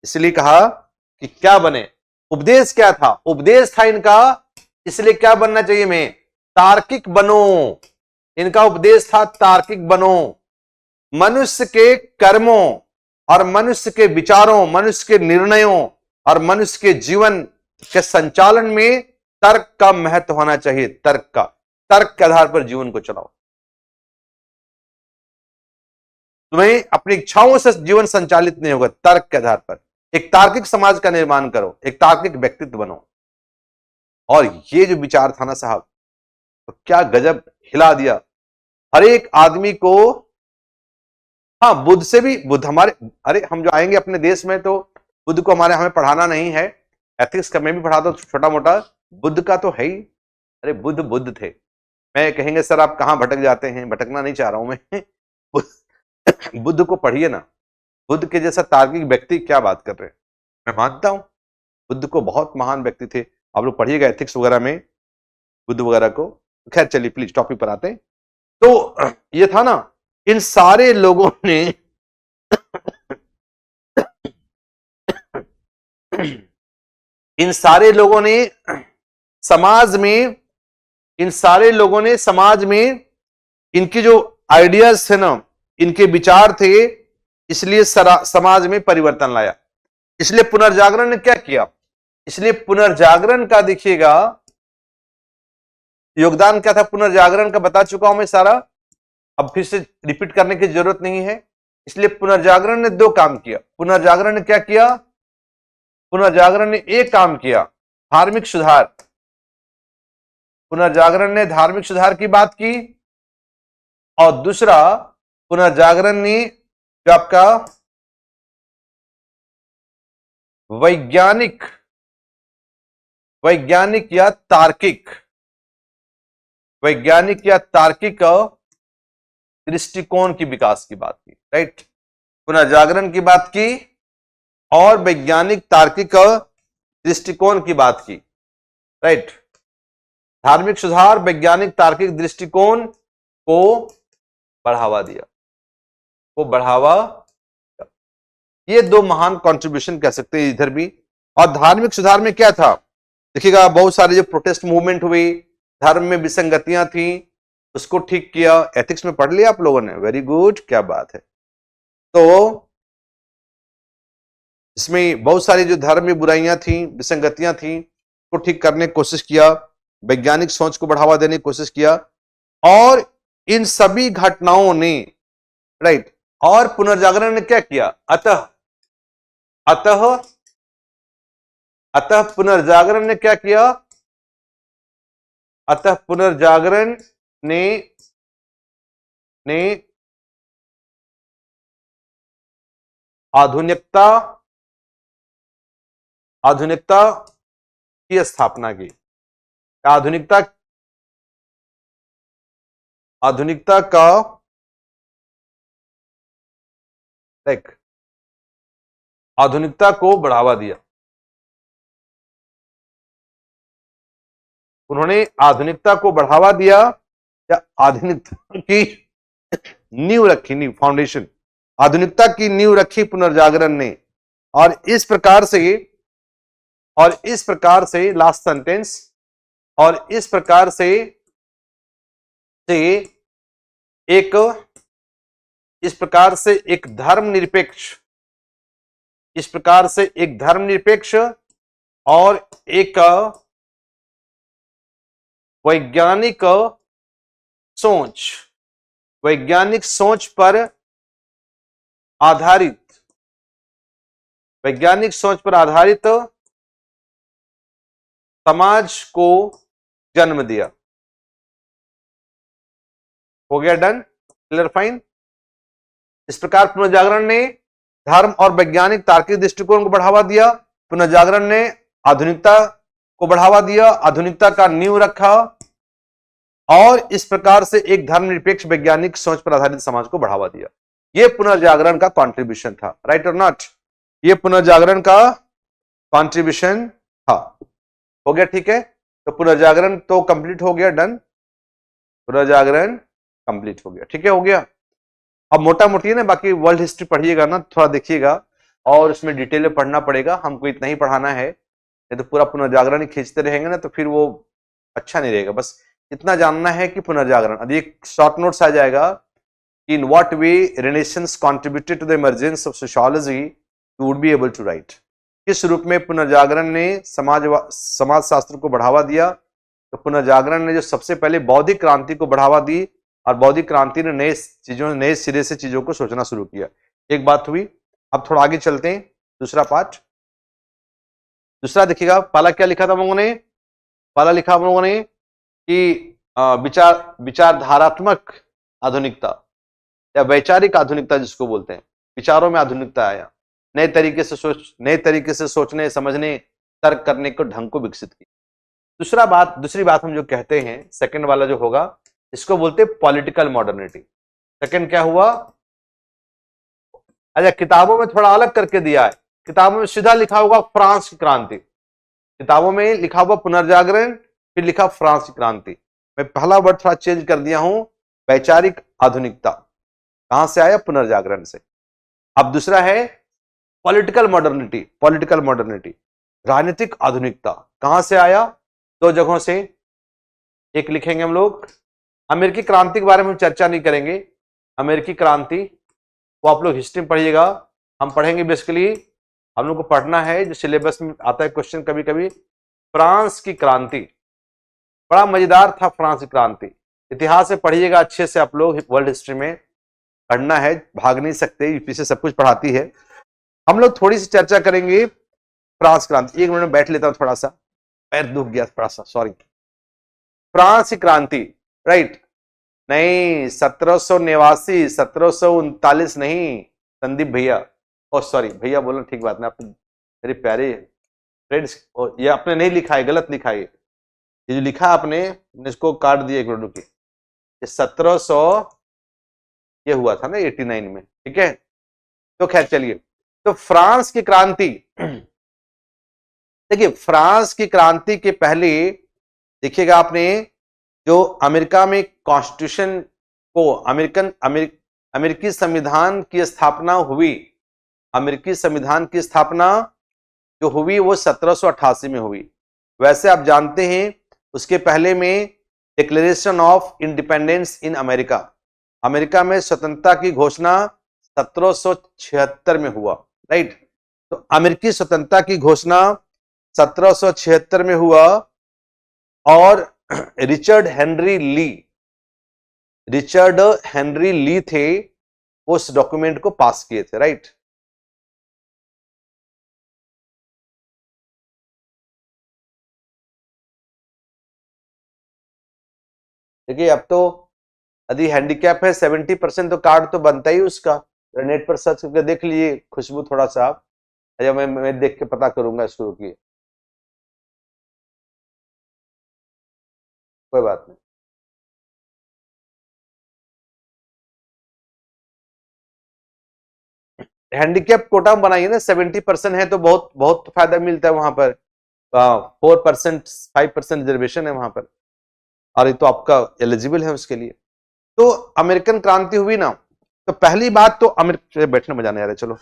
इसलिए कहा कि क्या बने, उपदेश क्या था? उपदेश था इनका, इसलिए क्या बनना चाहिए? मैं तार्किक बनो। इनका उपदेश था तार्किक बनो। मनुष्य के कर्मों और मनुष्य के विचारों, मनुष्य के निर्णयों और मनुष्य के जीवन के संचालन में तर्क का महत्व होना चाहिए। तर्क के आधार पर जीवन को चलाओ। तुम्हें अपनी इच्छाओं से जीवन संचालित नहीं होगा, तर्क के आधार पर। एक तार्किक समाज का निर्माण करो, एक तार्किक व्यक्तित्व बनो। और ये जो विचार था ना साहब, तो क्या गजब हिला दिया हर एक आदमी को। हाँ, बुद्ध से भी, बुद्ध हमारे, अरे हम जो आएंगे अपने देश में तो बुद्ध को हमें पढ़ाना नहीं है। एथिक्स का मैं भी पढ़ाता हूं छोटा मोटा, बुद्ध का तो है ही। अरे बुद्ध थे। मैं कहेंगे सर आप कहां भटक जाते हैं, भटकना नहीं चाह रहा हूं मैं। बुद्ध को पढ़िए ना, बुद्ध के जैसा तार्किक व्यक्ति क्या बात कर रहे हैं। मैं मानता हूं बुद्ध को बहुत महान व्यक्ति थे, आप लोग पढ़िएगा एथिक्स वगैरह में बुद्ध वगैरह को। खैर चलिए प्लीज टॉपिक पर आते हैं। तो ये था ना, इन सारे लोगों ने इन सारे लोगों ने समाज में इनके जो आइडियाज थे ना, इनके विचार थे, इसलिए समाज में परिवर्तन लाया। इसलिए पुनर्जागरण ने क्या किया? इसलिए पुनर्जागरण का देखिएगा योगदान क्या था। पुनर्जागरण का बता चुका हूं मैं सारा, अब फिर से रिपीट करने की जरूरत नहीं है। इसलिए पुनर्जागरण ने दो काम किया। पुनर्जागरण ने क्या किया? पुनर्जागरण ने एक काम किया, धार्मिक सुधार। पुनर्जागरण ने धार्मिक सुधार की बात की। और दूसरा, पुनर्जागरण ने जो आपका वैज्ञानिक या तार्किक दृष्टिकोण की विकास की बात की। राइट, पुनर्जागरण की बात की और वैज्ञानिक तार्किक दृष्टिकोण की बात की। राइट, धार्मिक सुधार, वैज्ञानिक तार्किक दृष्टिकोण को बढ़ावा दिया, ये दो महान कंट्रीब्यूशन कह सकते हैं इधर भी। और धार्मिक सुधार में क्या था देखिएगा, बहुत सारे जो प्रोटेस्ट मूवमेंट हुई, धर्म में विसंगतियां थी, उसको ठीक किया। एथिक्स में पढ़ लिया आप लोगों ने, वेरी गुड, क्या बात है। तो इसमें बहुत सारी जो धर्म में बुराइयां थी, विसंगतियां थी, को ठीक करने की कोशिश किया, वैज्ञानिक सोच को बढ़ावा देने की कोशिश किया। और इन सभी घटनाओं ने, राइट, और पुनर्जागरण ने क्या किया? अतः पुनर्जागरण ने क्या किया? अतः पुनर्जागरण ने आधुनिकता की स्थापना की। आधुनिकता का आधुनिकता को बढ़ावा दिया। उन्होंने आधुनिकता को बढ़ावा दिया या आधुनिकता की नींव रखी, नींव, फाउंडेशन, आधुनिकता की नींव रखी पुनर्जागरण ने। और इस प्रकार से लास्ट सेंटेंस, और इस प्रकार से एक धर्मनिरपेक्ष और एक वैज्ञानिक सोच पर आधारित समाज को जन्म दिया। हो गया डन, क्लियर, फाइन। इस प्रकार पुनर्जागरण ने धर्म और वैज्ञानिक तार्किक दृष्टिकोण को बढ़ावा दिया। पुनर्जागरण ने आधुनिकता को बढ़ावा दिया, आधुनिकता का नींव रखा और इस प्रकार से एक धर्मनिरपेक्ष वैज्ञानिक सोच पर आधारित समाज को बढ़ावा दिया। यह पुनर्जागरण का कंट्रीब्यूशन था, राइट और नॉट? यह पुनर्जागरण का कंट्रीब्यूशन था। हो गया, ठीक है। तो पुनर्जागरण तो कंप्लीट हो गया, डन, पुनर्जागरण कंप्लीट हो गया, ठीक है, हो गया। अब मोटा मोटी है ना, बाकी वर्ल्ड हिस्ट्री पढ़िएगा ना, थोड़ा देखिएगा और उसमें डिटेल में पढ़ना पड़ेगा, हमको इतना ही पढ़ाना है, नहीं तो पूरा पुनर्जागरण ही खींचते रहेंगे ना तो फिर वो अच्छा नहीं रहेगा। बस इतना जानना है कि पुनर्जागरण, अब एक शॉर्ट नोट्स आ जाएगा कि in what way renaissance contributed to the emergence of sociology, you would be able to write. किस रूप में पुनर्जागरण ने समाज शास्त्र को बढ़ावा दिया? तो पुनर्जागरण ने जो सबसे पहले बौद्धिक क्रांति को बढ़ावा दी और बौद्धिक क्रांति ने नए सिरे से चीजों को सोचना शुरू किया। एक बात हुई। अब थोड़ा आगे चलते हैं, दूसरा पार्ट। दूसरा देखिएगा, पहला क्या लिखा था हम लोगों ने? पहला लिखा हम लोगों ने कि विचारधारात्मक आधुनिकता या वैचारिक आधुनिकता जिसको बोलते हैं, विचारों में आधुनिकता आया, नए तरीके से सोचने, समझने, तर्क करने को ढंग को विकसित किया। दूसरी बात हम जो कहते हैं, सेकंड वाला जो होगा, इसको बोलते हैं पॉलिटिकल मॉडर्निटी। सेकंड क्या हुआ? अच्छा, किताबों में थोड़ा अलग करके दिया है, किताबों में सीधा लिखा होगा फ्रांस की क्रांति, किताबों में लिखा हुआ पुनर्जागरण, फिर लिखा फ्रांस की क्रांति। मैं पहला वर्ड थोड़ा चेंज कर दिया हूं, वैचारिक आधुनिकता कहां से आया? पुनर्जागरण से। अब दूसरा है पॉलिटिकल मॉडर्निटी। पॉलिटिकल मॉडर्निटी, राजनीतिक आधुनिकता कहां से आया? दो जगहों से। एक लिखेंगे हम लोग, अमेरिकी क्रांति के बारे में हम चर्चा नहीं करेंगे, अमेरिकी क्रांति वो आप लोग हिस्ट्री में पढ़िएगा, हम पढ़ेंगे बेसिकली, हम लोग को पढ़ना है जो सिलेबस में आता है क्वेश्चन कभी कभी, फ्रांस की क्रांति। बड़ा मजेदार था फ्रांस की क्रांति, इतिहास से पढ़िएगा अच्छे से आप लोग, वर्ल्ड हिस्ट्री में पढ़ना है, भाग नहीं सकते, यूपी से सब कुछ पढ़ाती है। हम लोग थोड़ी सी चर्चा करेंगे फ्रांस क्रांति। एक मिनट में बैठ लेता हूं, थोड़ा सा पैर दुख गया थोड़ा सा, सॉरी। फ्रांस की क्रांति, राइट? नहीं, 1789, 1739 नहीं, संदीप भैया, ओ सॉरी भैया बोलना ठीक बात नहीं, आपने मेरे प्यारे फ्रेंड्स, ये आपने नहीं लिखा है, गलत लिखा है, ये जो लिखा आपने, इसको काट दिया एक मिनट रुकिए। 1700 ये हुआ था ना 89 में, ठीक है। तो खैर चलिए, तो फ्रांस की क्रांति, देखिए फ्रांस की क्रांति के पहले देखिएगा आपने, जो अमेरिका में कॉन्स्टिट्यूशन को अमेरिकी संविधान की स्थापना हुई, अमेरिकी संविधान की स्थापना जो हुई वो 1788 में हुई। वैसे आप जानते हैं उसके पहले में declaration of independence in America, America में स्वतंत्रता की घोषणा 1776 में हुआ, राइट? तो अमेरिकी स्वतंत्रता की घोषणा 1776 में हुआ और रिचर्ड हेनरी ली थे उस डॉक्यूमेंट को पास किए थे, राइट? देखिए अब तो यदि हैंडीकैप है 70% तो कार्ड तो बनता ही उसका, नेट पर सर्च करके देख लीजिए खुशबू थोड़ा सा आप, या मैं देख के पता करूंगा इसको, रुकिए, कोई बात नहीं। हैंडीकैप कोटा बनाइए ना, 70% है तो बहुत बहुत फायदा मिलता है वहां पर, 4% 5% रिजर्वेशन है वहां पर, और ये तो आपका एलिजिबल है उसके लिए। तो अमेरिकन क्रांति हुई ना, तो पहली बात तो बैठने मजा नहीं आ रहा है, चलो,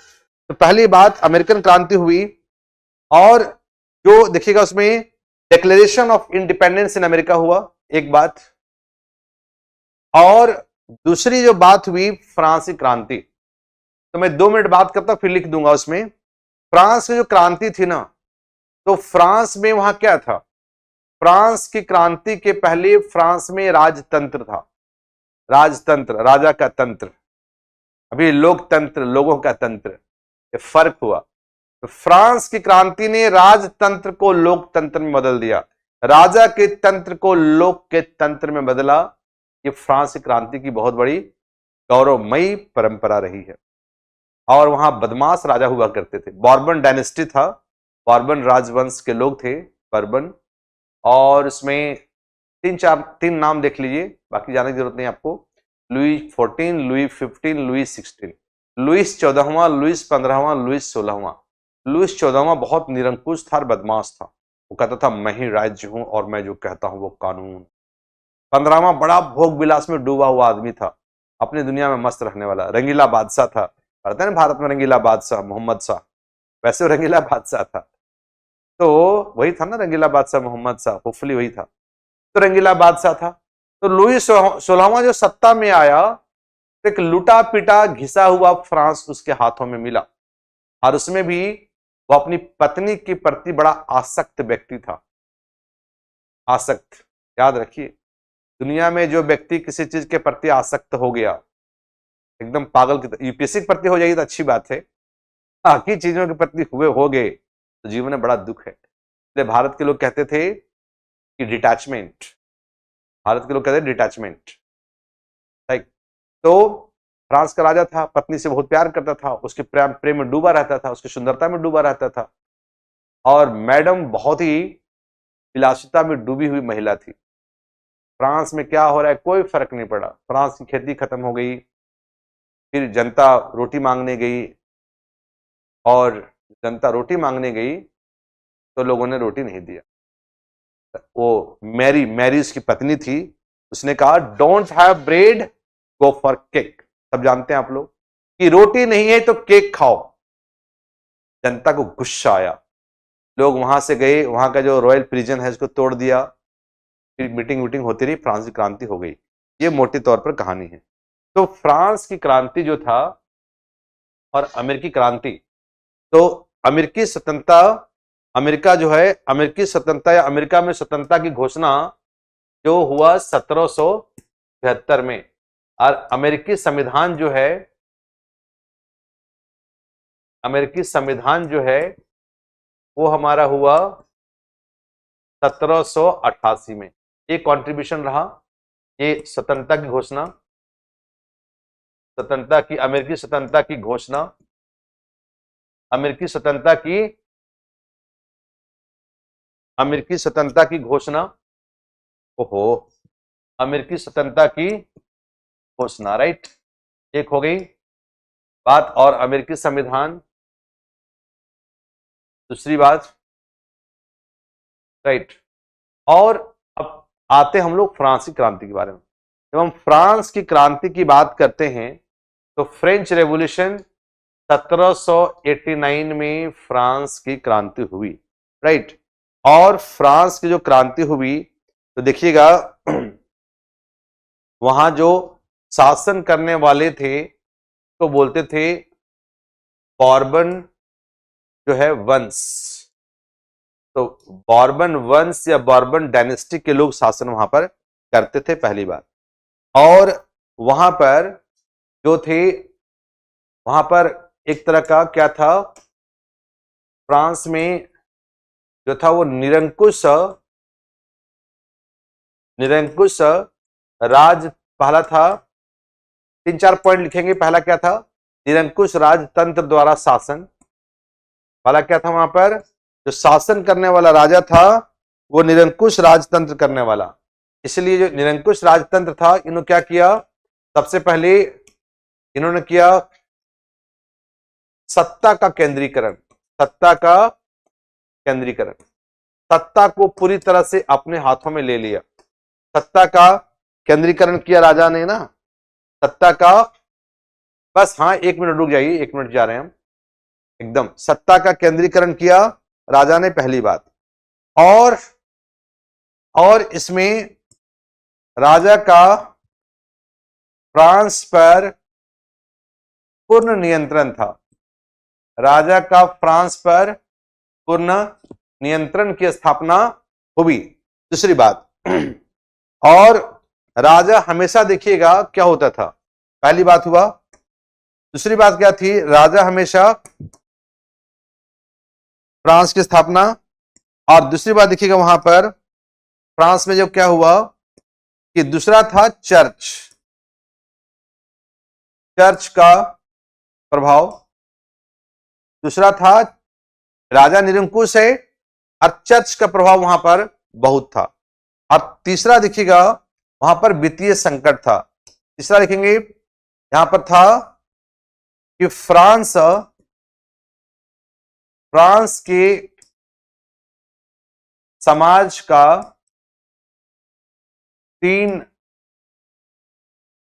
तो पहली बात अमेरिकन क्रांति हुई, और जो देखिएगा उसमें declaration of independence in America हुआ, एक बात, और दूसरी जो बात हुई फ्रांसी क्रांति। तो मैं 2 मिनट बात करता फिर लिख दूंगा उसमें। फ्रांस की जो क्रांति थी ना, तो फ्रांस में वहां क्या था? फ्रांस की क्रांति के पहले फ्रांस में राजतंत्र था, राजतंत्र, राजा का तंत्र, अभी लोकतंत्र, लोगों का तंत्र, ये फर्क हुआ। तो फ्रांस की क्रांति ने राजतंत्र को लोकतंत्र में बदल दिया। राजा के तंत्र को लोक के तंत्र में बदला। ये फ्रांस की क्रांति की बहुत बड़ी गौरवमयी परंपरा रही है। और वहां बदमाश राजा हुआ करते थे। बॉर्बन डायनेस्टी था, बॉर्बन राजवंश के लोग थे बर्बन। और इसमें तीन नाम देख लीजिए, बाकी जाने की जरूरत नहीं आपको। Louis 14, Louis 15, Louis 16। लुईस 14वां, लुईस 15वां, लुईस 16वां। लुईस 14वां बहुत निरंकुश था और बदमाश था। वो कहता था मैं ही राज्य हूं और मैं जो कहता हूं वो कानून। 15वां बड़ा भोग विलास में डूबा हुआ आदमी था, अपनी दुनिया में मस्त रहने वाला रंगीला बादशाह था। पढ़ते हैं भारत में रंगीला बादशाह मोहम्मद शाह, वैसे वो रंगीला बादशाह था। तो वही था ना रंगीला बादशाह मोहम्मद शाह, होपफुली वही था। तो रंगीला बादशाह था। तो लुई 16वां जो सत्ता में आया, एक लुटा पिटा घिसा हुआ फ्रांस उसके हाथों में मिला। और उसमें भी वो अपनी पत्नी के प्रति बड़ा आसक्त व्यक्ति था। आसक्त, याद रखिए, दुनिया में जो व्यक्ति किसी चीज के प्रति आसक्त हो गया, एकदम पागल की, यूपीएससी के प्रति हो जाएगी तो अच्छी बात है, बाकी चीजों के प्रति हुए हो गए तो जीवन में बड़ा दुख है। इसलिए भारत के लोग कहते थे कि डिटैचमेंट, भारत के लोग कहते हैं डिटैचमेंट। राइट। तो फ्रांस का राजा था, पत्नी से बहुत प्यार करता था, उसके प्रेम में डूबा रहता था, उसकी सुंदरता में डूबा रहता था। और मैडम बहुत ही विलासिता में डूबी हुई महिला थी। फ्रांस में क्या हो रहा है कोई फर्क नहीं पड़ा। फ्रांस की खेती खत्म हो गई, फिर जनता रोटी मांगने गई, और जनता रोटी मांगने गई तो लोगों ने रोटी नहीं दिया। वो मैरी उसकी पत्नी थी, उसने कहा don't have bread go for cake. सब जानते हैं आप लोग कि रोटी नहीं है तो केक खाओ। जनता को गुस्सा आया, लोग वहां से गए, वहां का जो रॉयल प्रिजन है उसको तोड़ दिया, फिर मीटिंग होती रही, फ्रांस की क्रांति हो गई। ये मोटे तौर पर कहानी है। तो फ्रांस की क्रांति जो था और अमेरिकी क्रांति, तो अमेरिकी स्वतंत्रता, अमेरिका जो है, अमेरिकी स्वतंत्रता या अमेरिका में स्वतंत्रता की घोषणा जो हुआ 1773 में। और अमेरिकी संविधान जो है, अमेरिकी संविधान जो है वो हमारा हुआ 1788 में। ये कंट्रीब्यूशन रहा, ये स्वतंत्रता की घोषणा, स्वतंत्रता की, अमेरिकी स्वतंत्रता की घोषणा, अमेरिकी स्वतंत्रता की, अमेरिकी स्वतंत्रता की घोषणा, ओहो, अमेरिकी स्वतंत्रता की घोषणा, राइट, एक हो गई बात। और अमेरिकी संविधान दूसरी बात, राइट। और अब आते हम लोग फ्रांस की क्रांति के बारे में। जब हम फ्रांस की क्रांति की बात करते हैं तो फ्रेंच रेवोल्यूशन 1789 में फ्रांस की क्रांति हुई, राइट। और फ्रांस की जो क्रांति हुई तो देखिएगा वहां जो शासन करने वाले थे तो बोलते थे बॉर्बन जो है वंश, तो बॉर्बन वंश या बॉर्बन डायनेस्टी के लोग शासन वहां पर करते थे, पहली बात। और वहां पर जो थे, वहां पर एक तरह का क्या था, फ्रांस में जो था वो निरंकुश राज पहला था। 3-4 पॉइंट लिखेंगे। पहला क्या था, निरंकुश राजतंत्र द्वारा शासन। पहला क्या था, वहां पर जो शासन करने वाला राजा था वो निरंकुश राजतंत्र करने वाला। इसलिए जो निरंकुश राजतंत्र था, इन्होंने क्या किया, सबसे पहले इन्होंने किया सत्ता का केंद्रीकरण, सत्ता का केंद्रीकरण, सत्ता को पूरी तरह से अपने हाथों में ले लिया। सत्ता का केंद्रीकरण किया राजा ने ना, सत्ता का, बस हाँ 1 मिनट रुक जाइए, 1 मिनट जा रहे हैं हम, एकदम सत्ता का केंद्रीकरण किया राजा ने, पहली बात। और इसमें राजा का फ्रांस पर पूर्ण नियंत्रण था, राजा का फ्रांस पर पूर्ण नियंत्रण की स्थापना हुई। दूसरी बात, और राजा हमेशा, देखिएगा क्या होता था, पहली बात हुआ। दूसरी बात क्या थी, राजा हमेशा फ्रांस की स्थापना, और दूसरी बात देखिएगा वहां पर फ्रांस में जो क्या हुआ कि दूसरा था चर्च, चर्च का प्रभाव, दूसरा था राजा निरंकुश है और चर्च का प्रभाव वहां पर बहुत था, और तीसरा देखिएगा वहां पर वित्तीय संकट था। तीसरा लिखेंगे यहां पर था कि फ्रांस के समाज का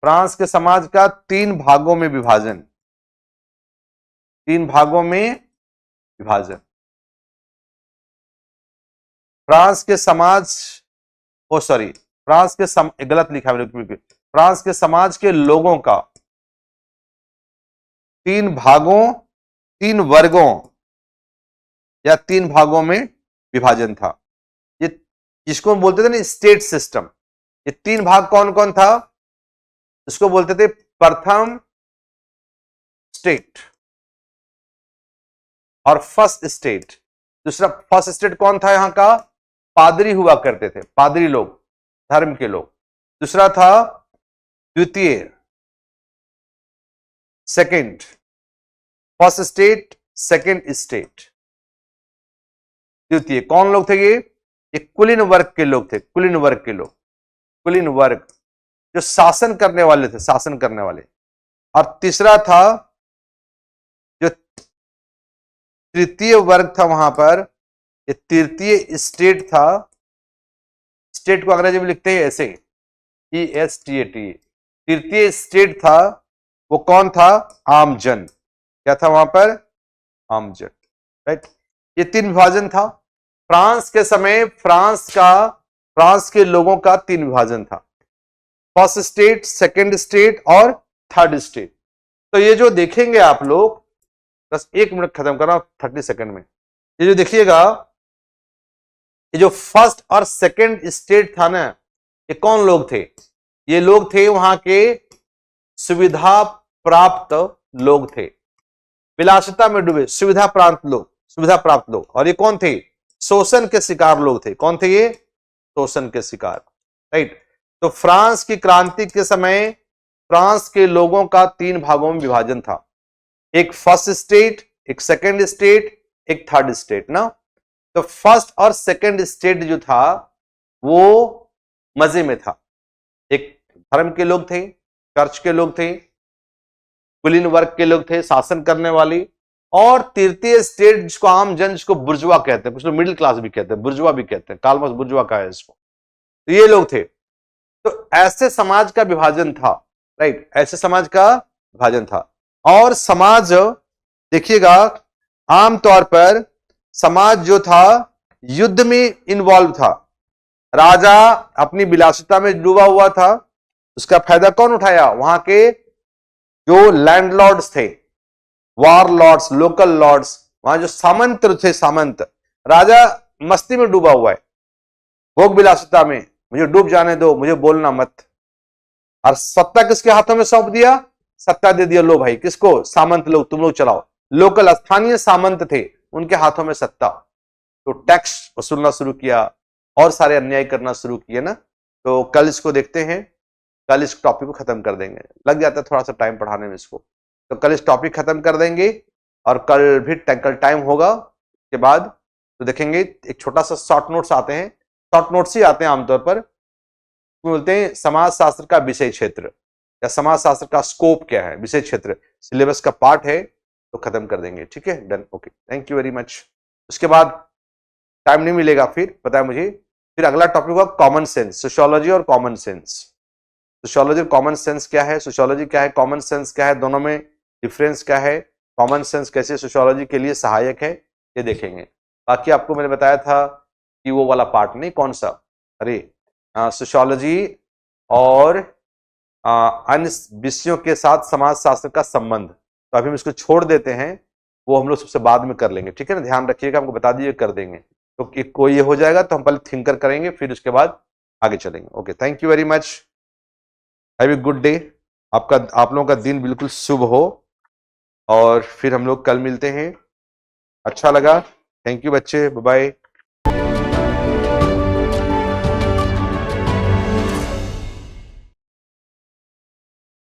फ्रांस के समाज का 3 भागों में विभाजन, 3 भागों में विभाजन। फ्रांस के समाज, ओ सॉरी, फ्रांस के गलत लिखा मैंने, फ्रांस के समाज के लोगों का 3 भागों, 3 वर्गों या 3 भागों में विभाजन था। ये जिसको बोलते थे ना स्टेट सिस्टम, ये 3 भाग कौन कौन था? इसको बोलते थे प्रथम स्टेट और फर्स्ट स्टेट। दूसरा फर्स्ट स्टेट कौन था? यहां का पादरी हुआ करते थे, पादरी लोग, धर्म के लोग। दूसरा था द्वितीय, second, first state, second state, द्वितीय। कौन लोग थे ये कुलीन वर्ग के लोग थे, कुलीन वर्ग के लोग, कुलीन वर्ग जो शासन करने वाले थे, शासन करने वाले। और तीसरा था जो तृतीय वर्ग था वहां पर, ये तृतीय स्टेट था। स्टेट को अंग्रेजी में लिखते हैं ऐसे, ESTAT। तृतीय स्टेट था वो कौन था? आमजन। क्या था वहां पर? आमजन, राइट। ये 3 विभाजन था फ्रांस के समय। फ्रांस के लोगों का 3 विभाजन था, फर्स्ट स्टेट, सेकंड स्टेट और थर्ड स्टेट। तो ये जो देखेंगे आप लोग, बस 1 मिनट खत्म करना, 30 सेकंड में। ये जो देखिएगा, ये जो फर्स्ट और सेकंड स्टेट था ना, ये कौन लोग थे? ये लोग थे वहां के सुविधा प्राप्त लोग थे, विलासिता में डूबे सुविधा प्राप्त लोग। और ये कौन थे? शोषण के शिकार लोग थे। कौन थे ये? शोषण के शिकार, राइट। तो फ्रांस की क्रांति के समय फ्रांस के लोगों का 3 भागों में विभाजन था, एक फर्स्ट स्टेट, एक सेकंड स्टेट, एक थर्ड स्टेट ना। तो फर्स्ट और सेकंड स्टेट जो था वो मजे में था। एक धर्म के लोग थे, चर्च के लोग थे, कुलीन वर्ग के लोग थे, शासन करने वाली। और तृतीय स्टेट जिसको आम जन, जिसको बुर्जुआ कहते हैं, कुछ लोग मिडिल क्लास भी कहते हैं, बुर्जुआ भी कहते हैं, कार्ल मार्क्स बुर्जुआ का है इसको। तो ये लोग थे। तो ऐसे समाज का विभाजन था, राइट, ऐसे समाज का विभाजन था। और समाज देखिएगा, आमतौर पर समाज जो था युद्ध में इन्वॉल्व था। राजा अपनी विलासिता में डूबा हुआ था, उसका फायदा कौन उठाया? वहां के जो लैंडलॉर्ड्स थे, वार लॉर्ड्स, लोकल लॉर्ड्स, वहां जो सामंत थे, सामंत। राजा मस्ती में डूबा हुआ है, भोग विलासिता में, मुझे डूब जाने दो, मुझे बोलना मत। और सत्ता किसके हाथों में सौंप दिया? सत्ता दे दिया, लो भाई, किसको? सामंत लोग, तुम लोग चलाओ। लोकल स्थानीय सामंत थे, उनके हाथों में सत्ता। तो टैक्स वसूलना शुरू किया और सारे अन्याय करना शुरू किए ना। तो कल इसको देखते हैं, कल इस टॉपिक को खत्म कर देंगे। लग जाता है थोड़ा सा टाइम पढ़ाने में इसको, तो कल इस टॉपिक खत्म कर देंगे। और कल भी कल टाइम होगा के बाद तो देखेंगे। एक छोटा सा शॉर्ट नोट्स आते हैं, शॉर्ट नोट्स ही आते हैं आमतौर पर, बोलते हैं समाज शास्त्र का विषय क्षेत्र या समाज शास्त्र का स्कोप क्या है, विषय क्षेत्र सिलेबस का पार्ट है, तो खत्म कर देंगे। ठीक है, done, okay, thank you very much. उसके बाद टाइम नहीं मिलेगा, फिर पता है मुझे। फिर अगला टॉपिक होगा कॉमन सेंस, सोशियोलॉजी और कॉमन सेंस। सोशियोलॉजी और कॉमन सेंस क्या है, सोशियोलॉजी क्या है, कॉमन सेंस क्या है, दोनों में डिफरेंस क्या है, कॉमन सेंस कैसे सोशियोलॉजी के लिए सहायक है, ये देखेंगे। बाकी आपको मैंने बताया था कि वो वाला पार्ट नहीं, कौन सा, अरे सोशियोलॉजी और अन्य विषयों के साथ समाज शास्त्र का संबंध, तो अभी हम इसको छोड़ देते हैं, वो हम लोग सबसे बाद में कर लेंगे। ठीक है ना, ध्यान रखिएगा, हमको बता दीजिए, कर देंगे। तो कोई ये हो जाएगा तो हम पहले थिंकर करेंगे, फिर उसके बाद आगे चलेंगे। Okay, thank you very much, have a good day. आप लोगों का दिन बिल्कुल शुभ हो, और फिर हम लोग कल मिलते हैं। अच्छा लगा, थैंक यू बच्चे, बाय बाय।